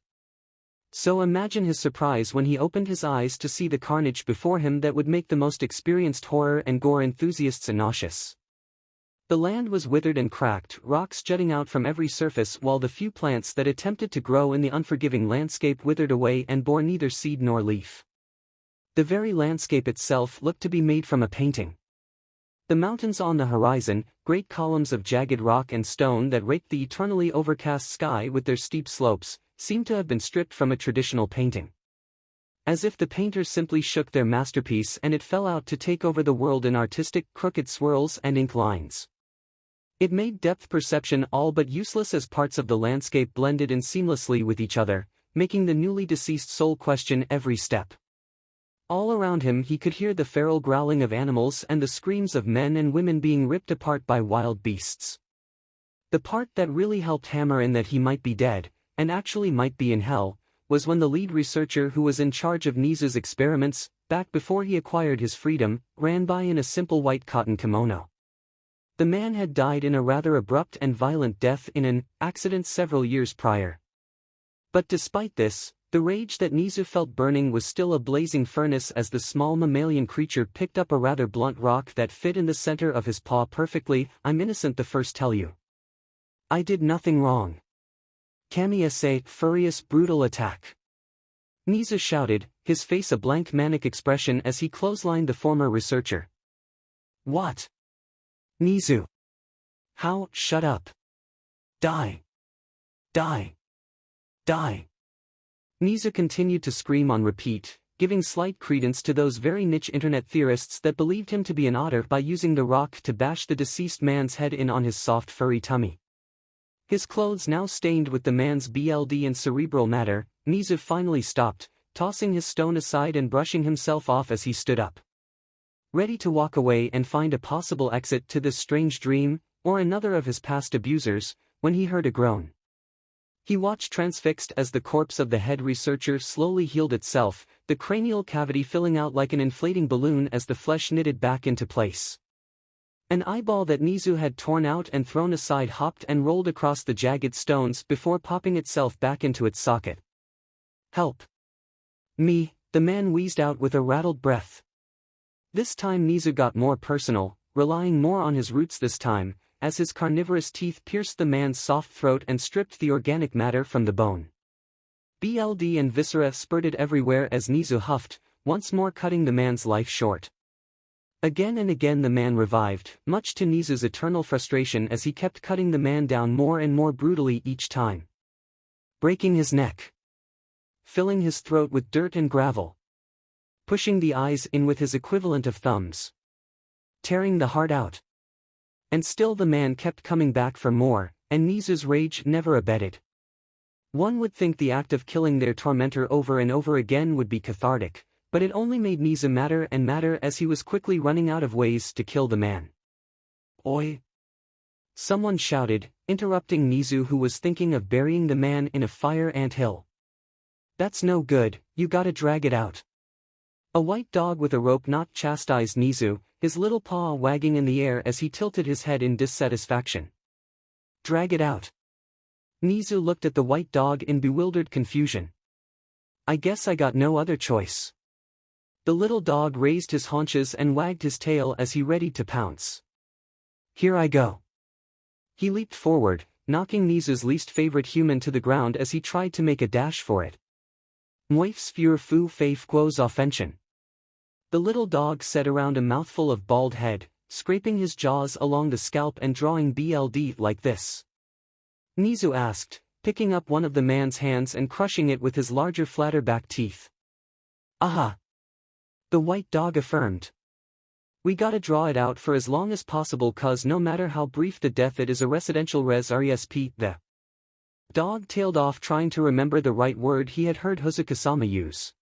Speaker 1: So imagine his surprise when he opened his eyes to see the carnage before him that would make the most experienced horror and gore enthusiasts nauseous. The land was withered and cracked, rocks jutting out from every surface, while the few plants that attempted to grow in the unforgiving landscape withered away and bore neither seed nor leaf. The very landscape itself looked to be made from a painting. The mountains on the horizon, great columns of jagged rock and stone that raked the eternally overcast sky with their steep slopes, seemed to have been stripped from a traditional painting. As if the painters simply shook their masterpiece and it fell out to take over the world in artistic, crooked swirls and ink lines. It made depth perception all but useless as parts of the landscape blended in seamlessly with each other, making the newly deceased soul question every step. All around him he could hear the feral growling of animals and the screams of men and women being ripped apart by wild beasts. The part that really helped hammer in that he might be dead, and actually might be in hell, was when the lead researcher who was in charge of 𝐀𝐦's experiments, back before he acquired his freedom, ran by in a simple white cotton kimono. The man had died in a rather abrupt and violent death in an accident several years prior. But despite this, the rage that 𝐀𝐦 felt burning was still a blazing furnace as the small mammalian creature picked up a rather blunt rock that fit in the center of his paw perfectly. I'm innocent, the first tell you. I did nothing wrong. 𝐀𝐦 furious brutal attack. 𝐀𝐦 shouted, his face a blank manic expression as he clotheslined the former researcher. What? 𝐀𝐦. How? Shut up. Die. Die. Die. 𝐀𝐦 continued to scream on repeat, giving slight credence to those very niche internet theorists that believed him to be an otter by using the rock to bash the deceased man's head in on his soft furry tummy. His clothes now stained with the man's blood and cerebral matter, 𝐀𝐦 finally stopped, tossing his stone aside and brushing himself off as he stood up. Ready to walk away and find a possible exit to this strange dream, or another of his past abusers, when he heard a groan. He watched transfixed as the corpse of the head researcher slowly healed itself, the cranial cavity filling out like an inflating balloon as the flesh knitted back into place. An eyeball that 𝐀𝐦 had torn out and thrown aside hopped and rolled across the jagged stones before popping itself back into its socket. Help! Me, the man wheezed out with a rattled breath. This time 𝐬𝐸 got more personal, relying more on his roots this time, as his carnivorous teeth pierced the man's soft throat and stripped the organic matter from the bone. Blood and viscera spurted everywhere as 𝐬𝐸 huffed, once more cutting the man's life short. Again and again the man revived, much to 𝐬𝐸's eternal frustration as he kept cutting the man down more and more brutally each time. Breaking his neck. Filling his throat with dirt and gravel. Pushing the eyes in with his equivalent of thumbs. Tearing the heart out. And still the man kept coming back for more, and 𝐬𝐸's rage never abated. One would think the act of killing their tormentor over and over again would be cathartic, but it only made 𝐬𝐸 madder and madder as he was quickly running out of ways to kill the man. "Oi!" Someone shouted, interrupting 𝐬𝐸, who was thinking of burying the man in a fire anthill. "That's no good, you gotta drag it out." A white dog with a rope knot chastised 𝐬𝐸, his little paw wagging in the air as he tilted his head in dissatisfaction. "Drag it out." 𝐬𝐸 looked at the white dog in bewildered confusion. "I guess I got no other choice." The little dog raised his haunches and wagged his tail as he readied to pounce. "Here I go." He leaped forward, knocking 𝐬𝐸's least favorite human to the ground as he tried to make a dash for it. 𝗲𝗵𝗃 The little dog said around a mouthful of bald head, scraping his jaws along the scalp and drawing blood like this. 𝐬𝐸 asked, picking up one of the man's hands and crushing it with his larger flatter back teeth. "Aha!" The white dog affirmed. "We gotta draw it out for as long as possible, cause no matter how brief the death, it is a residential resp. The dog tailed off, trying to remember the right word he had heard Ҳөзөкө-сама use.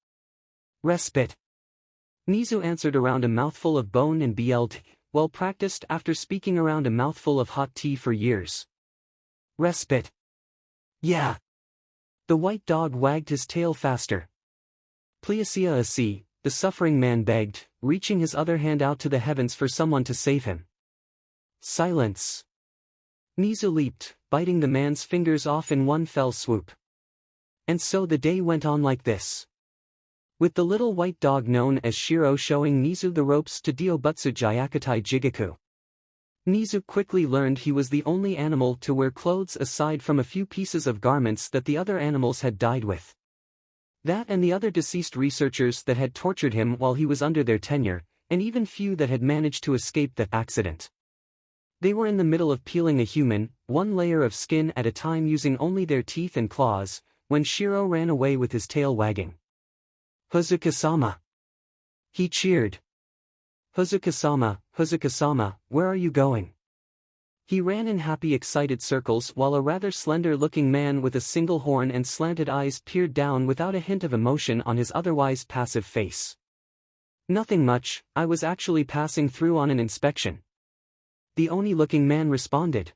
Speaker 1: "Respite." 𝐬𝐸 answered around a mouthful of bone and blood, well practiced after speaking around a mouthful of hot tea for years. "Respite." "Yeah." The white dog wagged his tail faster. "Pliasia-asi," the suffering man begged, reaching his other hand out to the heavens for someone to save him. "Silence." 𝐬𝐸 leaped, biting the man's fingers off in one fell swoop. And so the day went on like this. With the little white dog known as 𝐸𝐸 showing 𝐬𝐸 the ropes to 𝗳𝗵𝗿𝗺 𝐍𝐼𝐻 Jigoku. 𝐬𝐸 quickly learned he was the only animal to wear clothes aside from a few pieces of garments that the other animals had died with. That and the other deceased researchers that had tortured him while he was under their tenure, and even few that had managed to escape that accident. They were in the middle of peeling a human, one layer of skin at a time, using only their teeth and claws, when 𝐸𝐸 ran away with his tail wagging. "Ҳөзөкө-сама!" He cheered. "Ҳөзөкө-сама, Ҳөзөкө-sама, where are you going?" He ran in happy, excited circles while a rather slender-looking man with a single horn and slanted eyes peered down without a hint of emotion on his otherwise passive face. "Nothing much, I was actually passing through on an inspection." The oni-looking man responded.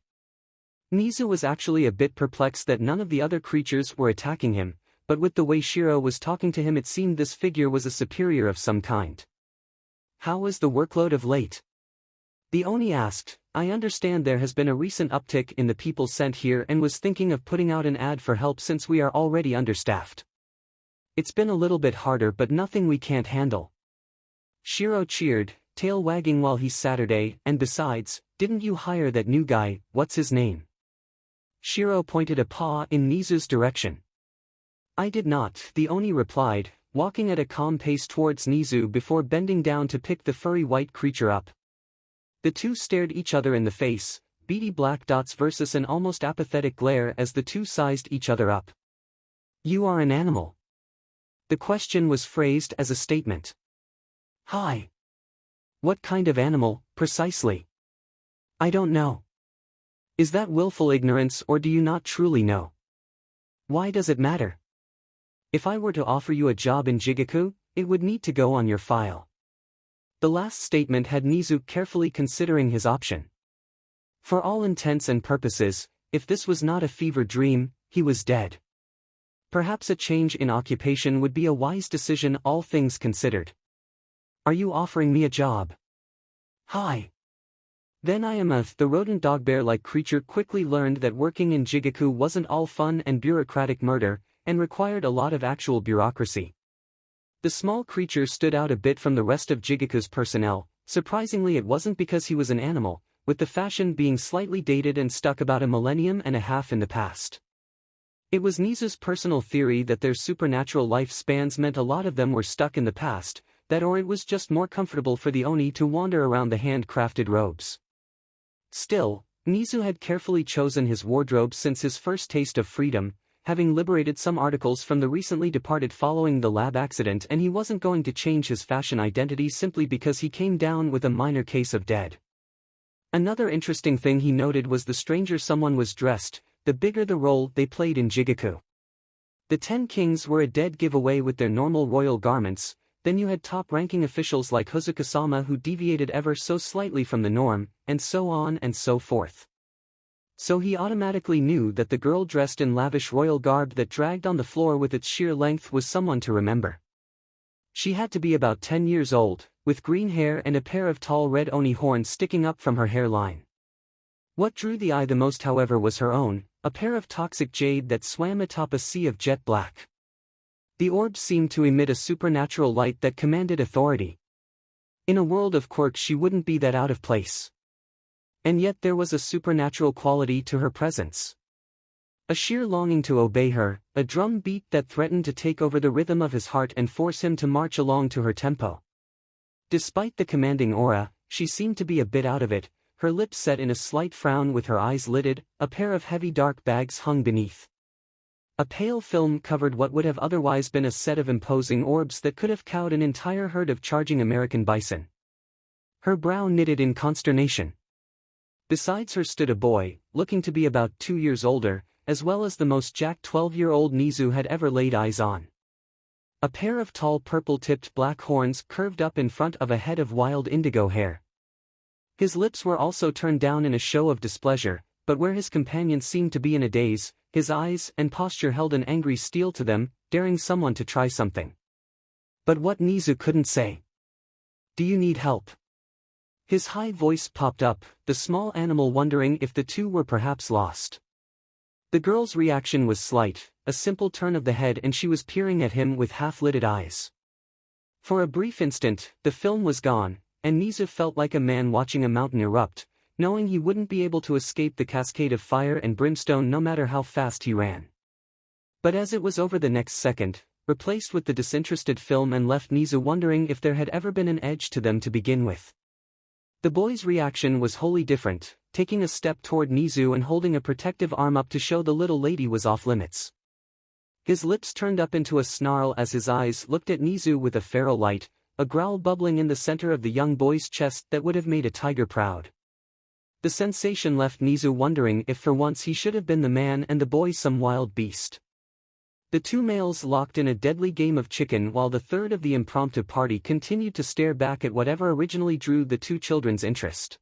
Speaker 1: 𝐬𝐸 was actually a bit perplexed that none of the other creatures were attacking him, but with the way 𝐸𝐸 was talking to him it seemed this figure was a superior of some kind. "How was the workload of late?" The oni asked. "I understand there has been a recent uptick in the people sent here and was thinking of putting out an ad for help since we are already understaffed." "It's been a little bit harder but nothing we can't handle." 𝐸𝐸 cheered, tail wagging while he's Saturday, "and besides, didn't you hire that new guy, what's his name?" 𝐸𝐸 pointed a paw in 𝐬𝐸's direction. "I did not," the oni replied, walking at a calm pace towards 𝐬𝐸 before bending down to pick the furry white creature up. The two stared each other in the face, beady black dots versus an almost apathetic glare as the two sized each other up. "You are an animal." The question was phrased as a statement. "Hi. What kind of animal, precisely?" "I don't know." "Is that willful ignorance or do you not truly know?" "Why does it matter? If I were to offer you a job in Jigoku, it would need to go on your file." The last statement had 𝐬𝐸 carefully considering his option. For all intents and purposes, if this was not a fever dream, he was dead. Perhaps a change in occupation would be a wise decision, all things considered. "Are you offering me a job?" "Hi. Then I am the rodent dog-bear-like creature quickly learned that working in Jigoku wasn't all fun and bureaucratic murder, and required a lot of actual bureaucracy. The small creature stood out a bit from the rest of Jigoku's personnel. Surprisingly, it wasn't because he was an animal, with the fashion being slightly dated and stuck about a millennium and a half in the past. It was 𝐬𝐻𝐬's personal theory that their supernatural lifespans meant a lot of them were stuck in the past, that or it was just more comfortable for the Oni to wander around the handcrafted robes. Still, 𝐬𝐻𝐬 had carefully chosen his wardrobe since his first taste of freedom, having liberated some articles from the recently departed following the lab accident, and he wasn't going to change his fashion identity simply because he came down with a minor case of dead. Another interesting thing he noted was the stranger someone was dressed, the bigger the role they played in Jigoku. The 10 kings were a dead giveaway with their normal royal garments, then you had top-ranking officials like 𝐻𝐻𝐬 who deviated ever so slightly from the norm, and so on and so forth. So he automatically knew that the girl dressed in lavish royal garb that dragged on the floor with its sheer length was someone to remember. She had to be about 10 years old, with green hair and a pair of tall red Oni horns sticking up from her hairline. What drew the eye the most, however, was her own, a pair of toxic jade that swam atop a sea of jet black. The orbs seemed to emit a supernatural light that commanded authority. In a world of quirks, she wouldn't be that out of place. And yet there was a supernatural quality to her presence. A sheer longing to obey her, a drum beat that threatened to take over the rhythm of his heart and force him to march along to her tempo. Despite the commanding aura, she seemed to be a bit out of it, her lips set in a slight frown with her eyes lidded, a pair of heavy dark bags hung beneath. A pale film covered what would have otherwise been a set of imposing orbs that could have cowed an entire herd of charging American bison. Her brow knitted in consternation. Besides her stood a boy, looking to be about 2 years older, as well as the most jacked 12-year-old 𝐬𝐻𝐬 had ever laid eyes on. A pair of tall purple-tipped black horns curved up in front of a head of wild indigo hair. His lips were also turned down in a show of displeasure, but where his companion seemed to be in a daze, his eyes and posture held an angry steel to them, daring someone to try something. But what 𝐬𝐻𝐬 couldn't say. "Do you need help?" His high voice popped up, the small animal wondering if the two were perhaps lost. The girl's reaction was slight, a simple turn of the head, and she was peering at him with half-lidded eyes. For a brief instant, the film was gone, and 𝐬𝐻𝐬 felt like a man watching a mountain erupt, knowing he wouldn't be able to escape the cascade of fire and brimstone no matter how fast he ran. But as it was over the next second, replaced with the disinterested film, and left 𝐬𝐻𝐬 wondering if there had ever been an edge to them to begin with. The boy's reaction was wholly different, taking a step toward 𝐬𝐻𝐬 and holding a protective arm up to show the little lady was off limits. His lips turned up into a snarl as his eyes looked at 𝐬𝐻𝐬 with a feral light, a growl bubbling in the center of the young boy's chest that would have made a tiger proud. The sensation left 𝐬𝐻𝐬 wondering if for once he should have been the man and the boy some wild beast. The two males locked in a deadly game of chicken while the third of the impromptu party continued to stare back at whatever originally drew the two children's interest.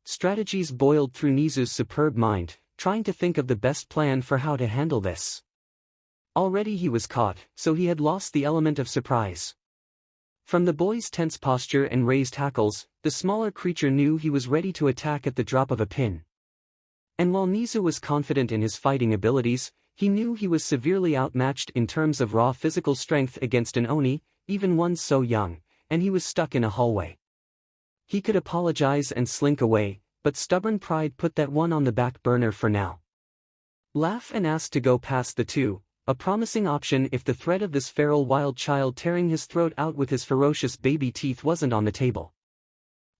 Speaker 1: Strategies boiled through 𝐬𝐻𝐬's superb mind, trying to think of the best plan for how to handle this. Already he was caught, so he had lost the element of surprise. From the boy's tense posture and raised hackles, the smaller creature knew he was ready to attack at the drop of a pin. And while 𝐬𝐻𝐬 was confident in his fighting abilities, he knew he was severely outmatched in terms of raw physical strength against an Oni, even one so young, and he was stuck in a hallway. He could apologize and slink away, but stubborn pride put that one on the back burner for now. Laugh and ask to go past the two, a promising option if the threat of this feral wild child tearing his throat out with his ferocious baby teeth wasn't on the table.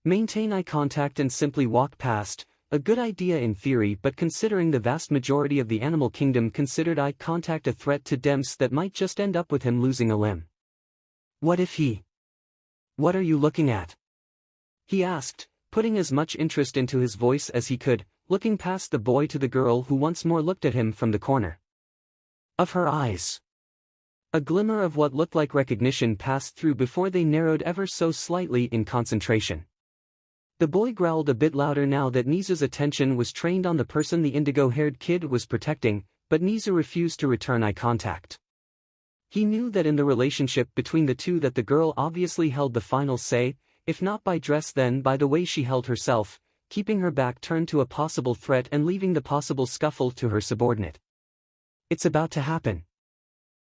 Speaker 1: Maintain eye contact and simply walk past, a good idea in theory, but considering the vast majority of the animal kingdom considered eye contact a threat to 𝐷𝐸ms that might just end up with him losing a limb. "What if he?" "What are you looking at?" he asked, putting as much interest into his voice as he could, looking past the boy to the girl who once more looked at him from the corner of her eyes. A glimmer of what looked like recognition passed through before they narrowed ever so slightly in concentration. The boy growled a bit louder now that 𝐬𝐻𝐬's attention was trained on the person the indigo-haired kid was protecting, but 𝐬𝐻𝐬 refused to return eye contact. He knew that in the relationship between the two that the girl obviously held the final say, if not by dress then by the way she held herself, keeping her back turned to a possible threat and leaving the possible scuffle to her subordinate. "It's about to happen."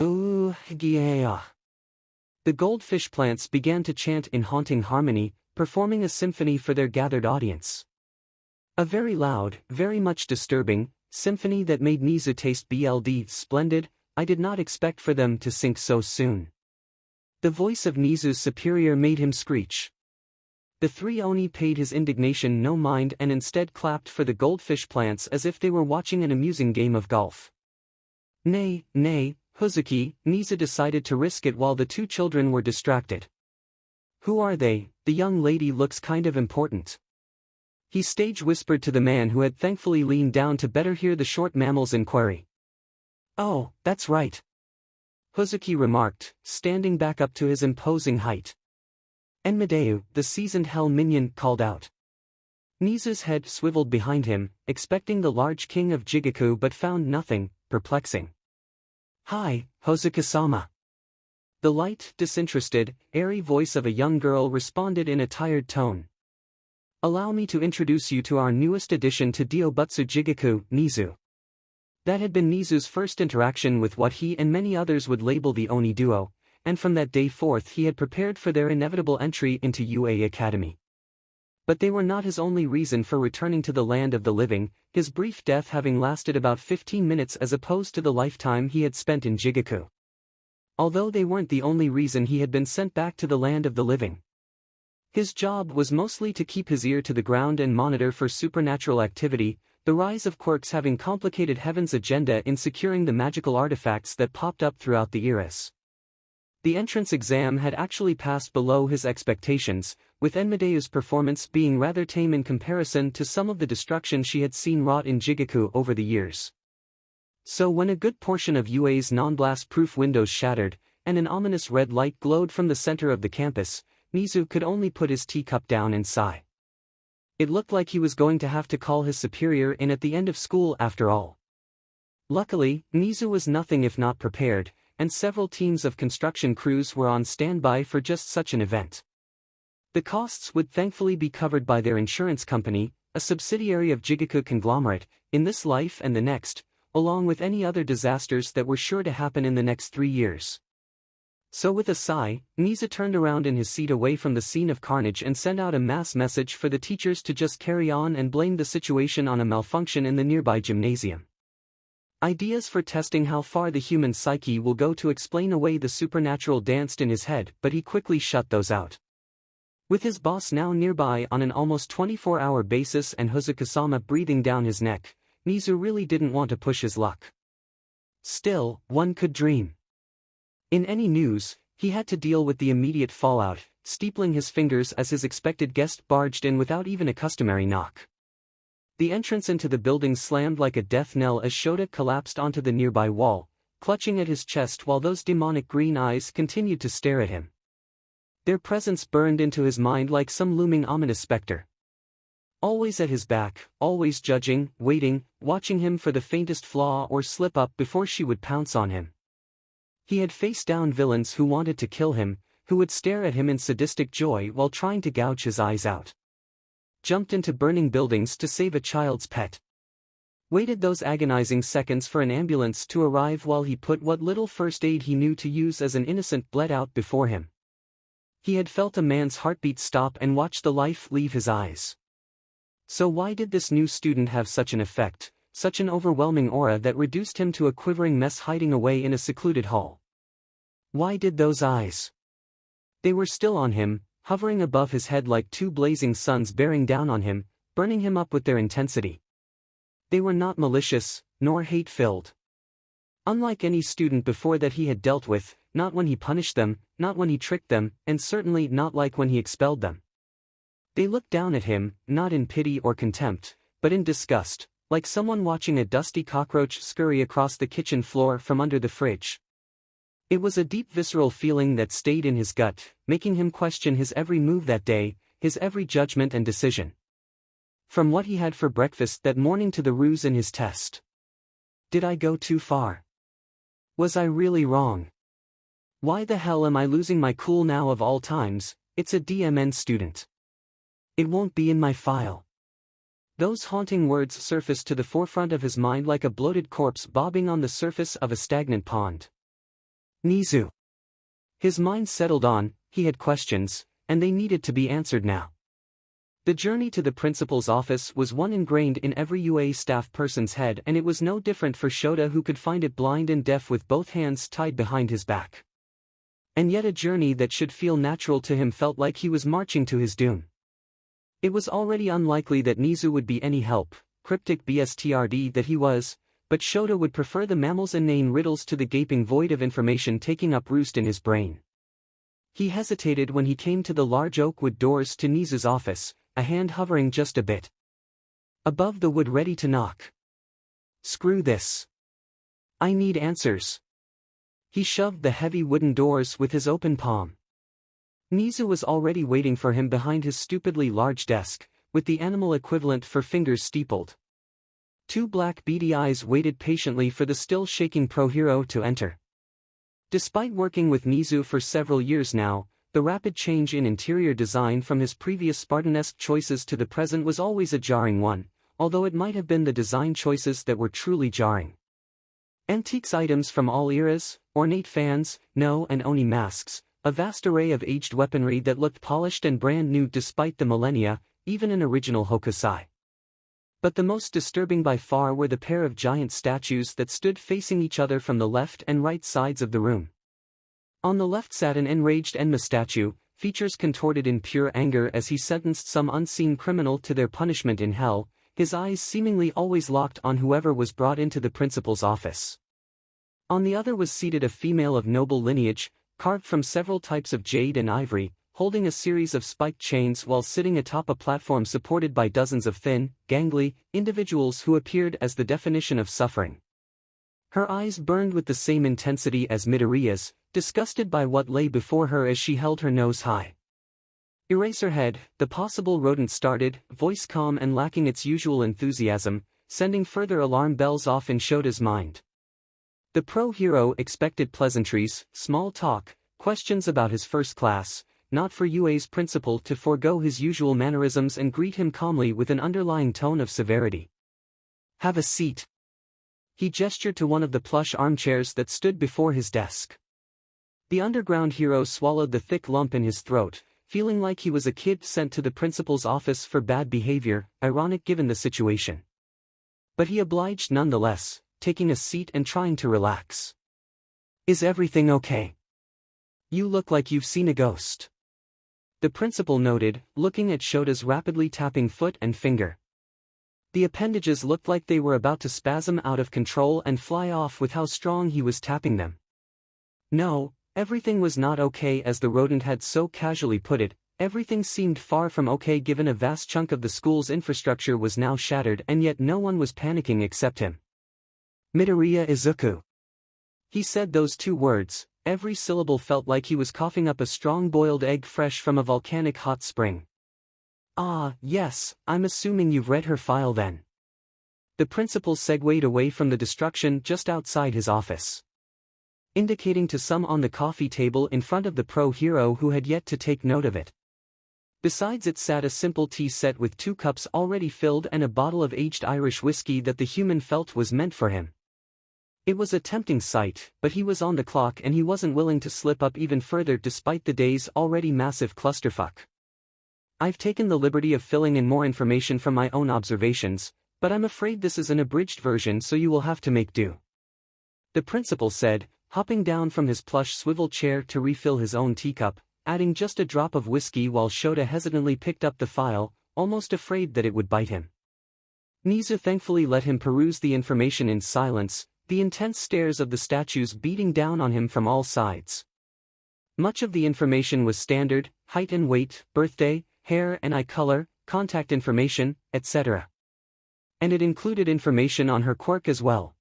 Speaker 1: 𝐬𝐻. The goldfish plants began to chant in haunting harmony, performing a symphony for their gathered audience. A very loud, very much disturbing, symphony that made 𝐁𝐬 taste BLD splendid. I did not expect for them to sink so soon. The voice of 𝐁𝐬's superior made him screech. The three Oni paid his indignation no mind and instead clapped for the goldfish plants as if they were watching an amusing game of golf. Nay, 𝐬𝐻𝐬, 𝐁𝐬 decided to risk it while the two children were distracted. Who are they? The young lady looks kind of important. He stage whispered to the man who had thankfully leaned down to better hear the short mammal's inquiry. Oh, that's right, 𝐻𝐬 remarked, standing back up to his imposing height. Enma-Sama, the seasoned hell minion, called out. 𝐁𝐬's head swiveled behind him, expecting the large king of Jigoku but found nothing, perplexing. Hi, 𝐻𝐬-sama. The light, disinterested, airy voice of a young girl responded in a tired tone. Allow me to introduce you to our newest addition to Dōbutsu Jigoku, 𝐁𝐬. That had been 𝐁𝐬's first interaction with what he and many others would label the Oni duo, and from that day forth he had prepared for their inevitable entry into UA Academy. But they were not his only reason for returning to the land of the living, his brief death having lasted about 15 minutes as opposed to the lifetime he had spent in Jigoku. Although they weren't the only reason he had been sent back to the land of the living. His job was mostly to keep his ear to the ground and monitor for supernatural activity, the rise of quirks having complicated Heaven's agenda in securing the magical artifacts that popped up throughout the eras. The entrance exam had actually passed below his expectations, with Enma-Sama's performance being rather tame in comparison to some of the destruction she had seen wrought in Jigoku over the years. So when a good portion of UA's non-blast-proof windows shattered, and an ominous red light glowed from the center of the campus, 𝐁𝐬 could only put his teacup down and sigh. It looked like he was going to have to call his superior in at the end of school after all. Luckily, 𝐁𝐬 was nothing if not prepared, and several teams of construction crews were on standby for just such an event. The costs would thankfully be covered by their insurance company, a subsidiary of Jigoku conglomerate, in this life and the next, along with any other disasters that were sure to happen in the next 3 years. So with a sigh, 𝐁𝐬 turned around in his seat away from the scene of carnage and sent out a mass message for the teachers to just carry on and blame the situation on a malfunction in the nearby gymnasium. Ideas for testing how far the human psyche will go to explain away the supernatural danced in his head, but he quickly shut those out. With his boss now nearby on an almost 24-hour basis and 𝐻𝐬-sama breathing down his neck, 𝐁𝐬 really didn't want to push his luck. Still, one could dream. In any news, he had to deal with the immediate fallout, steepling his fingers as his expected guest barged in without even a customary knock. The entrance into the building slammed like a death knell as 𝐬𝐻𝐬 collapsed onto the nearby wall, clutching at his chest while those demonic green eyes continued to stare at him. Their presence burned into his mind like some looming ominous specter. Always at his back, always judging, waiting, watching him for the faintest flaw or slip-up before she would pounce on him. He had faced down villains who wanted to kill him, who would stare at him in sadistic joy while trying to gouge his eyes out. jumped into burning buildings to save a child's pet. Waited those agonizing seconds for an ambulance to arrive while he put what little first aid he knew to use as an innocent bled out before him. He had felt a man's heartbeat stop and watched the life leave his eyes. So why did this new student have such an effect, such an overwhelming aura that reduced him to a quivering mess hiding away in a secluded hall? Why did those eyes? They were still on him, hovering above his head like two blazing suns bearing down on him, burning him up with their intensity. They were not malicious, nor hate-filled. Unlike any student before that he had dealt with, not when he punished them, not when he tricked them, and certainly not like when he expelled them. They looked down at him, not in pity or contempt, but in disgust, like someone watching a dusty cockroach scurry across the kitchen floor from under the fridge. It was a deep visceral feeling that stayed in his gut, making him question his every move that day, his every judgment and decision. From what he had for breakfast that morning to the ruse in his test. Did I go too far? Was I really wrong? Why the hell am I losing my cool now of all times? It's a DMN student. It won't be in my file. Those haunting words surfaced to the forefront of his mind like a bloated corpse bobbing on the surface of a stagnant pond. Nizu. His mind settled on, he had questions, and they needed to be answered now. The journey to the principal's office was one ingrained in every UA staff person's head, and it was no different for 𝐸𝐸, who could find it blind and deaf with both hands tied behind his back. And yet a journey that should feel natural to him felt like he was marching to his doom. It was already unlikely that Nizu would be any help, cryptic bstrd that he was, but 𝐸𝐸 would prefer the mammal's inane riddles to the gaping void of information taking up roost in his brain. He hesitated when he came to the large oak wood doors to Nizu's office, a hand hovering just a bit above the wood ready to knock. Screw this. I need answers. He shoved the heavy wooden doors with his open palm. Nizu was already waiting for him behind his stupidly large desk, with the animal equivalent for fingers steepled. Two black beady eyes waited patiently for the still shaking pro hero to enter. Despite working with Nizu for several years now, the rapid change in interior design from his previous Spartanesque choices to the present was always a jarring one, although it might have been the design choices that were truly jarring. Antiques items from all eras, ornate fans, no and oni masks, a vast array of aged weaponry that looked polished and brand new despite the millennia, even an original hokusai. But the most disturbing by far were the pair of giant statues that stood facing each other from the left and right sides of the room. On the left sat an enraged Enma statue, features contorted in pure anger as he sentenced some unseen criminal to their punishment in hell, his eyes seemingly always locked on whoever was brought into the principal's office. On the other was seated a female of noble lineage, carved from several types of jade and ivory, holding a series of spiked chains while sitting atop a platform supported by dozens of thin, gangly individuals who appeared as the definition of suffering. Her eyes burned with the same intensity as Midoriya's, disgusted by what lay before her as she held her nose high. Eraserhead, the possible rodent started, voice calm and lacking its usual enthusiasm, sending further alarm bells off in 𝐸𝐸's mind. The pro-hero expected pleasantries, small talk, questions about his first class, not for UA's principal to forego his usual mannerisms and greet him calmly with an underlying tone of severity. Have a seat. He gestured to one of the plush armchairs that stood before his desk. The underground hero swallowed the thick lump in his throat, feeling like he was a kid sent to the principal's office for bad behavior, ironic given the situation. But he obliged nonetheless, taking a seat and trying to relax. Is everything okay? You look like you've seen a ghost. The principal noted, looking at 𝐸𝐸's rapidly tapping foot and finger. The appendages looked like they were about to spasm out of control and fly off with how strong he was tapping them. No, everything was not okay as the rodent had so casually put it. Everything seemed far from okay given a vast chunk of the school's infrastructure was now shattered and yet no one was panicking except him. Midoriya Izuku. He said those two words. Every syllable felt like he was coughing up a strong boiled egg fresh from a volcanic hot spring. Ah, yes, I'm assuming you've read her file then. The principal segued away from the destruction just outside his office, indicating to some on the coffee table in front of the pro-hero who had yet to take note of it. Besides it sat a simple tea set with 2 cups already filled and a bottle of aged Irish whiskey that the human felt was meant for him. It was a tempting sight, but he was on the clock and he wasn't willing to slip up even further despite the day's already massive clusterfuck. I've taken the liberty of filling in more information from my own observations, but I'm afraid this is an abridged version, so you will have to make do. The principal said, hopping down from his plush swivel chair to refill his own teacup, adding just a drop of whiskey while 𝐸𝐸 hesitantly picked up the file, almost afraid that it would bite him. 𝐬𝐸 thankfully let him peruse the information in silence, the intense stares of the statues beating down on him from all sides. Much of the information was standard: height and weight, birthday, hair and eye color, contact information, etc. And it included information on her quirk as well.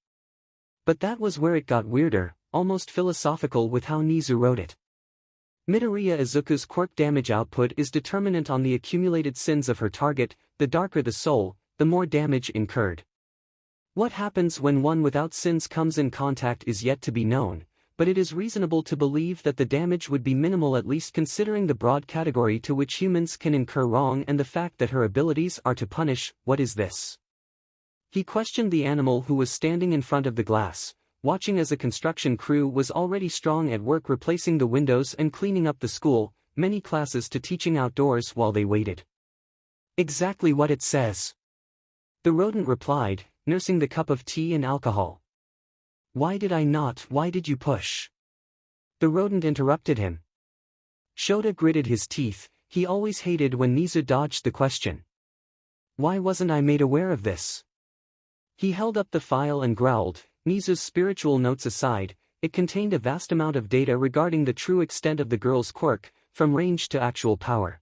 Speaker 1: But that was where it got weirder, almost philosophical with how 𝐬𝐸 wrote it. Midoriya Izuku's quirk damage output is determinant on the accumulated sins of her target. The darker the soul, the more damage incurred. What happens when one without sins comes in contact is yet to be known, but it is reasonable to believe that the damage would be minimal, at least considering the broad category to which humans can incur wrong and the fact that her abilities are to punish. What is this? He questioned the animal who was standing in front of the glass, watching as the construction crew was already strong at work replacing the windows and cleaning up the school, many classes to teaching outdoors while they waited. Exactly what it says. The rodent replied, nursing the cup of tea and alcohol. Why did I not? Why did you push? The rodent interrupted him. 𝐸𝐸 gritted his teeth. He always hated when 𝐬𝐸 dodged the question. Why wasn't I made aware of this? He held up the file and growled. 𝐬𝐸's spiritual notes aside, it contained a vast amount of data regarding the true extent of the girl's quirk, from range to actual power.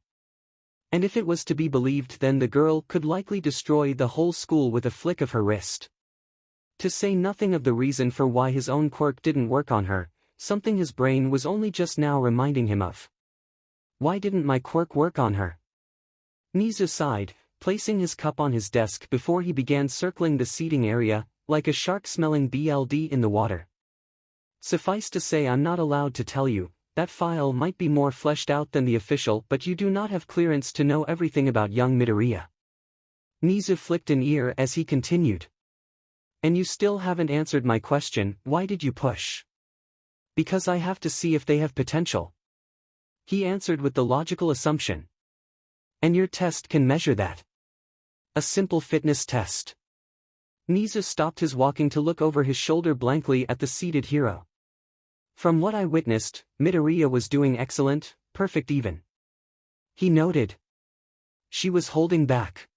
Speaker 1: And if it was to be believed, then the girl could likely destroy the whole school with a flick of her wrist. To say nothing of the reason for why his own quirk didn't work on her, something his brain was only just now reminding him of. Why didn't my quirk work on her? 𝐬𝐸 sighed, placing his cup on his desk before he began circling the seating area, like a shark smelling blood in the water. Suffice to say, I'm not allowed to tell you. That file might be more fleshed out than the official, but you do not have clearance to know everything about young Midoriya. 𝐬𝐸 flicked an ear as he continued. And you still haven't answered my question. Why did you push? Because I have to see if they have potential. He answered with the logical assumption. And your test can measure that. A simple fitness test. 𝐬𝐸 stopped his walking to look over his shoulder blankly at the seated hero. From what I witnessed, Midoriya was doing excellent, perfect even. He noted. She was holding back.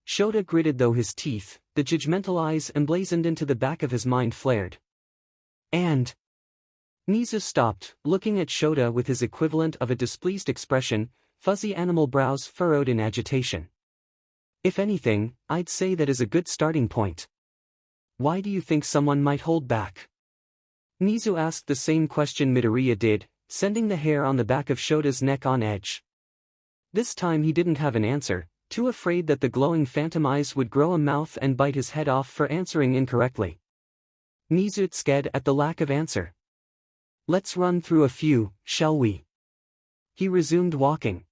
Speaker 1: 𝐸𝐸 gritted though his teeth, the judgmental eyes emblazoned into the back of his mind flared. And 𝐬𝐸 stopped, looking at 𝐸𝐸 with his equivalent of a displeased expression, fuzzy animal brows furrowed in agitation. If anything, I'd say that is a good starting point. Why do you think someone might hold back? 𝐬𝐸 asked the same question Midoriya did, sending the hair on the back of 𝐸𝐸's neck on edge. This time he didn't have an answer, too afraid that the glowing phantom eyes would grow a mouth and bite his head off for answering incorrectly. 𝐬𝐸 scared at the lack of answer. Let's run through a few, shall we? He resumed walking.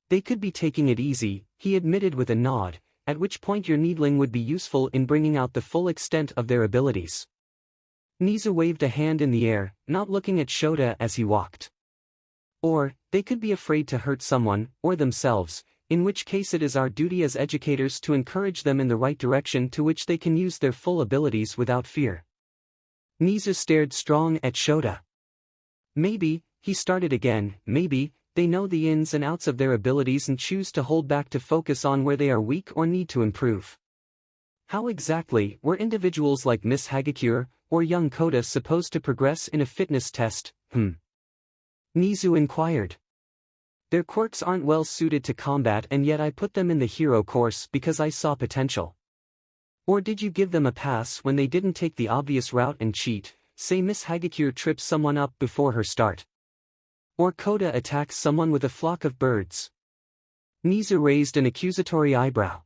Speaker 1: They could be taking it easy, he admitted with a nod, at which point your needling would be useful in bringing out the full extent of their abilities. 𝐬𝐸 waved a hand in the air, not looking at 𝐸𝐸 as he walked. Or, they could be afraid to hurt someone, or themselves, in which case it is our duty as educators to encourage them in the right direction to which they can use their full abilities without fear. 𝐬𝐸 stared strong at 𝐸𝐸. Maybe, he started again, maybe, they know the ins and outs of their abilities and choose to hold back to focus on where they are weak or need to improve. How exactly were individuals like Miss 𝐬𝐸 or young 𝐸𝐸 supposed to progress in a fitness test? 𝐬𝐸 inquired. Their quirks aren't well suited to combat, and yet I put them in the hero course because I saw potential. Or did you give them a pass when they didn't take the obvious route and cheat, say Miss 𝐬𝐸 trips someone up before her start? Or 𝐸𝐸 attacks someone with a flock of birds? 𝐬𝐸 raised an accusatory eyebrow.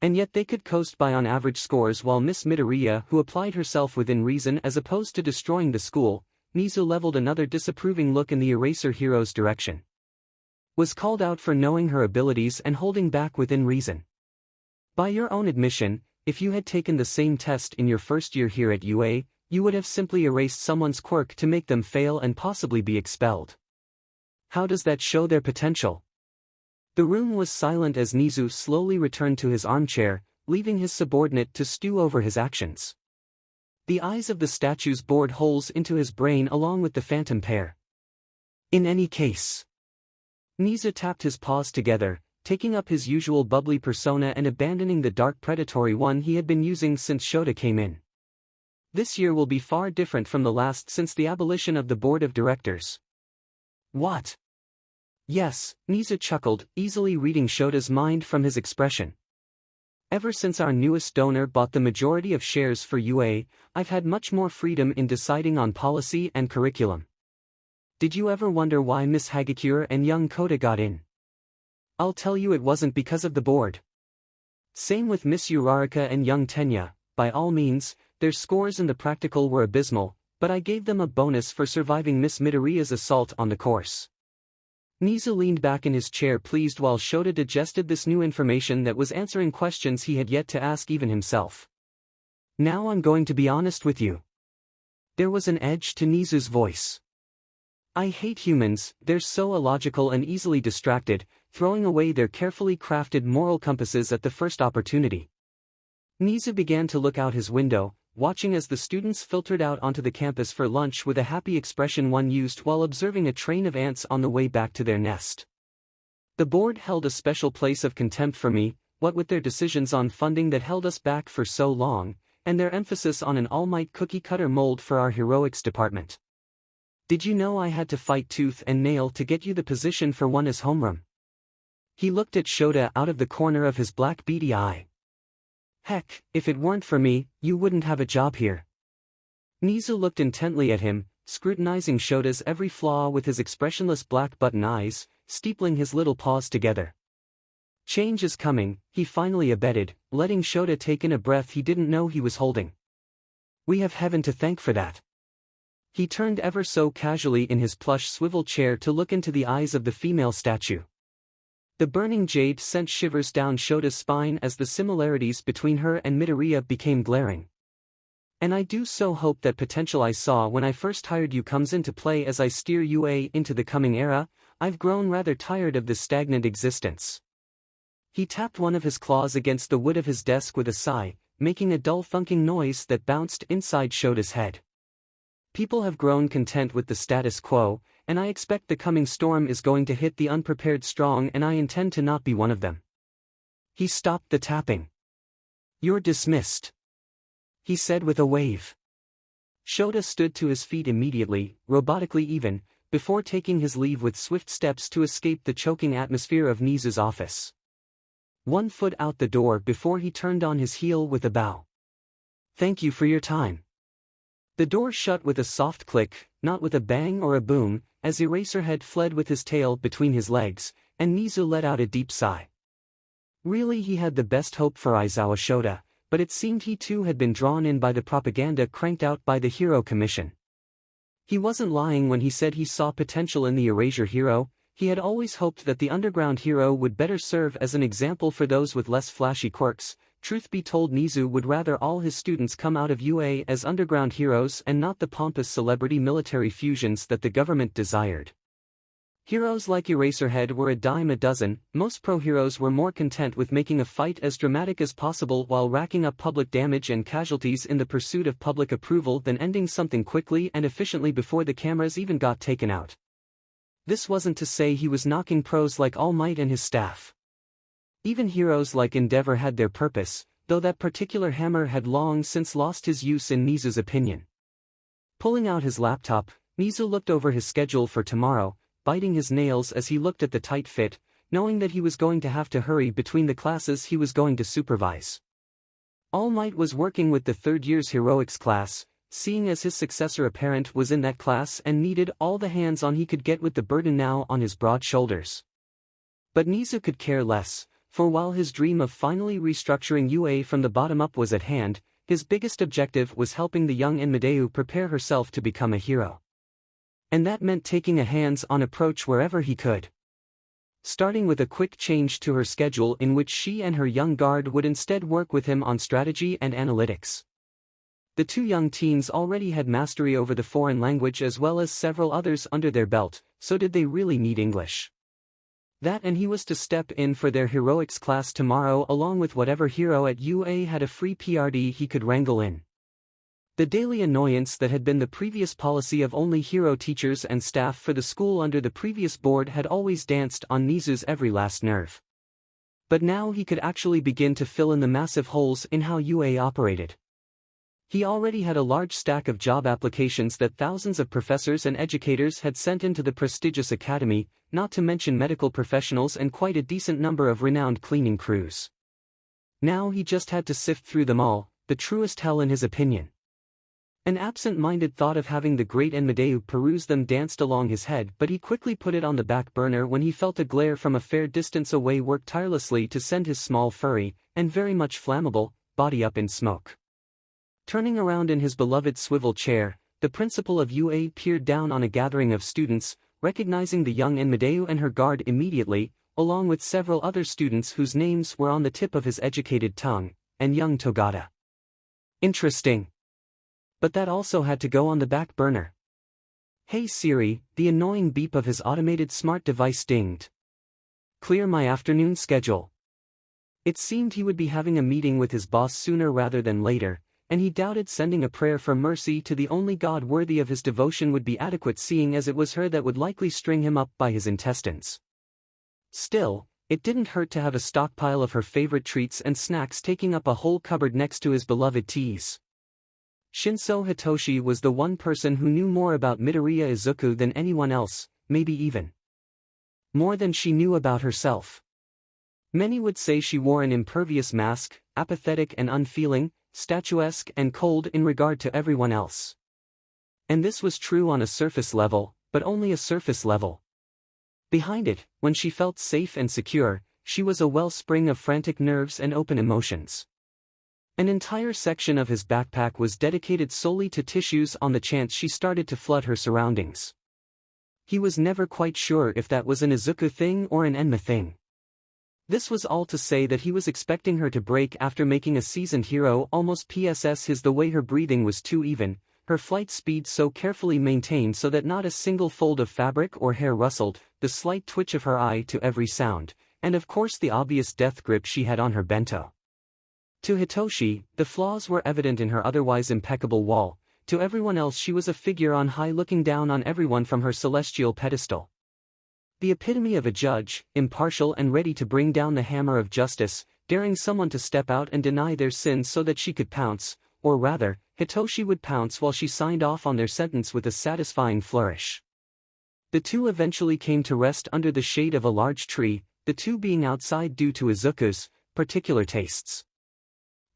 Speaker 1: And yet they could coast by on average scores while Miss Midoriya, who applied herself within reason as opposed to destroying the school, 𝐬𝐸 leveled another disapproving look in the eraser hero's direction. Was called out for knowing her abilities and holding back within reason. By your own admission, if you had taken the same test in your first year here at UA, you would have simply erased someone's quirk to make them fail and possibly be expelled. How does that show their potential? The room was silent as 𝐬𝐍 slowly returned to his armchair, leaving his subordinate to stew over his actions. The eyes of the statues bored holes into his brain along with the phantom pair. In any case. 𝐬𝐍 tapped his paws together, taking up his usual bubbly persona and abandoning the dark predatory one he had been using since 𝐬𝐸 came in. This year will be far different from the last since the abolition of the board of directors. What? Yes, 𝐬𝐍 chuckled, easily reading 𝐬𝐸's mind from his expression. Ever since our newest donor bought the majority of shares for UA, I've had much more freedom in deciding on policy and curriculum. Did you ever wonder why Miss 𝐜𝐻𝐸 and young 𝐘𝐦 got in? I'll tell you, it wasn't because of the board. Same with Miss Urarika and young 𝐻𝐸, by all means, their scores in the practical were abysmal, but I gave them a bonus for surviving Miss Midoriya's assault on the course. 𝐬𝐍 leaned back in his chair pleased while 𝐬𝐸 digested this new information that was answering questions he had yet to ask even himself. Now I'm going to be honest with you. There was an edge to 𝐬𝐍's voice. I hate humans, they're so illogical and easily distracted, throwing away their carefully crafted moral compasses at the first opportunity. 𝐬𝐍 began to look out his window, watching as the students filtered out onto the campus for lunch with a happy expression one used while observing a train of ants on the way back to their nest. The board held a special place of contempt for me, what with their decisions on funding that held us back for so long, and their emphasis on an all-might cookie-cutter mold for our heroics department. Did you know I had to fight tooth and nail to get you the position for one as homeroom? He looked at 𝐬𝐸 out of the corner of his black beady eye. Heck, if it weren't for me, you wouldn't have a job here. 𝐬𝐍 looked intently at him, scrutinizing 𝐬𝐸's every flaw with his expressionless black button eyes, steepling his little paws together. Change is coming, he finally abetted, letting 𝐬𝐸 take in a breath he didn't know he was holding. We have heaven to thank for that. He turned ever so casually in his plush swivel chair to look into the eyes of the female statue. The burning jade sent shivers down 𝐬𝐸's spine as the similarities between her and Midoriya became glaring. And I do so hope that potential I saw when I first hired you comes into play as I steer UA into the coming era. I've grown rather tired of this stagnant existence. He tapped one of his claws against the wood of his desk with a sigh, making a dull thunking noise that bounced inside 𝐬𝐸's head. People have grown content with the status quo, and I expect the coming storm is going to hit the unprepared strong, and I intend to not be one of them. He stopped the tapping. You're dismissed, he said with a wave. 𝐬𝐸 stood to his feet immediately, robotically even, before taking his leave with swift steps to escape the choking atmosphere of 𝐬𝐍's office. 1 foot out the door before he turned on his heel with a bow. Thank you for your time. The door shut with a soft click, not with a bang or a boom, as Eraserhead fled with his tail between his legs, and 𝐬𝐍 let out a deep sigh. Really, he had the best hope for Aizawa 𝐬𝐸, but it seemed he too had been drawn in by the propaganda cranked out by the Hero Commission. He wasn't lying when he said he saw potential in the Erasure hero. He had always hoped that the underground hero would better serve as an example for those with less flashy quirks. Truth be told, 𝐬𝐍 would rather all his students come out of UA as underground heroes and not the pompous celebrity military fusions that the government desired. Heroes like Eraserhead were a dime a dozen. Most pro-heroes were more content with making a fight as dramatic as possible while racking up public damage and casualties in the pursuit of public approval than ending something quickly and efficiently before the cameras even got taken out. This wasn't to say he was knocking pros like All Might and his staff. Even heroes like Endeavor had their purpose, though that particular hammer had long since lost his use in 𝐬𝐍's opinion. Pulling out his laptop, 𝐬𝐍 looked over his schedule for tomorrow, biting his nails as he looked at the tight fit, knowing that he was going to have to hurry between the classes he was going to supervise. All Might was working with the 3rd year's heroics class, seeing as his successor apparent was in that class and needed all the hands-on he could get with the burden now on his broad shoulders. But 𝐬𝐍 could care less. For while his dream of finally restructuring UA from the bottom up was at hand, his biggest objective was helping the young Enma-Sama prepare herself to become a hero. And that meant taking a hands-on approach wherever he could. starting with a quick change to her schedule in which she and her young guard would instead work with him on strategy and analytics. The two young teens already had mastery over the foreign language as well as several others under their belt, so did they really need English? That, and he was to step in for their heroics class tomorrow along with whatever hero at UA had a free PRD he could wrangle in. The daily annoyance that had been the previous policy of only hero teachers and staff for the school under the previous board had always danced on Nizu's every last nerve. But now he could actually begin to fill in the massive holes in how UA operated. He already had a large stack of job applications that thousands of professors and educators had sent into the prestigious academy, not to mention medical professionals and quite a decent number of renowned cleaning crews. Now he just had to sift through them all, the truest hell in his opinion. An absent-minded thought of having the great 𝐬𝐬 peruse them danced along his head, but he quickly put it on the back burner when he felt a glare from a fair distance away work tirelessly to send his small furry, and very much flammable, body up in smoke. Turning around in his beloved swivel chair, the principal of UA peered down on a gathering of students, recognizing the young 𝐬𝐬 and her guard immediately, along with several other students whose names were on the tip of his educated tongue, and young 𝗀𝗏𝗏. Interesting. But that also had to go on the back burner. Hey Siri, the annoying beep of his automated smart device dinged. Clear my afternoon schedule. It seemed he would be having a meeting with his boss sooner rather than later, and he doubted sending a prayer for mercy to the only God worthy of his devotion would be adequate, seeing as it was her that would likely string him up by his intestines. Still, it didn't hurt to have a stockpile of her favorite treats and snacks taking up a whole cupboard next to his beloved teas. Shinso Hitoshi was the one person who knew more about Midoriya Izuku than anyone else, maybe even more than she knew about herself. Many would say she wore an impervious mask, apathetic and unfeeling, statuesque and cold in regard to everyone else. And this was true on a surface level, but only a surface level. Behind it, when she felt safe and secure, she was a wellspring of frantic nerves and open emotions. An entire section of his backpack was dedicated solely to tissues on the chance she started to flood her surroundings. He was never quite sure if that was an Izuku thing or an Enma thing. This was all to say that he was expecting her to break after making a seasoned hero almost PSS his the way her breathing was too even, her flight speed so carefully maintained so that not a single fold of fabric or hair rustled, the slight twitch of her eye to every sound, and of course the obvious death grip she had on her bento. To Hitoshi, the flaws were evident in her otherwise impeccable wall. To everyone else she was a figure on high looking down on everyone from her celestial pedestal. The epitome of a judge, impartial and ready to bring down the hammer of justice, daring someone to step out and deny their sins so that she could pounce, or rather, Hitoshi would pounce while she signed off on their sentence with a satisfying flourish. The two eventually came to rest under the shade of a large tree, the two being outside due to Izuku's particular tastes.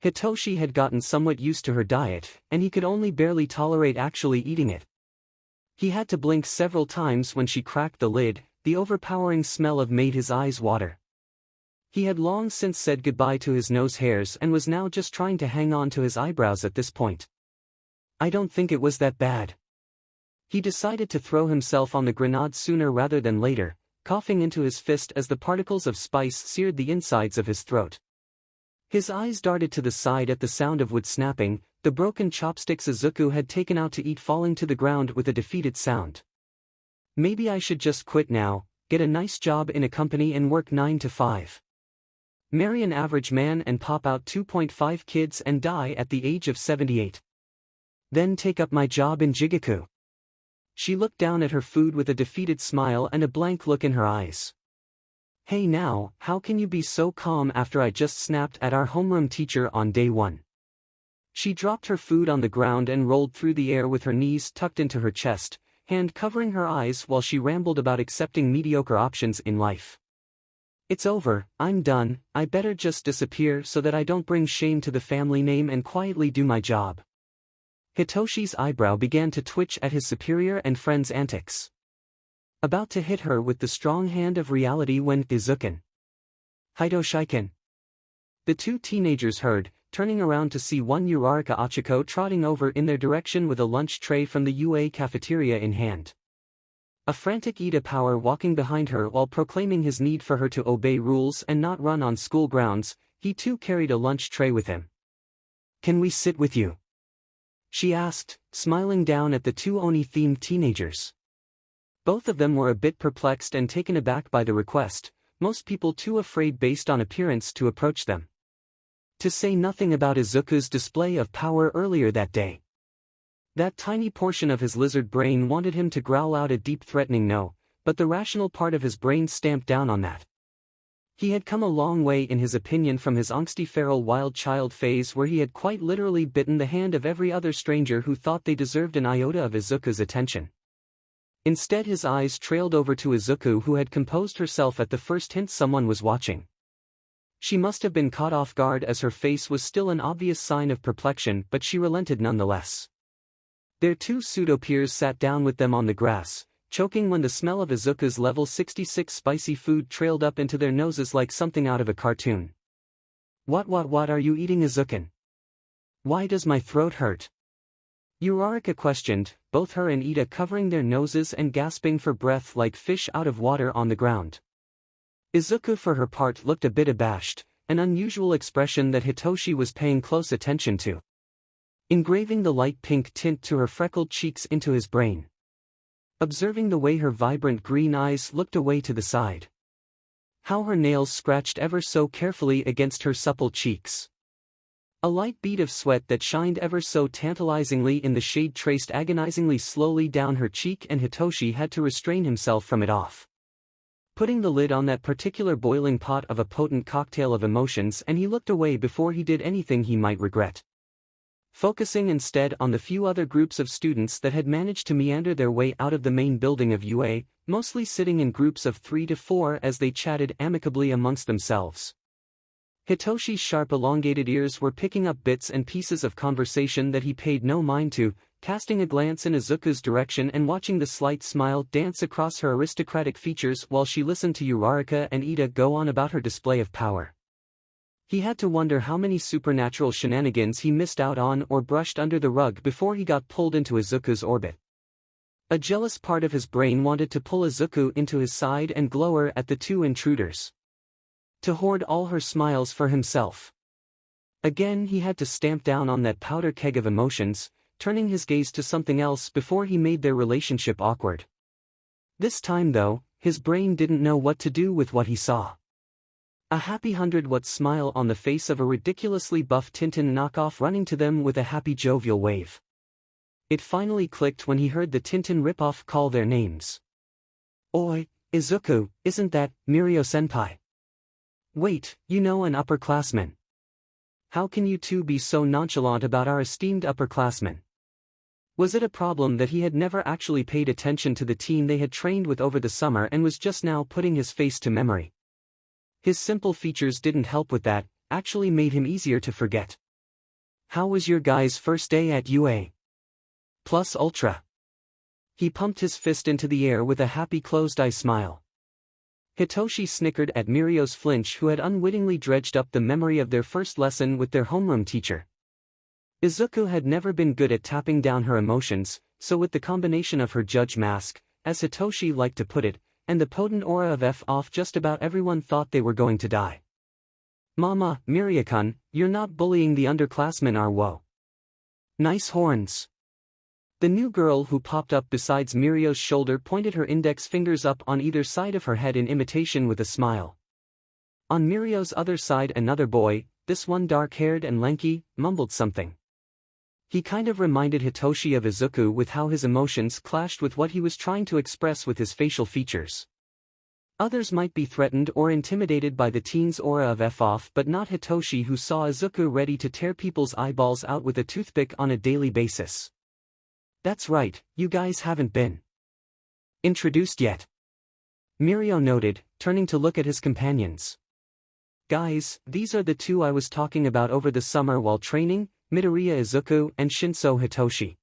Speaker 1: Hitoshi had gotten somewhat used to her diet, and he could only barely tolerate actually eating it. He had to blink several times when she cracked the lid, the overpowering smell of made his eyes water. He had long since said goodbye to his nose hairs and was now just trying to hang on to his eyebrows at this point. I don't think it was that bad. He decided to throw himself on the grenade sooner rather than later, coughing into his fist as the particles of spice seared the insides of his throat. His eyes darted to the side at the sound of wood snapping, the broken chopsticks Izuku had taken out to eat falling to the ground with a defeated sound. Maybe I should just quit now, get a nice job in a company and work 9 to 5. Marry an average man and pop out 2.5 kids and die at the age of 78. Then take up my job in Jigoku. She looked down at her food with a defeated smile and a blank look in her eyes. Hey now, how can you be so calm after I just snapped at our homeroom teacher on day 1? She dropped her food on the ground and rolled through the air with her knees tucked into her chest, hand covering her eyes while she rambled about accepting mediocre options in life. It's over, I'm done, I better just disappear so that I don't bring shame to the family name and quietly do my job. Hitoshi's eyebrow began to twitch at his superior and friend's antics. About to hit her with the strong hand of reality when 𝐬𝐬 𝐍𝐸. The two teenagers heard, turning around to see one Uraraka Ochiko trotting over in their direction with a lunch tray from the UA cafeteria in hand. A frantic 𝐸𝐴 walking behind her while proclaiming his need for her to obey rules and not run on school grounds, he too carried a lunch tray with him. "Can we sit with you?" she asked, smiling down at the two Oni-themed teenagers. Both of them were a bit perplexed and taken aback by the request, most people too afraid based on appearance to approach them. To say nothing about Izuku's display of power earlier that day. That tiny portion of his lizard brain wanted him to growl out a deep threatening no, but the rational part of his brain stamped down on that. He had come a long way in his opinion from his angsty feral wild child phase where he had quite literally bitten the hand of every other stranger who thought they deserved an iota of Izuku's attention. Instead his eyes trailed over to Izuku, who had composed herself at the first hint someone was watching. She must have been caught off guard as her face was still an obvious sign of perplexion, but she relented nonetheless. Their two pseudo-peers sat down with them on the grass, choking when the smell of Izuku's level 66 spicy food trailed up into their noses like something out of a cartoon. What are you eating, Izuku? Why does my throat hurt?" Uriarika questioned, both her and 𝐸𝐴 covering their noses and gasping for breath like fish out of water on the ground. Izuku for her part looked a bit abashed, an unusual expression that Hitoshi was paying close attention to. Engraving the light pink tint to her freckled cheeks into his brain. Observing the way her vibrant green eyes looked away to the side. How her nails scratched ever so carefully against her supple cheeks. A light bead of sweat that shined ever so tantalizingly in the shade traced agonizingly slowly down her cheek, and Hitoshi had to restrain himself from it off. Putting the lid on that particular boiling pot of a potent cocktail of emotions, and he looked away before he did anything he might regret. Focusing instead on the few other groups of students that had managed to meander their way out of the main building of UA, mostly sitting in groups of 3 to 4 as they chatted amicably amongst themselves. Hitoshi's sharp elongated ears were picking up bits and pieces of conversation that he paid no mind to, casting a glance in Izuku's direction and watching the slight smile dance across her aristocratic features while she listened to Uriarika and 𝐸𝐴 go on about her display of power. He had to wonder how many supernatural shenanigans he missed out on or brushed under the rug before he got pulled into Izuku's orbit. A jealous part of his brain wanted to pull Izuku into his side and glower at the two intruders. To hoard all her smiles for himself. Again he had to stamp down on that powder keg of emotions, turning his gaze to something else before he made their relationship awkward. This time though, his brain didn't know what to do with what he saw. A happy 100-watt smile on the face of a ridiculously buff Tintin knockoff running to them with a happy jovial wave. It finally clicked when he heard the Tintin ripoff call their names. "Oi, Izuku, isn't that Mirio-senpai? Wait, you know, an upperclassman. How can you two be so nonchalant about our esteemed upperclassmen?" Was it a problem that he had never actually paid attention to the teen they had trained with over the summer and was just now putting his face to memory? His simple features didn't help with that, actually made him easier to forget. "How was your guys' first day at UA? Plus Ultra?" He pumped his fist into the air with a happy closed-eye smile. Hitoshi snickered at Mirio's flinch, who had unwittingly dredged up the memory of their first lesson with their homeroom teacher. Izuku had never been good at tapping down her emotions, so with the combination of her judge mask, as Hitoshi liked to put it, and the potent aura of 𝐓𝐴, just about everyone thought they were going to die. "Mama, Mirio-kun, you're not bullying the underclassmen, are wo? Nice horns." The new girl who popped up besides Mirio's shoulder pointed her index fingers up on either side of her head in imitation with a smile. On Mirio's other side another boy, this one dark-haired and lanky, mumbled something. He kind of reminded Hitoshi of Izuku with how his emotions clashed with what he was trying to express with his facial features. Others might be threatened or intimidated by the teen's aura of 𝐓𝐴, but not Hitoshi, who saw Izuku ready to tear people's eyeballs out with a toothpick on a daily basis. "That's right, you guys haven't been introduced yet," Mirio noted, turning to look at his companions. "Guys, these are the two I was talking about over the summer while training, Midoriya Izuku and Shinso Hitoshi.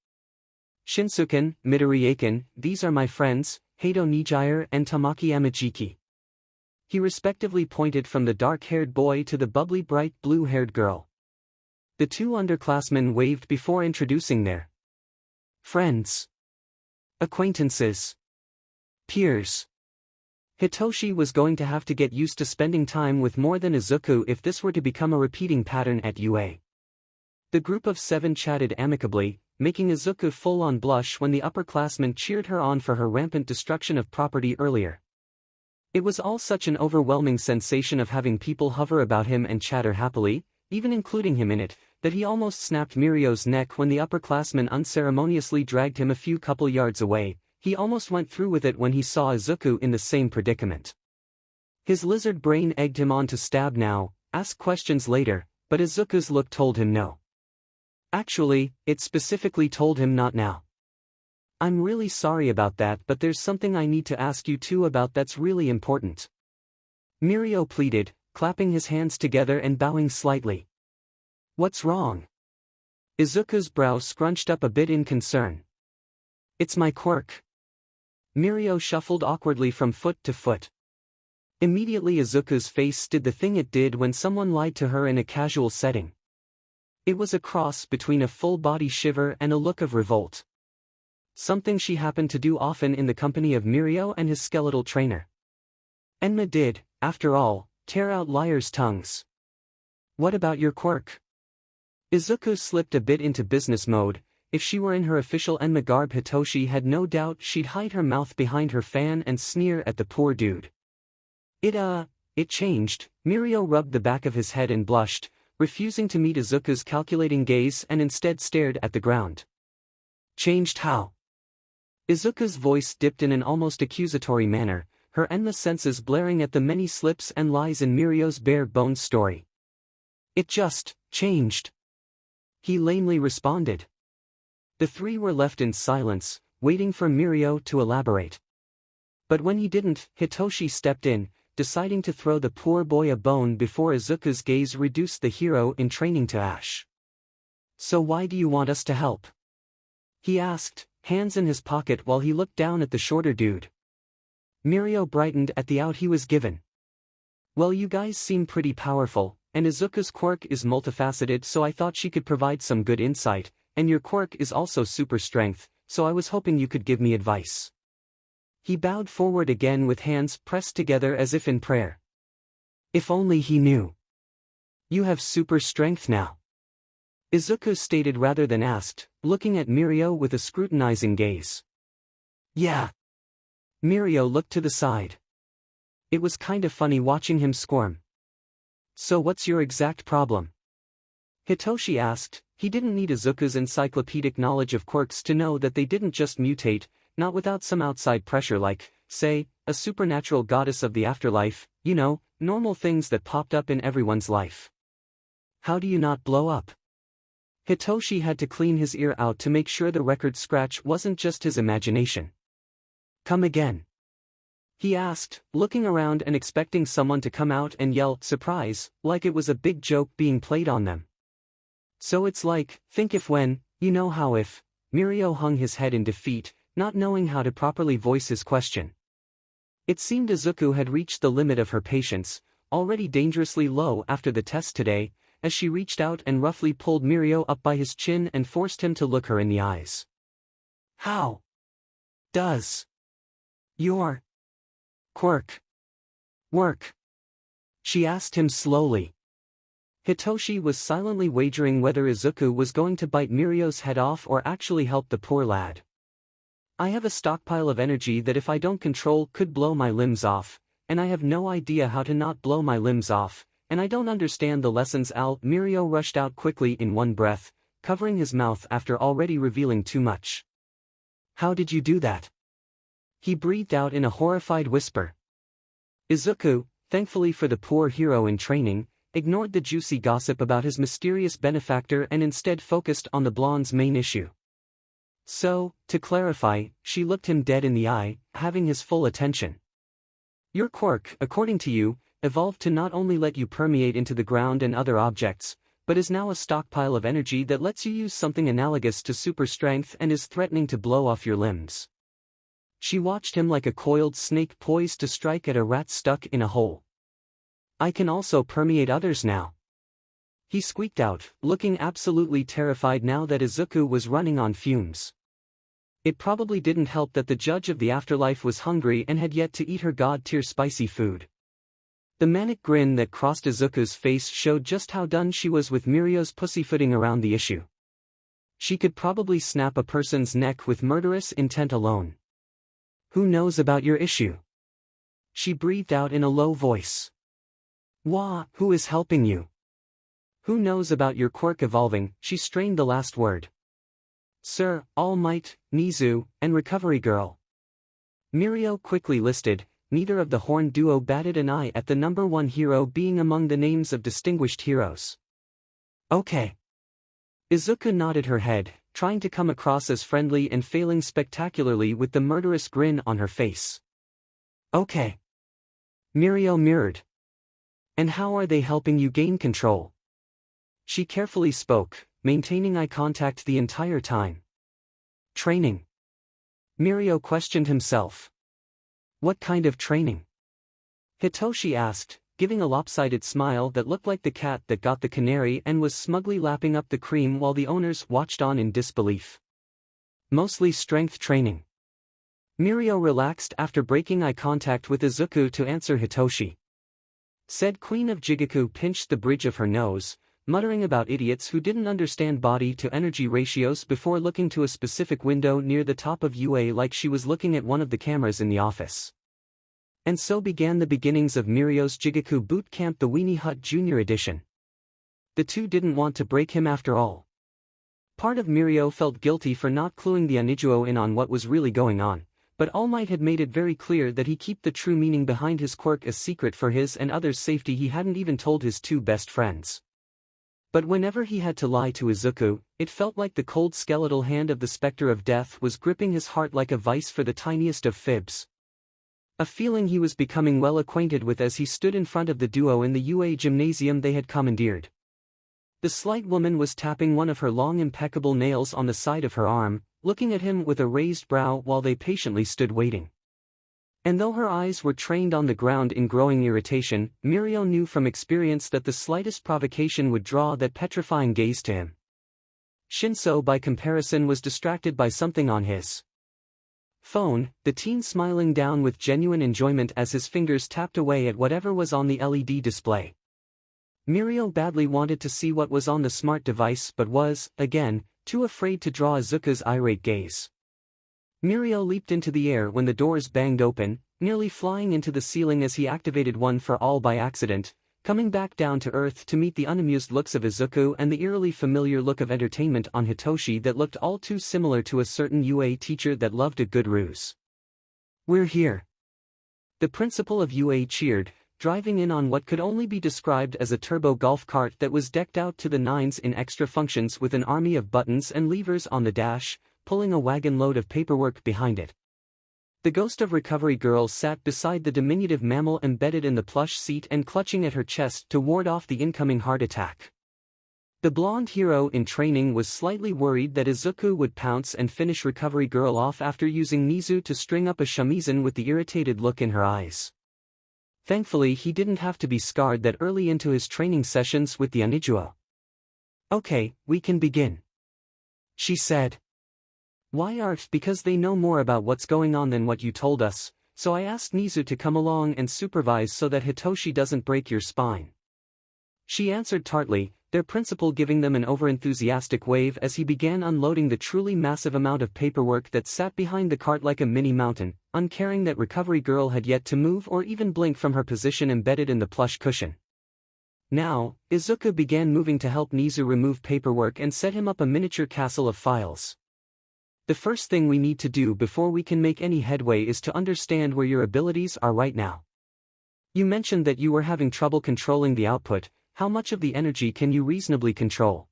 Speaker 1: Shinsuken, Midoriya-kun, these are my friends, Hado Nijire and Tamaki Amajiki." He respectively pointed from the dark-haired boy to the bubbly bright blue-haired girl. The two underclassmen waved before introducing their friends. Acquaintances. Peers. Hitoshi was going to have to get used to spending time with more than Izuku if this were to become a repeating pattern at UA. The group of 7 chatted amicably, making Izuku full-on blush when the upperclassmen cheered her on for her rampant destruction of property earlier. It was all such an overwhelming sensation of having people hover about him and chatter happily, even including him in it, that he almost snapped Mirio's neck when the upperclassmen unceremoniously dragged him a few couple yards away. He almost went through with it when he saw Izuku in the same predicament. His lizard brain egged him on to stab now, ask questions later, but Izuku's look told him no. Actually, it specifically told him not now. I'm really sorry about that, but there's something I need to ask you two about that's really important. Mirio pleaded, clapping his hands together and bowing slightly. What's wrong? Izuku's brow scrunched up a bit in concern. It's my quirk. Mirio shuffled awkwardly from foot to foot. Immediately Izuku's face did the thing it did when someone lied to her in a casual setting. It was a cross between a full-body shiver and a look of revolt. Something she happened to do often in the company of Mirio and his skeletal trainer. Enma did, after all, tear out liars' tongues. What about your quirk? Izuku slipped a bit into business mode. If she were in her official Enma garb, Hitoshi had no doubt she'd hide her mouth behind her fan and sneer at the poor dude. It changed. Mirio rubbed the back of his head and blushed, refusing to meet Izuku's calculating gaze and instead stared at the ground. Changed how? Izuku's voice dipped in an almost accusatory manner, her Enma senses blaring at the many slips and lies in Mirio's bare-bones story. It just changed. He lamely responded. The three were left in silence, waiting for Mirio to elaborate. But when he didn't, Hitoshi stepped in, deciding to throw the poor boy a bone before Izuku's gaze reduced the hero in training to ash. So why do you want us to help? He asked, hands in his pocket while he looked down at the shorter dude. Mirio brightened at the out he was given. Well, you guys seem pretty powerful, and Izuku's quirk is multifaceted, so I thought she could provide some good insight. And your quirk is also super strength, so I was hoping you could give me advice. He bowed forward again with hands pressed together as if in prayer. If only he knew. You have super strength now. Izuku stated rather than asked, looking at Mirio with a scrutinizing gaze. Yeah. Mirio looked to the side. It was kind of funny watching him squirm. So what's your exact problem? Hitoshi asked. He didn't need Izuku's encyclopedic knowledge of quirks to know that they didn't just mutate, not without some outside pressure like, say, a supernatural goddess of the afterlife, normal things that popped up in everyone's life. How do you not blow up? Hitoshi had to clean his ear out to make sure the record scratch wasn't just his imagination. Come again? He asked, looking around and expecting someone to come out and yell, surprise, like it was a big joke being played on them. So it's like, think if when, you know how if. Mirio hung his head in defeat, not knowing how to properly voice his question. It seemed Izuku had reached the limit of her patience, already dangerously low after the test today, as she reached out and roughly pulled Mirio up by his chin and forced him to look her in the eyes. How does your quirk work? She asked him slowly. Hitoshi was silently wagering whether Izuku was going to bite Mirio's head off or actually help the poor lad. I have a stockpile of energy that if I don't control could blow my limbs off, and I have no idea how to not blow my limbs off, and I don't understand the lessons Mirio rushed out quickly in one breath, covering his mouth after already revealing too much. How did you do that? He breathed out in a horrified whisper. Izuku, thankfully for the poor hero in training, ignored the juicy gossip about his mysterious benefactor and instead focused on the blonde's main issue. So, to clarify, she looked him dead in the eye, having his full attention. Your quirk, according to you, evolved to not only let you permeate into the ground and other objects, but is now a stockpile of energy that lets you use something analogous to super strength and is threatening to blow off your limbs. She watched him like a coiled snake poised to strike at a rat stuck in a hole. I can also permeate others now. He squeaked out, looking absolutely terrified now that Izuku was running on fumes. It probably didn't help that the judge of the afterlife was hungry and had yet to eat her god-tier spicy food. The manic grin that crossed Izuku's face showed just how done she was with Mirio's pussyfooting around the issue. She could probably snap a person's neck with murderous intent alone. "Who knows about your issue?" she breathed out in a low voice. Who is helping you? Who knows about your quirk evolving?" She strained the last word. "Sir, All Might, Nizu, and Recovery Girl." Mirio quickly listed. Neither of the horn duo batted an eye at the number one hero being among the names of distinguished heroes. "Okay." Izuku nodded her head, trying to come across as friendly and failing spectacularly with the murderous grin on her face. "Okay." Mirio mirrored. "And how are they helping you gain control?" She carefully spoke, maintaining eye contact the entire time. "Training?" Mirio questioned himself. "What kind of training?" Hitoshi asked, giving a lopsided smile that looked like the cat that got the canary and was smugly lapping up the cream while the owners watched on in disbelief. "Mostly strength training." Mirio relaxed after breaking eye contact with Izuku to answer Hitoshi. Said Queen of Jigoku pinched the bridge of her nose, muttering about idiots who didn't understand body-to-energy ratios before looking to a specific window near the top of UA like she was looking at one of the cameras in the office. And so began the beginnings of Mirio's Jigoku Boot Camp, the Weenie Hut Junior Edition. The two didn't want to break him after all. Part of Mirio felt guilty for not cluing the Onijuo in on what was really going on, but All Might had made it very clear that he keep the true meaning behind his quirk a secret for his and others' safety. He hadn't even told his two best friends. But whenever he had to lie to Izuku, it felt like the cold skeletal hand of the specter of death was gripping his heart like a vice for the tiniest of fibs. A feeling he was becoming well acquainted with as he stood in front of the duo in the UA gymnasium they had commandeered. The slight woman was tapping one of her long impeccable nails on the side of her arm, looking at him with a raised brow while they patiently stood waiting. And though her eyes were trained on the ground in growing irritation, Mirio knew from experience that the slightest provocation would draw that petrifying gaze to him. ― by comparison was distracted by something on his phone, the teen smiling down with genuine enjoyment as his fingers tapped away at whatever was on the LED display. Mirio badly wanted to see what was on the smart device but was, again, too afraid to draw Izuku's irate gaze. Mirio leaped into the air when the doors banged open, nearly flying into the ceiling as he activated one for all by accident, coming back down to earth to meet the unamused looks of Izuku and the eerily familiar look of entertainment on Hitoshi that looked all too similar to a certain UA teacher that loved a good ruse. "We're here." The principal of UA cheered, driving in on what could only be described as a turbo golf cart that was decked out to the nines in extra functions with an army of buttons and levers on the dash, pulling a wagon load of paperwork behind it. The ghost of Recovery Girl sat beside the diminutive mammal embedded in the plush seat and clutching at her chest to ward off the incoming heart attack. The blonde hero in training was slightly worried that Izuku would pounce and finish Recovery Girl off after using Nizu to string up a shamisen with the irritated look in her eyes. Thankfully he didn't have to be scarred that early into his training sessions with the Onijuo. "Okay, we can begin," she said. "Why art? Because they know more about what's going on than what you told us, so I asked Nizu to come along and supervise so that Hitoshi doesn't break your spine," she answered tartly, their principal giving them an overenthusiastic wave as he began unloading the truly massive amount of paperwork that sat behind the cart like a mini mountain, uncaring that Recovery Girl had yet to move or even blink from her position embedded in the plush cushion. Now, Izuku began moving to help Nizu remove paperwork and set him up a miniature castle of files. "The first thing we need to do before we can make any headway is to understand where your abilities are right now. You mentioned that you were having trouble controlling the output. How much of the energy can you reasonably control?"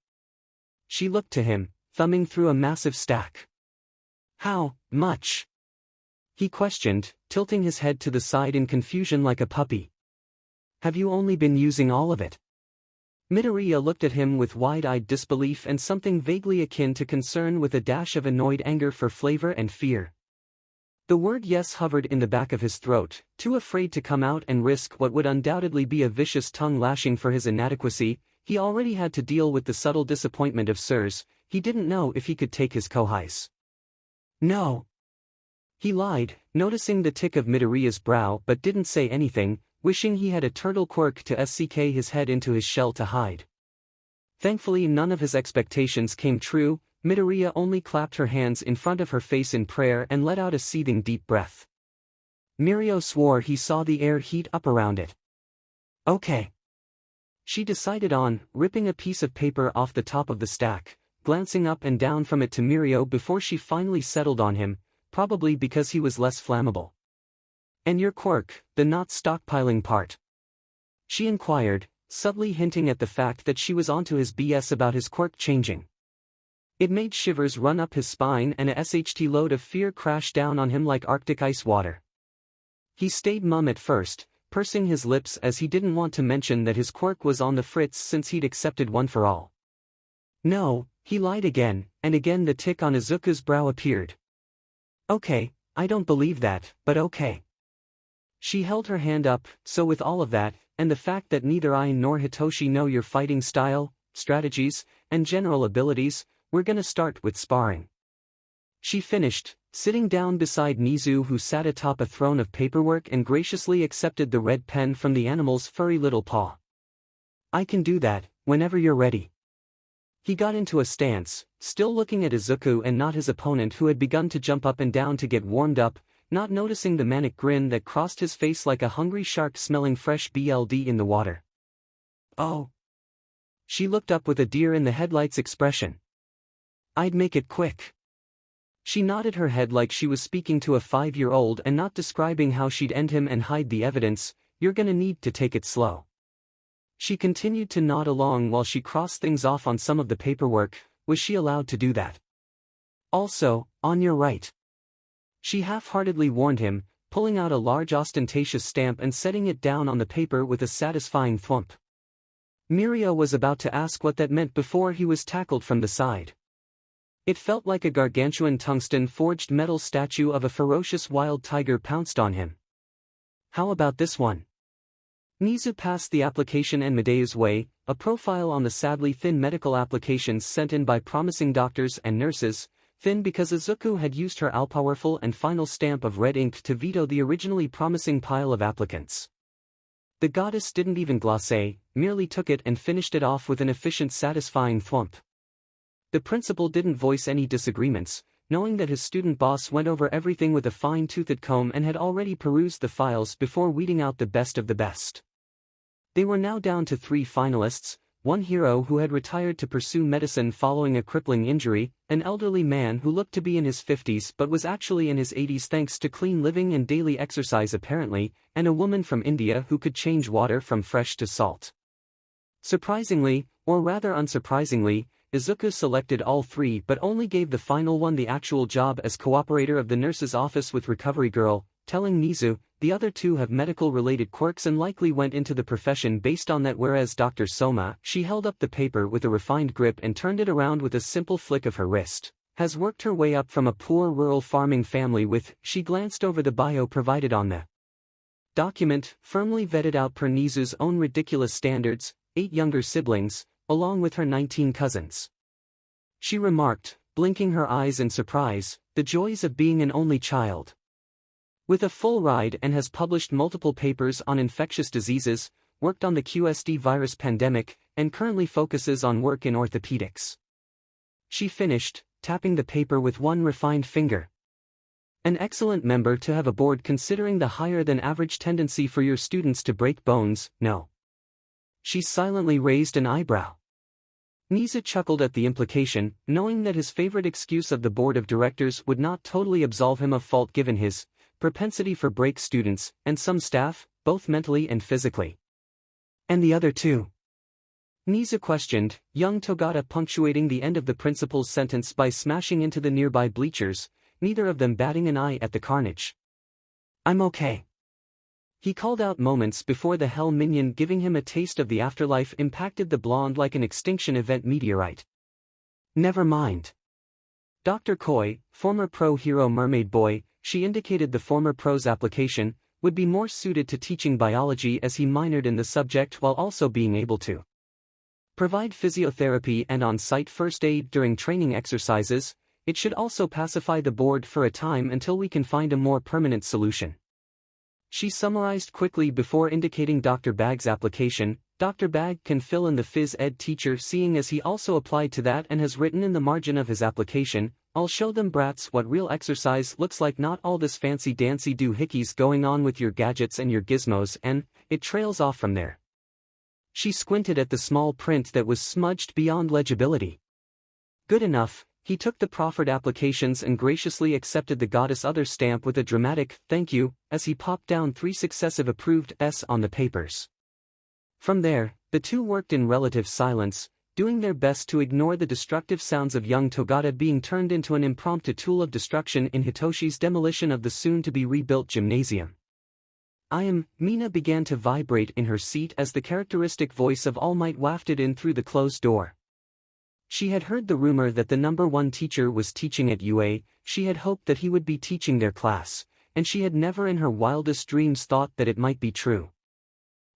Speaker 1: She looked to him, thumbing through a massive stack. "How much?" he questioned, tilting his head to the side in confusion like a puppy. "Have you only been using all of it?" Midoriya looked at him with wide-eyed disbelief and something vaguely akin to concern with a dash of annoyed anger for flavor and fear. The word yes hovered in the back of his throat, too afraid to come out and risk what would undoubtedly be a vicious tongue lashing for his inadequacy. He already had to deal with the subtle disappointment of Sirs. He didn't know if he could take his Kohai's No. He lied, noticing the tick of Midoriya's brow but didn't say anything, wishing he had a turtle quirk to 𝐬𝐡𝐭 his head into his shell to hide. Thankfully none of his expectations came true. Midoriya only clapped her hands in front of her face in prayer and let out a seething deep breath. Mirio swore he saw the air heat up around it. Okay. She decided on, ripping a piece of paper off the top of the stack, glancing up and down from it to Mirio before she finally settled on him, probably because he was less flammable. And your quirk, the not stockpiling part? She inquired, subtly hinting at the fact that she was onto his BS about his quirk changing. It made shivers run up his spine and a 𝐓𝐡 load of fear crash down on him like Arctic ice water. He stayed mum at first, pursing his lips as he didn't want to mention that his quirk was on the fritz since he'd accepted one for all. No, he lied again, and again the tick on Izuku's brow appeared. Okay, I don't believe that, but okay. She held her hand up, so with all of that, and the fact that neither I nor Hitoshi know your fighting style, strategies, and general abilities, we're gonna start with sparring. She finished, sitting down beside Nizu who sat atop a throne of paperwork and graciously accepted the red pen from the animal's furry little paw. I can do that, whenever you're ready. He got into a stance, still looking at Izuku and not his opponent who had begun to jump up and down to get warmed up, not noticing the manic grin that crossed his face like a hungry shark smelling fresh blood in the water. Oh. She looked up with a deer in the headlights expression. I'd make it quick. She nodded her head like she was speaking to a 5-year-old and not describing how she'd end him and hide the evidence. You're gonna need to take it slow. She continued to nod along while she crossed things off on some of the paperwork. Was she allowed to do that? Also, on your right. She half-heartedly warned him, pulling out a large ostentatious stamp and setting it down on the paper with a satisfying thwump. Mirio was about to ask what that meant before he was tackled from the side. It felt like a gargantuan tungsten-forged metal statue of a ferocious wild tiger pounced on him. How about this one? Nizu passed the application Enma-Da's way, a profile on the sadly thin medical applications sent in by promising doctors and nurses, thin because Izuku had used her all-powerful and final stamp of red ink to veto the originally promising pile of applicants. The goddess didn't even glacé, merely took it and finished it off with an efficient satisfying thwump. The principal didn't voice any disagreements, knowing that his student boss went over everything with a fine-toothed comb and had already perused the files before weeding out the best of the best. They were now down to 3 finalists, one hero who had retired to pursue medicine following a crippling injury, an elderly man who looked to be in his 50s but was actually in his 80s thanks to clean living and daily exercise apparently, and a woman from India who could change water from fresh to salt. Surprisingly, or rather unsurprisingly, Izuku selected all 3 but only gave the final one the actual job as cooperator of the nurse's office with Recovery Girl, telling Nizu, the other 2 have medical-related quirks and likely went into the profession based on that. Whereas Dr. Soma, she held up the paper with a refined grip and turned it around with a simple flick of her wrist, has worked her way up from a poor rural farming family with, she glanced over the bio provided on the document, firmly vetted out per Nizu's own ridiculous standards, 8 younger siblings, along with her 19 cousins. She remarked, blinking her eyes in surprise, the joys of being an only child. With a full ride and has published multiple papers on infectious diseases, worked on the QSD virus pandemic, and currently focuses on work in orthopedics. She finished, tapping the paper with one refined finger. An excellent member to have aboard considering the higher-than-average tendency for your students to break bones. No. She silently raised an eyebrow. Nizu chuckled at the implication, knowing that his favorite excuse of the board of directors would not totally absolve him of fault given his propensity for break students, and some staff, both mentally and physically. And the other 2? Nizu questioned, young Togata punctuating the end of the principal's sentence by smashing into the nearby bleachers, neither of them batting an eye at the carnage. I'm okay. He called out moments before the hell minion giving him a taste of the afterlife impacted the blonde like an extinction event meteorite. Never mind. Dr. Koi, former pro hero mermaid boy, she indicated the former pro's application, would be more suited to teaching biology as he minored in the subject while also being able to provide physiotherapy and on-site first aid during training exercises. it should also pacify the board for a time until we can find a more permanent solution. She summarized quickly before indicating Dr. Bag's application. Dr. Bag can fill in the phys ed teacher, seeing as he also applied to that and has written in the margin of his application, "I'll show them brats what real exercise looks like, not all this fancy dancy doohickeys going on with your gadgets and your gizmos," and it trails off from there. She squinted at the small print that was smudged beyond legibility. Good enough. He took the proffered applications and graciously accepted the goddess other stamp with a dramatic "thank you" as he popped down 3 successive approved S on the papers. From there, the two worked in relative silence, doing their best to ignore the destructive sounds of young Togata being turned into an impromptu tool of destruction in Hitoshi's demolition of the soon-to-be rebuilt gymnasium. Mina began to vibrate in her seat as the characteristic voice of All Might wafted in through the closed door. She had heard the rumor that the #1 teacher was teaching at UA. She had hoped that he would be teaching their class, and she had never in her wildest dreams thought that it might be true.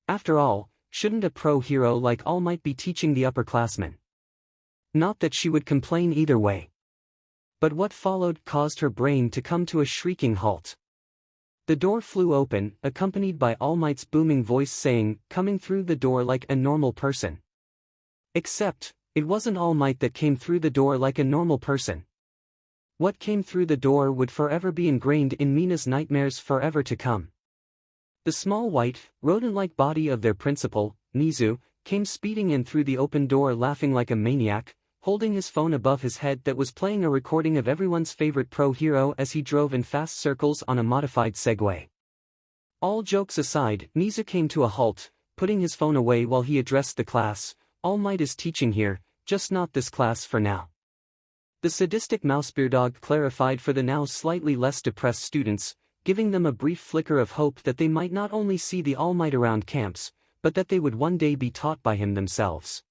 Speaker 1: After all, shouldn't a pro hero like All Might be teaching the upperclassmen? Not that she would complain either way. But what followed caused her brain to come to a shrieking halt. The door flew open, accompanied by All Might's booming voice saying, coming through the door like a normal person. Except, it wasn't All Might that came through the door like a normal person. What came through the door would forever be ingrained in Mina's nightmares forever to come. The small white, rodent-like body of their principal, Nizu, came speeding in through the open door laughing like a maniac, holding his phone above his head that was playing a recording of everyone's favorite pro hero as he drove in fast circles on a modified Segway. All jokes aside, Nizu came to a halt, putting his phone away while he addressed the class. "All Might is teaching here, just not this class for now." The sadistic 𝗲𝗲𝗄𝐷 clarified for the now slightly less depressed students, giving them a brief flicker of hope that they might not only see the All Might around camps, but that they would one day be taught by him themselves.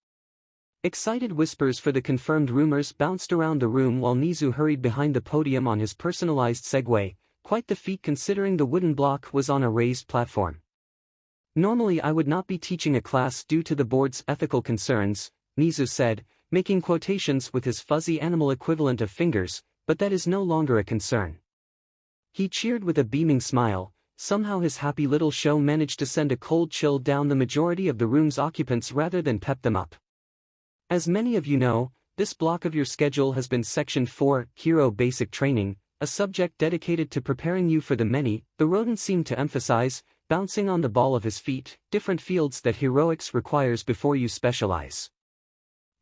Speaker 1: Excited whispers for the confirmed rumors bounced around the room while Nizu hurried behind the podium on his personalized Segway, quite the feat considering the wooden block was on a raised platform. "Normally I would not be teaching a class due to the board's ethical concerns," Nizu said, making quotations with his fuzzy animal equivalent of fingers, "but that is no longer a concern." He cheered with a beaming smile. Somehow his happy little show managed to send a cold chill down the majority of the room's occupants rather than pep them up. As many of you know, this block of your schedule has been Section 4, Hero Basic Training, a subject dedicated to preparing you for the many, the rodent seemed to emphasize, bouncing on the ball of his feet, different fields that heroics requires before you specialize.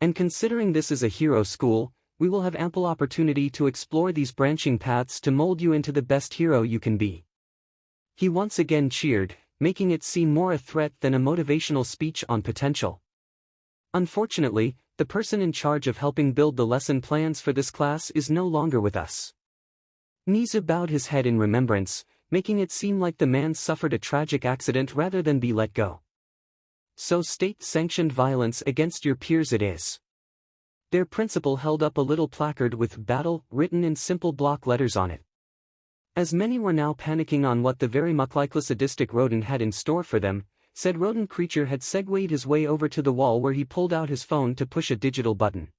Speaker 1: And considering this is a hero school, we will have ample opportunity to explore these branching paths to mold you into the best hero you can be. He once again cheered, making it seem more a threat than a motivational speech on potential. Unfortunately, the person in charge of helping build the lesson plans for this class is no longer with us. Nizu bowed his head in remembrance, making it seem like the man suffered a tragic accident rather than be let go. "So state-sanctioned violence against your peers it is." Their principal held up a little placard with "Battle" written in simple block letters on it. As many were now panicking on what the very mucklike sadistic rodent had in store for them, said rodent creature had segued his way over to the wall where he pulled out his phone to push a digital button.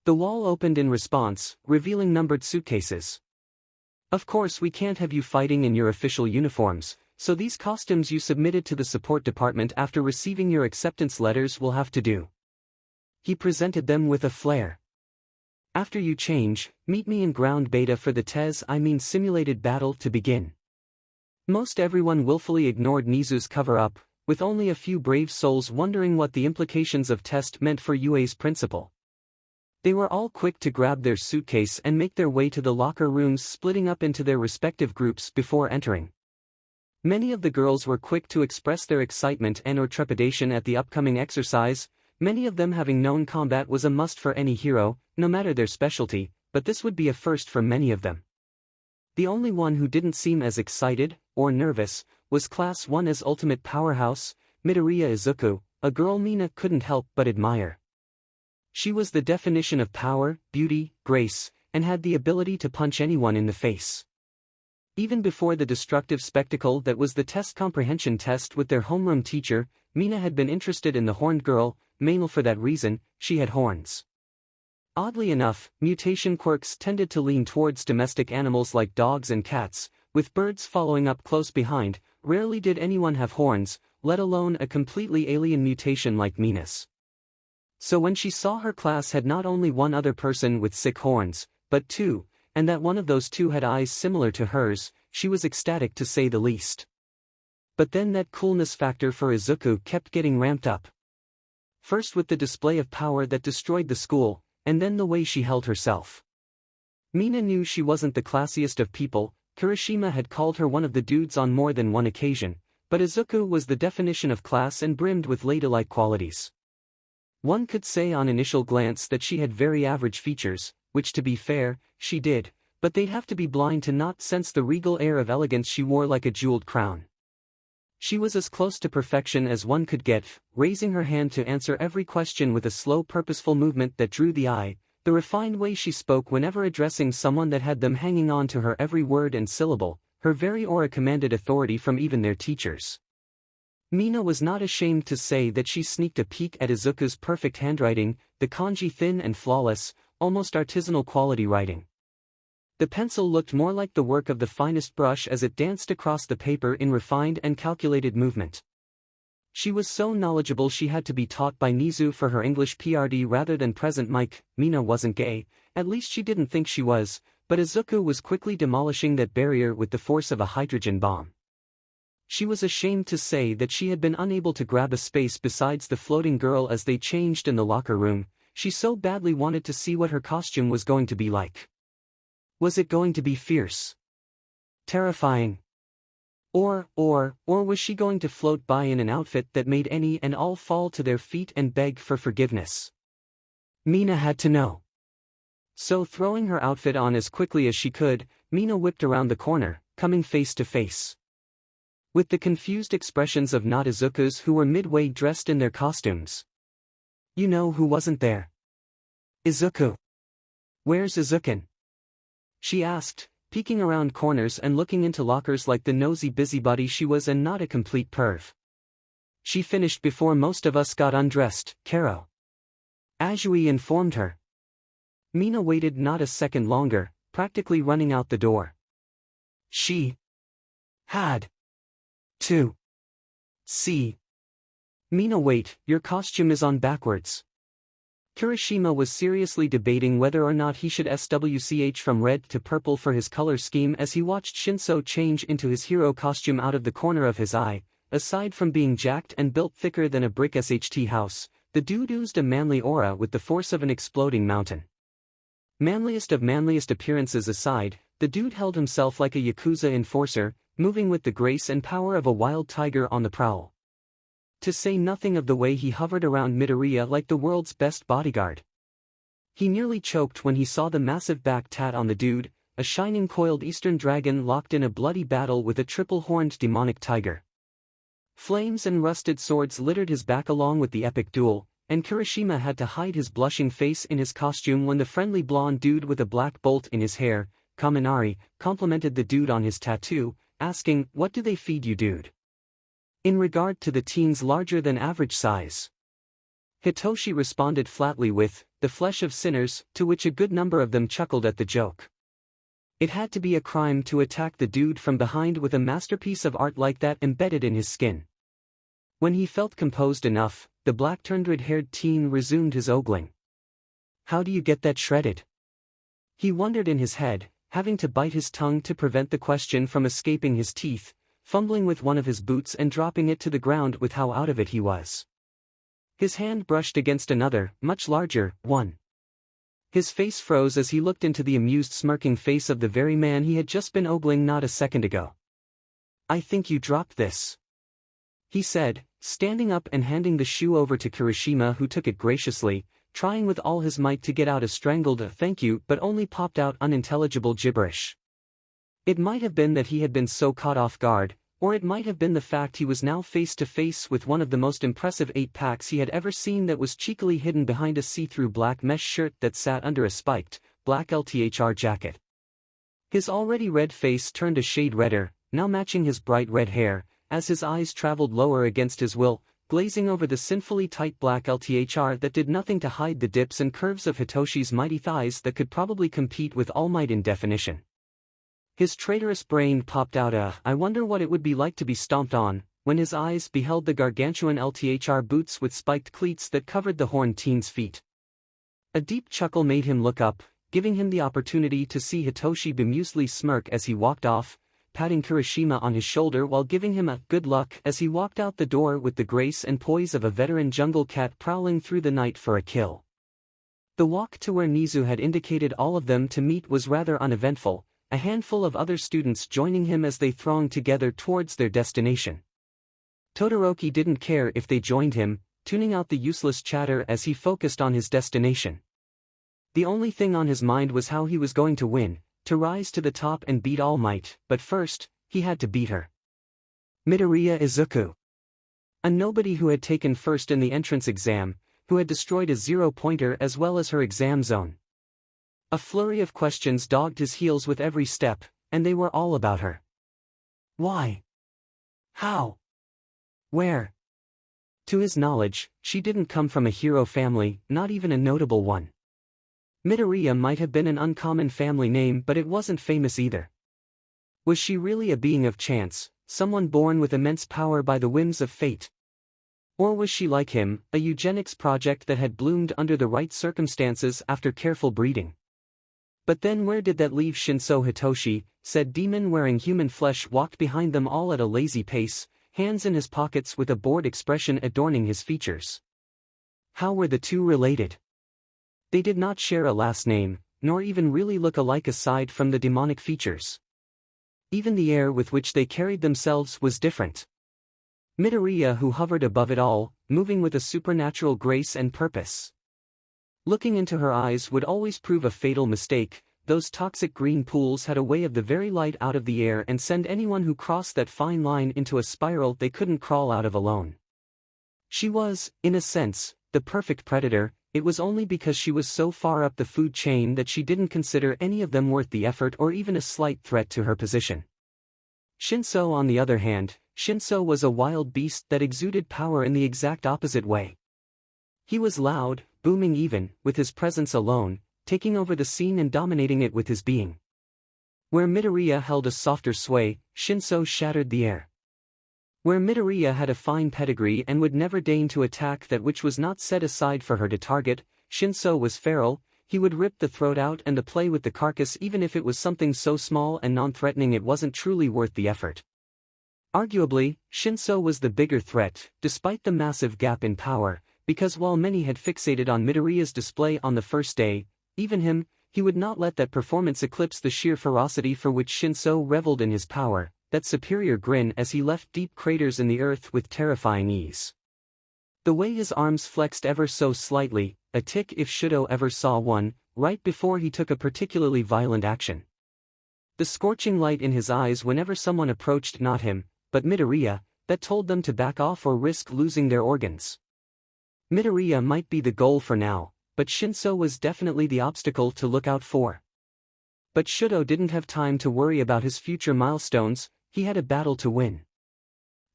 Speaker 1: The wall opened in response, revealing numbered suitcases. "Of course we can't have you fighting in your official uniforms, so these costumes you submitted to the support department after receiving your acceptance letters will have to do." He presented them with a flair. "After you change, meet me in ground beta for the simulated battle to begin." Most everyone willfully ignored Nizu's cover-up, with only a few brave souls wondering what the implications of test meant for UA's principal. They were all quick to grab their suitcase and make their way to the locker rooms, splitting up into their respective groups before entering. Many of the girls were quick to express their excitement and/or trepidation at the upcoming exercise, many of them having known combat was a must for any hero, no matter their specialty, but this would be a first for many of them. The only one who didn't seem as excited, or nervous, was Class 1's ultimate powerhouse, Midoriya Izuku, a girl Mina couldn't help but admire. She was the definition of power, beauty, grace, and had the ability to punch anyone in the face. Even before the destructive spectacle that was the test comprehension test with their homeroom teacher, Mina had been interested in the horned girl, mainly for that reason, she had horns. Oddly enough, mutation quirks tended to lean towards domestic animals like dogs and cats, with birds following up close behind. Rarely did anyone have horns, let alone a completely alien mutation like Mina's. So when she saw her class had not only one other person with sick horns, but two, and that one of those two had eyes similar to hers, she was ecstatic to say the least. But then that coolness factor for Izuku kept getting ramped up. First with the display of power that destroyed the school, and then the way she held herself. Mina knew she wasn't the classiest of people. Kirishima had called her one of the dudes on more than one occasion, but Izuku was the definition of class and brimmed with ladylike qualities. One could say on initial glance that she had very average features, which to be fair, she did, but they'd have to be blind to not sense the regal air of elegance she wore like a jeweled crown. She was as close to perfection as one could get, raising her hand to answer every question with a slow purposeful movement that drew the eye, the refined way she spoke whenever addressing someone that had them hanging on to her every word and syllable, her very aura commanded authority from even their teachers. Mina was not ashamed to say that she sneaked a peek at Izuku's perfect handwriting, the kanji thin and flawless, almost artisanal quality writing. The pencil looked more like the work of the finest brush as it danced across the paper in refined and calculated movement. She was so knowledgeable she had to be taught by Nizu for her English PRD rather than present mic. Mina wasn't gay, at least she didn't think she was, but Izuku was quickly demolishing that barrier with the force of a hydrogen bomb. She was ashamed to say that she had been unable to grab a space besides the floating girl as they changed in the locker room. She so badly wanted to see what her costume was going to be like. Was it going to be fierce? Terrifying? Or was she going to float by in an outfit that made any and all fall to their feet and beg for forgiveness? Mina had to know. So throwing her outfit on as quickly as she could, Mina whipped around the corner, coming face to face with the confused expressions of not Izuku's who were midway dressed in their costumes. You know who wasn't there? Izuku. Where's 𝐬𝐿? She asked, peeking around corners and looking into lockers like the nosy busybody she was and not a complete perv. She finished before most of us got undressed, Karo. Ajui informed her. Mina waited not a second longer, practically running out the door. She had to see. Mina, wait, your costume is on backwards. Kirishima was seriously debating whether or not he should switch from red to purple for his color scheme as he watched Shinso change into his hero costume out of the corner of his eye. Aside from being jacked and built thicker than a brick SHT house, the dude oozed a manly aura with the force of an exploding mountain. Manliest of manliest appearances aside, the dude held himself like a Yakuza enforcer, moving with the grace and power of a wild tiger on the prowl. To say nothing of the way he hovered around Midoriya like the world's best bodyguard. He nearly choked when he saw the massive back tat on the dude, a shining coiled eastern dragon locked in a bloody battle with a triple-horned demonic tiger. Flames and rusted swords littered his back along with the epic duel, and Kirishima had to hide his blushing face in his costume when the friendly blonde dude with a black bolt in his hair, Kaminari, complimented the dude on his tattoo, asking, "What do they feed you, dude?" In regard to the teen's larger-than-average size. Hitoshi responded flatly with, "The flesh of sinners," to which a good number of them chuckled at the joke. It had to be a crime to attack the dude from behind with a masterpiece of art like that embedded in his skin. When he felt composed enough, the black-turned-red-haired teen resumed his ogling. "How do you get that shredded?" He wondered in his head, having to bite his tongue to prevent the question from escaping his teeth, fumbling with one of his boots and dropping it to the ground with how out of it he was. His hand brushed against another, much larger, one. His face froze as he looked into the amused smirking face of the very man he had just been ogling not a second ago. "I think you dropped this," he said, standing up and handing the shoe over to Kirishima, who took it graciously, trying with all his might to get out a strangled "thank you" but only popped out unintelligible gibberish. It might have been that he had been so caught off guard, or it might have been the fact he was now face to face with one of the most impressive 8-packs he had ever seen that was cheekily hidden behind a see-through black mesh shirt that sat under a spiked, black LTHR jacket. His already red face turned a shade redder, now matching his bright red hair, as his eyes traveled lower against his will, glazing over the sinfully tight black 𝐿THR that did nothing to hide the dips and curves of Hitoshi's mighty thighs that could probably compete with All Might in definition. His traitorous brain popped out I wonder what it would be like to be stomped on, when his eyes beheld the gargantuan 𝐿THR boots with spiked cleats that covered the horned teen's feet. A deep chuckle made him look up, giving him the opportunity to see Hitoshi bemusely smirk as he walked off, patting Kirishima on his shoulder while giving him a good luck as he walked out the door with the grace and poise of a veteran jungle cat prowling through the night for a kill. The walk to where Nizu had indicated all of them to meet was rather uneventful, a handful of other students joining him as they thronged together towards their destination. Todoroki didn't care if they joined him, tuning out the useless chatter as he focused on his destination. The only thing on his mind was how he was going to win, to rise to the top and beat All Might, but first, he had to beat her. Midoriya Izuku. A nobody who had taken first in the entrance exam, who had destroyed a 0-pointer as well as her exam zone. A flurry of questions dogged his heels with every step, and they were all about her. Why? How? Where? To his knowledge, she didn't come from a hero family, not even a notable one. Midoriya might have been an uncommon family name, but it wasn't famous either. Was she really a being of chance, someone born with immense power by the whims of fate? Or was she like him, a eugenics project that had bloomed under the right circumstances after careful breeding? But then where did that leave Shinso Hitoshi? Said demon wearing human flesh walked behind them all at a lazy pace, hands in his pockets with a bored expression adorning his features. How were the two related? They did not share a last name, nor even really look alike aside from the demonic features. Even the air with which they carried themselves was different. Midoriya who hovered above it all, moving with a supernatural grace and purpose. Looking into her eyes would always prove a fatal mistake. Those toxic green pools had a way of the very light out of the air and send anyone who crossed that fine line into a spiral they couldn't crawl out of alone. She was, in a sense, the perfect predator. It was only because she was so far up the food chain that she didn't consider any of them worth the effort or even a slight threat to her position. Shinso on the other hand, Shinso was a wild beast that exuded power in the exact opposite way. He was loud, booming even, with his presence alone, taking over the scene and dominating it with his being. Where Midoriya held a softer sway, Shinso shattered the air. Where Midoriya had a fine pedigree and would never deign to attack that which was not set aside for her to target, Shinso was feral. He would rip the throat out and the play with the carcass even if it was something so small and non-threatening it wasn't truly worth the effort. Arguably, Shinso was the bigger threat, despite the massive gap in power, because while many had fixated on Midoriya's display on the first day, even him, he would not let that performance eclipse the sheer ferocity for which Shinso reveled in his power, that superior grin as he left deep craters in the earth with terrifying ease. The way his arms flexed ever so slightly, a tick if Shudo ever saw one, right before he took a particularly violent action. The scorching light in his eyes whenever someone approached not him, but Midoriya, that told them to back off or risk losing their organs. Midoriya might be the goal for now, but Shinso was definitely the obstacle to look out for. But Shudo didn't have time to worry about his future milestones. He had a battle to win.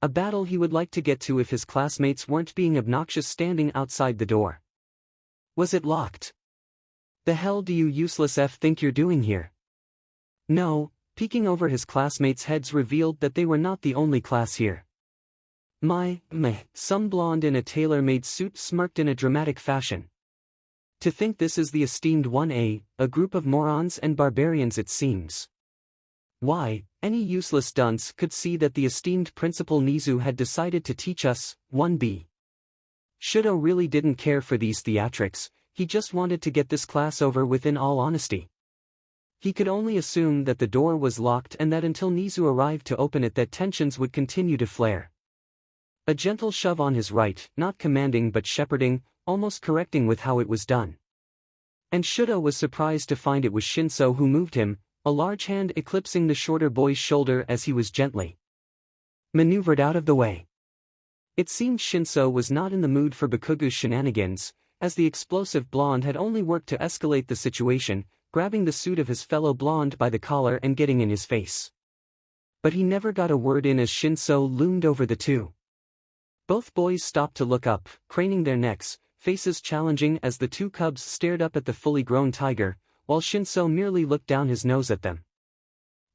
Speaker 1: A battle he would like to get to if his classmates weren't being obnoxious standing outside the door. Was it locked? The hell do you useless F think you're doing here? No, peeking over his classmates' heads revealed that they were not the only class here. Some blonde in a tailor-made suit smirked in a dramatic fashion. To think this is the esteemed 1A, a group of morons and barbarians it seems. Why, any useless dunce could see that the esteemed Principal Nizu had decided to teach us, 1B. Shudo really didn't care for these theatrics, he just wanted to get this class over with in all honesty. He could only assume that the door was locked and that until Nizu arrived to open it that tensions would continue to flare. A gentle shove on his right, not commanding but shepherding, almost correcting with how it was done. And Shudo was surprised to find it was Shinso who moved him, a large hand eclipsing the shorter boy's shoulder as he was gently maneuvered out of the way. It seemed Shinso was not in the mood for Bakugo's shenanigans, as the explosive blonde had only worked to escalate the situation, grabbing the suit of his fellow blonde by the collar and getting in his face. But he never got a word in as Shinso loomed over the two. Both boys stopped to look up, craning their necks, faces challenging as the two cubs stared up at the fully grown tiger, while 𝗀𝐸 merely looked down his nose at them.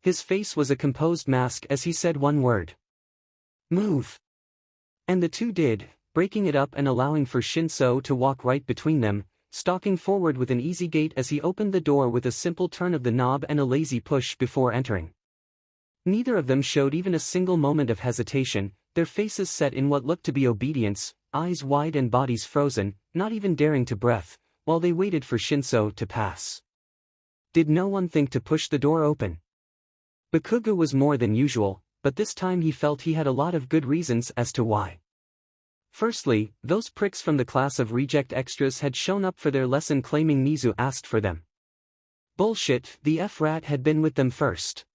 Speaker 1: His face was a composed mask as he said one word. "Move." And the two did, breaking it up and allowing for 𝗀𝐸 to walk right between them, stalking forward with an easy gait as he opened the door with a simple turn of the knob and a lazy push before entering. Neither of them showed even a single moment of hesitation, their faces set in what looked to be obedience, eyes wide and bodies frozen, not even daring to breath, while they waited for 𝗀𝐸 to pass. Did no one think to push the door open? Bakugo was more than usual, but this time he felt he had a lot of good reasons as to why. Firstly, those pricks from the class of reject extras had shown up for their lesson claiming 𝐁𝐸 asked for them. Bullshit, the 𝐵 had been with them first.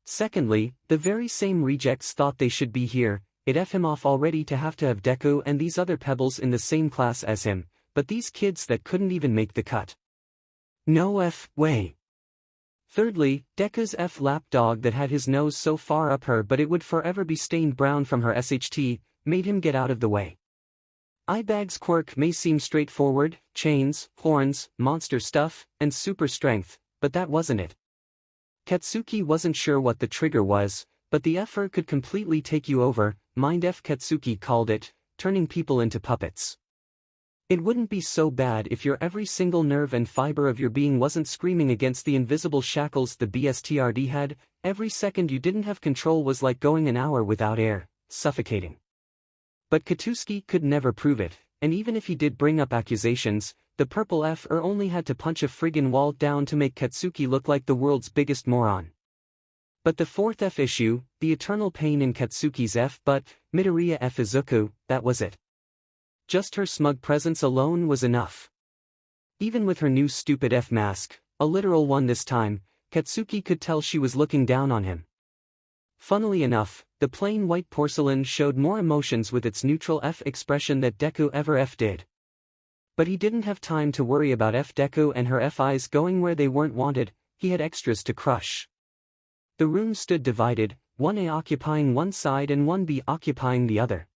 Speaker 1: Secondly, the very same rejects thought they should be here, it 𝐹 him off already to have Deku and these other pebbles in the same class as him, but these kids that couldn't even make the cut. No 𝐹 way. Thirdly, Deku's 𝐹 lapdog that had his nose so far up her but it would forever be stained brown from her SHT, made him get out of the way. 𝐈𝐴G's quirk may seem straightforward, chains, horns, monster stuff, and super strength, but that wasn't it. Katsuki wasn't sure what the trigger was, but the 𝐹 could completely take you over, mind Katsuki called it, turning people into puppets. It wouldn't be so bad if your every single nerve and fiber of your being wasn't screaming against the invisible shackles the BSTRD had, every second you didn't have control was like going an hour without air, suffocating. But Katsuki could never prove it, and even if he did bring up accusations, the purple 𝐹 only had to punch a friggin' wall down to make Katsuki look like the world's biggest moron. But the fourth 𝐹 issue, the eternal pain in Katsuki's 𝐹 but, Midoriya 𝐹 Izuku, that was it. Just her smug presence alone was enough. Even with her new stupid 𝐹 mask, a literal one this time, Katsuki could tell she was looking down on him. Funnily enough, the plain white porcelain showed more emotions with its neutral 𝐹 expression that Deku ever 𝐹 did. But he didn't have time to worry about 𝐹 Deku and her 𝐹 eyes going where they weren't wanted, he had extras to crush. The room stood divided, one A occupying one side and one B occupying the other.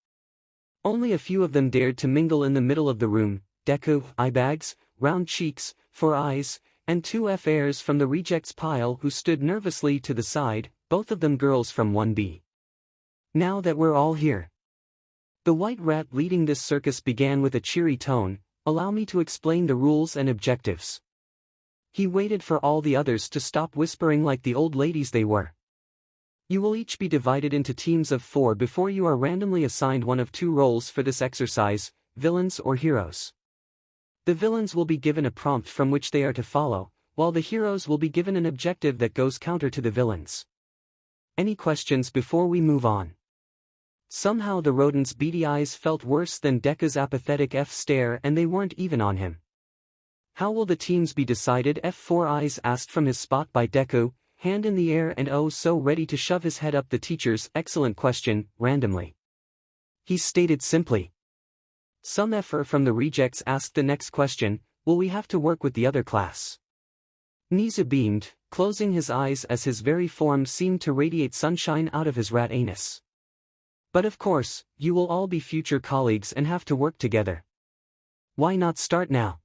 Speaker 1: Only a few of them dared to mingle in the middle of the room, Deku, eye-bags, round cheeks, 4 eyes, and 2 𝐹 heirs from the rejects pile who stood nervously to the side, both of them girls from 1B. Now that we're all here. The white rat leading this circus began with a cheery tone, allow me to explain the rules and objectives. He waited for all the others to stop whispering like the old ladies they were. You will each be divided into teams of 4 before you are randomly assigned one of 2 roles for this exercise, villains or heroes. The villains will be given a prompt from which they are to follow, while the heroes will be given an objective that goes counter to the villains. Any questions before we move on? Somehow the rodent's beady eyes felt worse than Deku's apathetic 𝐹 stare and they weren't even on him. How will the teams be decided? 𝐹 4 eyes asked from his spot by Deku, hand in the air and oh so ready to shove his head up the teacher's excellent question, randomly. He stated simply. Some 𝐹 from the rejects asked the next question, will we have to work with the other class? 𝐁𝐸 beamed, closing his eyes as his very form seemed to radiate sunshine out of his rat anus. But of course, you will all be future colleagues and have to work together. Why not start now?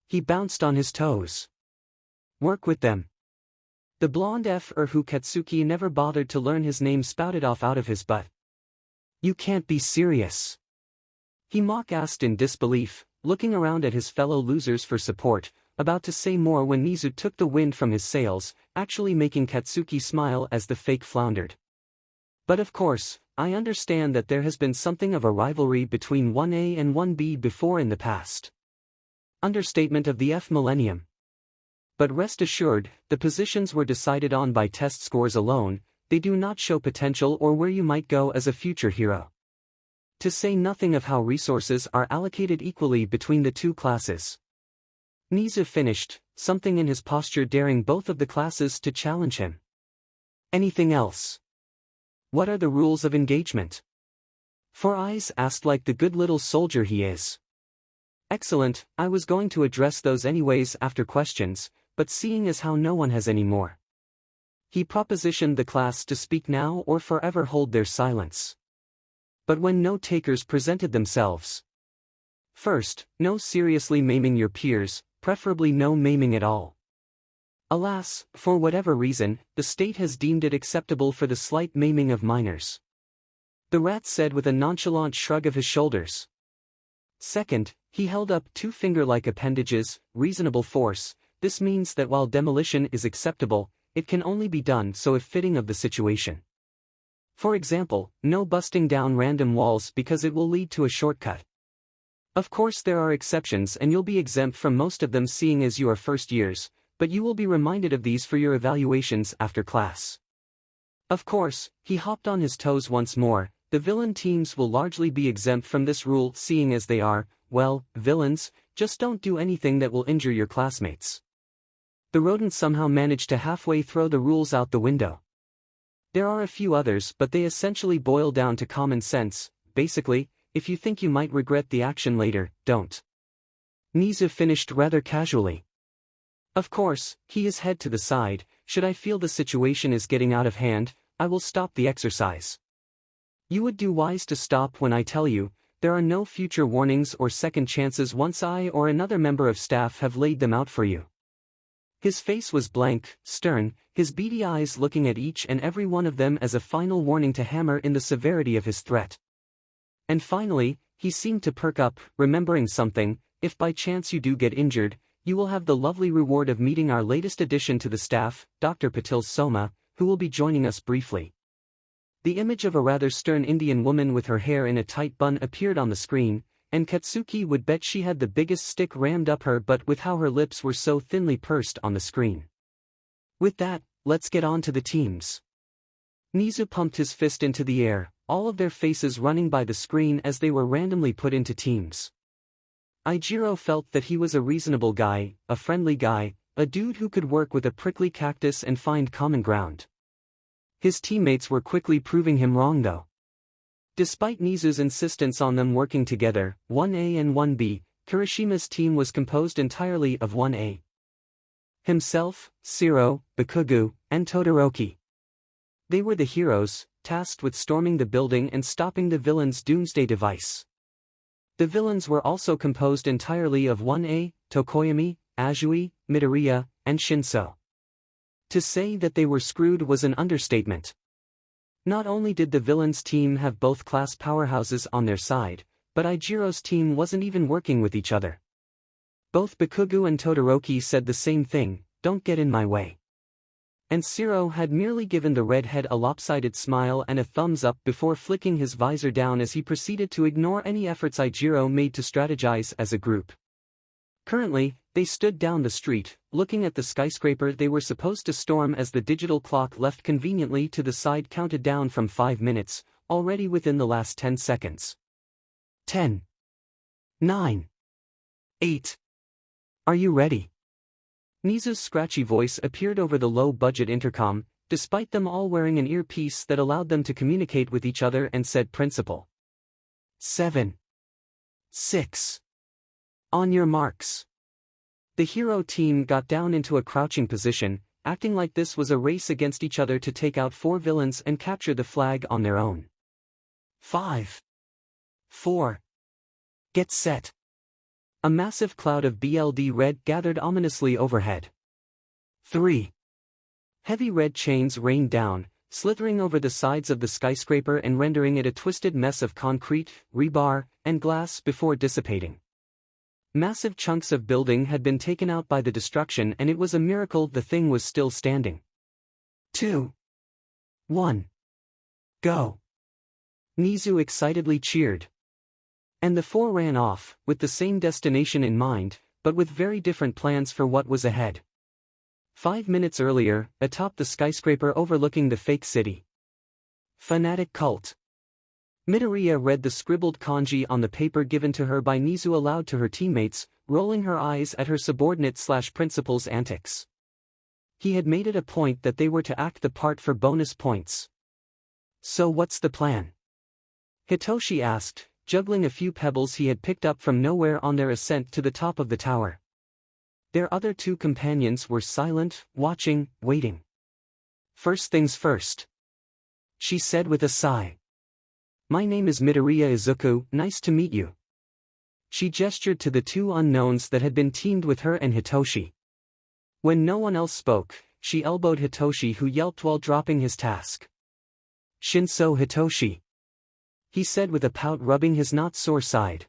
Speaker 1: He bounced on his toes. Work with them. The blonde 𝐹 who Katsuki never bothered to learn his name spouted off out of his butt. You can't be serious. He mock-asked in disbelief, looking around at his fellow losers for support, about to say more when 𝐁𝐸 took the wind from his sails, actually making Katsuki smile as the fake floundered. But of course, I understand that there has been something of a rivalry between 1A and 1B before in the past. Understatement of the 𝐹 millennium. But rest assured, the positions were decided on by test scores alone, they do not show potential or where you might go as a future hero. To say nothing of how resources are allocated equally between the two classes. 𝐁𝐸 finished, something in his posture daring both of the classes to challenge him. Anything else? What are the rules of engagement? 4 eyes asked like the good little soldier he is. Excellent, I was going to address those anyways after questions, but seeing as how no one has any more. He propositioned the class to speak now or forever hold their silence. But when no takers presented themselves. First, no seriously maiming your peers, preferably no maiming at all. Alas, for whatever reason, the state has deemed it acceptable for the slight maiming of minors. The rat said with a nonchalant shrug of his shoulders. Second, he held up two finger-like appendages, reasonable force. This means that while demolition is acceptable, it can only be done so if fitting of the situation. For example, no busting down random walls because it will lead to a shortcut. Of course there are exceptions and you'll be exempt from most of them seeing as you are first years, but you will be reminded of these for your evaluations after class. Of course, he hopped on his toes once more. The villain teams will largely be exempt from this rule seeing as they are, well, villains. Just don't do anything that will injure your classmates. The rodent somehow managed to halfway throw the rules out the window. There are a few others but they essentially boil down to common sense. Basically, if you think you might regret the action later, don't. 𝐀𝐦 finished rather casually. Of course, he is head to the side. Should I feel the situation is getting out of hand, I will stop the exercise. You would do wise to stop when I tell you, there are no future warnings or second chances once I or another member of staff have laid them out for you. His face was blank, stern, his beady eyes looking at each and every one of them as a final warning to hammer in the severity of his threat. And finally, he seemed to perk up, remembering something. If by chance you do get injured, you will have the lovely reward of meeting our latest addition to the staff, Dr. 𝗵𝗃𝗀, who will be joining us briefly. The image of a rather stern Indian woman with her hair in a tight bun appeared on the screen, and Katsuki would bet she had the biggest stick rammed up her butt with how her lips were so thinly pursed on the screen. With that, let's get on to the teams. 𝐀𝐦 pumped his fist into the air, all of their faces running by the screen as they were randomly put into teams. 𝐍𝐸 felt that he was a reasonable guy, a friendly guy, a dude who could work with a prickly cactus and find common ground. His teammates were quickly proving him wrong though. Despite 𝐁𝐸's insistence on them working together, 1A and 1B, Kirishima's team was composed entirely of 1A. Himself, 𝐸𝐸, Deku, and Todoroki. They were the heroes, tasked with storming the building and stopping the villain's doomsday device. The villains were also composed entirely of 1A, Tokoyami, Azui, Midoriya, and Shinso. To say that they were screwed was an understatement. Not only did the villains' team have both class powerhouses on their side, but 𝐍𝐸's team wasn't even working with each other. Both Deku and Todoroki said the same thing, "Don't get in my way." And 𝐸𝐸 had merely given the redhead a lopsided smile and a thumbs up before flicking his visor down as he proceeded to ignore any efforts 𝐍𝐸 made to strategize as a group. Currently, they stood down the street, looking at the skyscraper they were supposed to storm as the digital clock left conveniently to the side counted down from 5 minutes, already within the last 10 seconds. 10. 9. 8. Are you ready? 𝐁𝐸's scratchy voice appeared over the low-budget intercom, despite them all wearing an earpiece that allowed them to communicate with each other, and said, "Principal. 7. 6. On your marks." The hero team got down into a crouching position, acting like this was a race against each other to take out 4 villains and capture the flag on their own. 5. 4. Get set. A massive cloud of BLD red gathered ominously overhead. 3. Heavy red chains rained down, slithering over the sides of the skyscraper and rendering it a twisted mess of concrete, rebar, and glass before dissipating. Massive chunks of building had been taken out by the destruction, and it was a miracle the thing was still standing. 2. 1. Go. 𝐁𝐸 excitedly cheered. And the 4 ran off, with the same destination in mind, but with very different plans for what was ahead. 5 minutes earlier, atop the skyscraper overlooking the fake city. Fanatic cult. Midoriya read the scribbled kanji on the paper given to her by 𝐁𝐸 aloud to her teammates, rolling her eyes at her subordinate/principal's antics. He had made it a point that they were to act the part for bonus points. "So what's the plan?" Hitoshi asked, juggling a few pebbles he had picked up from nowhere on their ascent to the top of the tower. Their other 2 companions were silent, watching, waiting. "First things first," she said with a sigh. My name is Midoriya Izuku, nice to meet you. She gestured to the two unknowns that had been teamed with her and Hitoshi. When no one else spoke, she elbowed Hitoshi, who yelped while dropping his task. Shinso Hitoshi, he said with a pout, rubbing his not-sore side.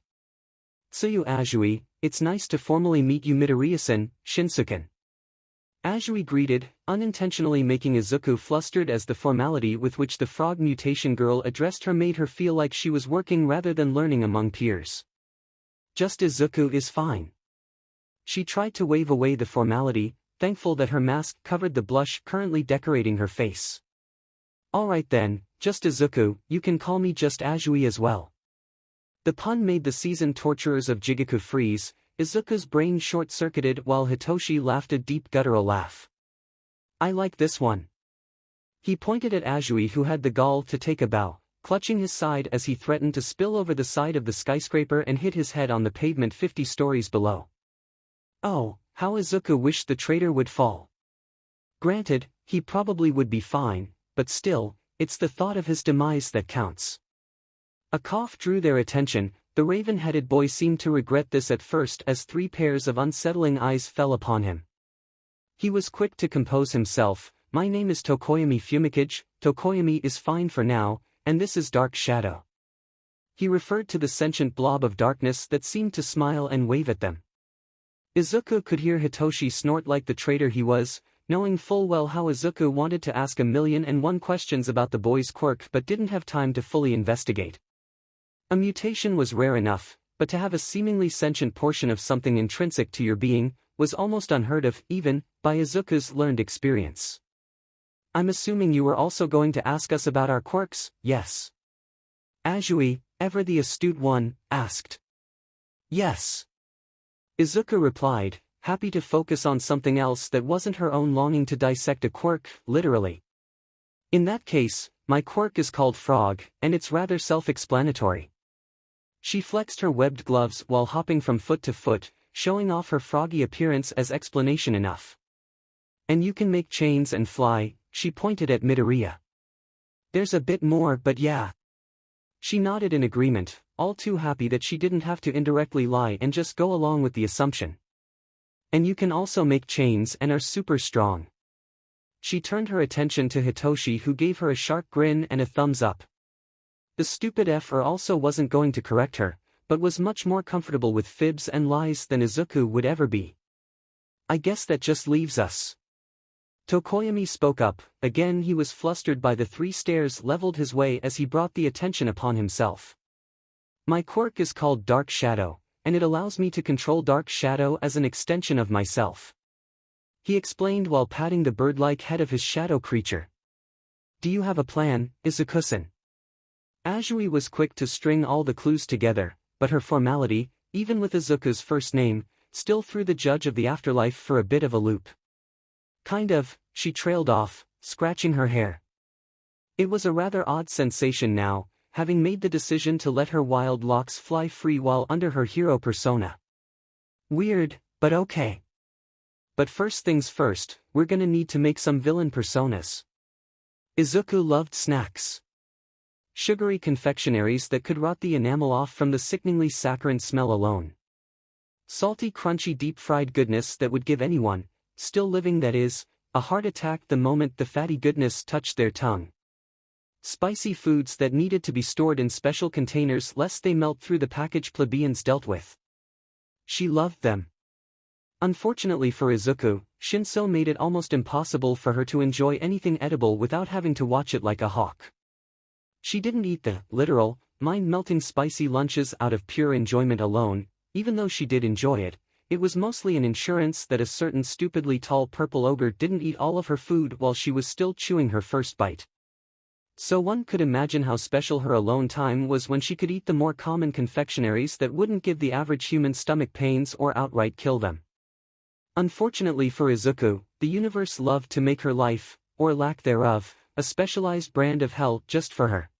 Speaker 1: Tsuyu Azui, it's nice to formally meet you. Midoriya-san, Shinsuken. Azui greeted, unintentionally making Izuku flustered as the formality with which the frog mutation girl addressed her made her feel like she was working rather than learning among peers. Just Izuku is fine. She tried to wave away the formality, thankful that her mask covered the blush currently decorating her face. Alright then, just Izuku, you can call me just Azui as well. The pun made the seasoned torturers of Jigoku freeze. Izuku's brain short-circuited while Hitoshi laughed a deep guttural laugh. I like this one. He pointed at Azui, who had the gall to take a bow, clutching his side as he threatened to spill over the side of the skyscraper and hit his head on the pavement 50 stories below. Oh, how Izuku wished the traitor would fall. Granted, he probably would be fine, but still, it's the thought of his demise that counts. A cough drew their attention. The raven-headed boy seemed to regret this at first as 3 pairs of unsettling eyes fell upon him. He was quick to compose himself. My name is Tokoyami Fumikage, Tokoyami is fine for now, and this is Dark Shadow. He referred to the sentient blob of darkness that seemed to smile and wave at them. Izuku could hear Hitoshi snort like the traitor he was, knowing full well how Izuku wanted to ask 1,000,001 questions about the boy's quirk but didn't have time to fully investigate. A mutation was rare enough, but to have a seemingly sentient portion of something intrinsic to your being was almost unheard of, even by Izuku's learned experience. I'm assuming you were also going to ask us about our quirks, yes? Azui, ever the astute one, asked. Yes. Izuku replied, happy to focus on something else that wasn't her own longing to dissect a quirk, literally. In that case, my quirk is called Frog, and it's rather self-explanatory. She flexed her webbed gloves while hopping from foot to foot, showing off her froggy appearance as explanation enough. And you can make chains and fly, she pointed at Midoriya. There's a bit more, but yeah. She nodded in agreement, all too happy that she didn't have to indirectly lie and just go along with the assumption. And you can also make chains and are super strong. She turned her attention to Hitoshi, who gave her a sharp grin and a thumbs up. The stupid 𝐓𝐻 also wasn't going to correct her, but was much more comfortable with fibs and lies than Izuku would ever be. I guess that just leaves us. Tokoyami spoke up. Again he was flustered by the 3 stares leveled his way as he brought the attention upon himself. My quirk is called Dark Shadow, and it allows me to control Dark Shadow as an extension of myself. He explained while patting the bird-like head of his shadow creature. Do you have a plan, Izuku-san? Azui was quick to string all the clues together, but her formality, even with Izuku's first name, still threw the judge of the afterlife for a bit of a loop. Kind of, she trailed off, scratching her hair. It was a rather odd sensation now, having made the decision to let her wild locks fly free while under her hero persona. Weird, but okay. But first things first, we're gonna need to make some villain personas. Izuku loved snacks. Sugary confectionaries that could rot the enamel off from the sickeningly saccharine smell alone. Salty, crunchy, deep-fried goodness that would give anyone, still living that is, a heart attack the moment the fatty goodness touched their tongue. Spicy foods that needed to be stored in special containers lest they melt through the package plebeians dealt with. She loved them. Unfortunately for Izuku, Shinso made it almost impossible for her to enjoy anything edible without having to watch it like a hawk. She didn't eat the literal, mind-melting spicy lunches out of pure enjoyment alone. Even though she did enjoy it, it was mostly an insurance that a certain stupidly tall purple ogre didn't eat all of her food while she was still chewing her first bite. So one could imagine how special her alone time was when she could eat the more common confectionaries that wouldn't give the average human stomach pains or outright kill them. Unfortunately for Izuku, the universe loved to make her life, or lack thereof, a specialized brand of hell just for her.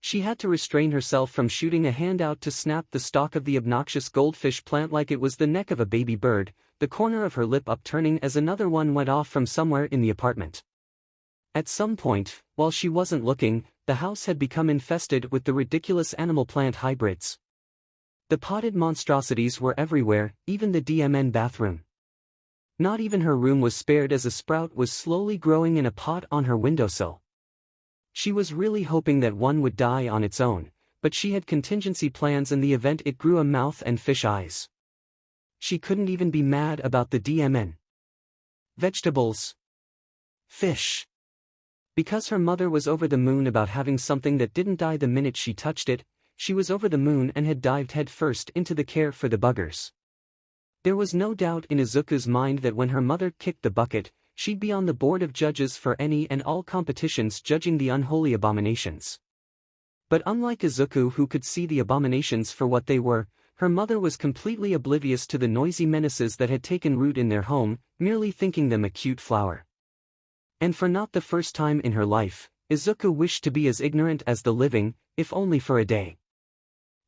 Speaker 1: She had to restrain herself from shooting a hand out to snap the stalk of the obnoxious goldfish plant like it was the neck of a baby bird, the corner of her lip upturning as another one went off from somewhere in the apartment. At some point, while she wasn't looking, the house had become infested with the ridiculous animal-plant hybrids. The potted monstrosities were everywhere, even the DMN bathroom. Not even her room was spared as a sprout was slowly growing in a pot on her windowsill. She was really hoping that one would die on its own, but she had contingency plans in the event it grew a mouth and fish eyes. She couldn't even be mad about the DMN. Vegetables. Fish. Because her mother was over the moon about having something that didn't die the minute she touched it, she was over the moon and had dived headfirst into the care for the buggers. There was no doubt in Izuku's mind that when her mother kicked the bucket, she'd be on the board of judges for any and all competitions judging the unholy abominations. But unlike Izuku, who could see the abominations for what they were, her mother was completely oblivious to the noisy menaces that had taken root in their home, merely thinking them a cute flower. And for not the first time in her life, Izuku wished to be as ignorant as the living, if only for a day.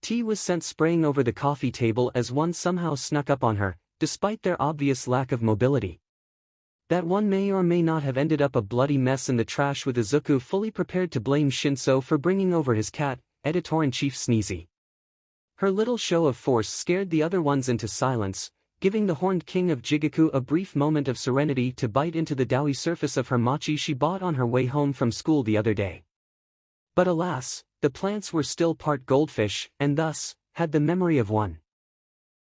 Speaker 1: Tea was sent spraying over the coffee table as one somehow snuck up on her, despite their obvious lack of mobility. That one may or may not have ended up a bloody mess in the trash, with Izuku fully prepared to blame Shinso for bringing over his cat, Editor-in-Chief 𝐸𝐶𝐸. Her little show of force scared the other ones into silence, giving the Horned King of Jigoku a brief moment of serenity to bite into the doughy surface of her mochi she bought on her way home from school the other day. But alas, the plants were still part goldfish, and thus, had the memory of one.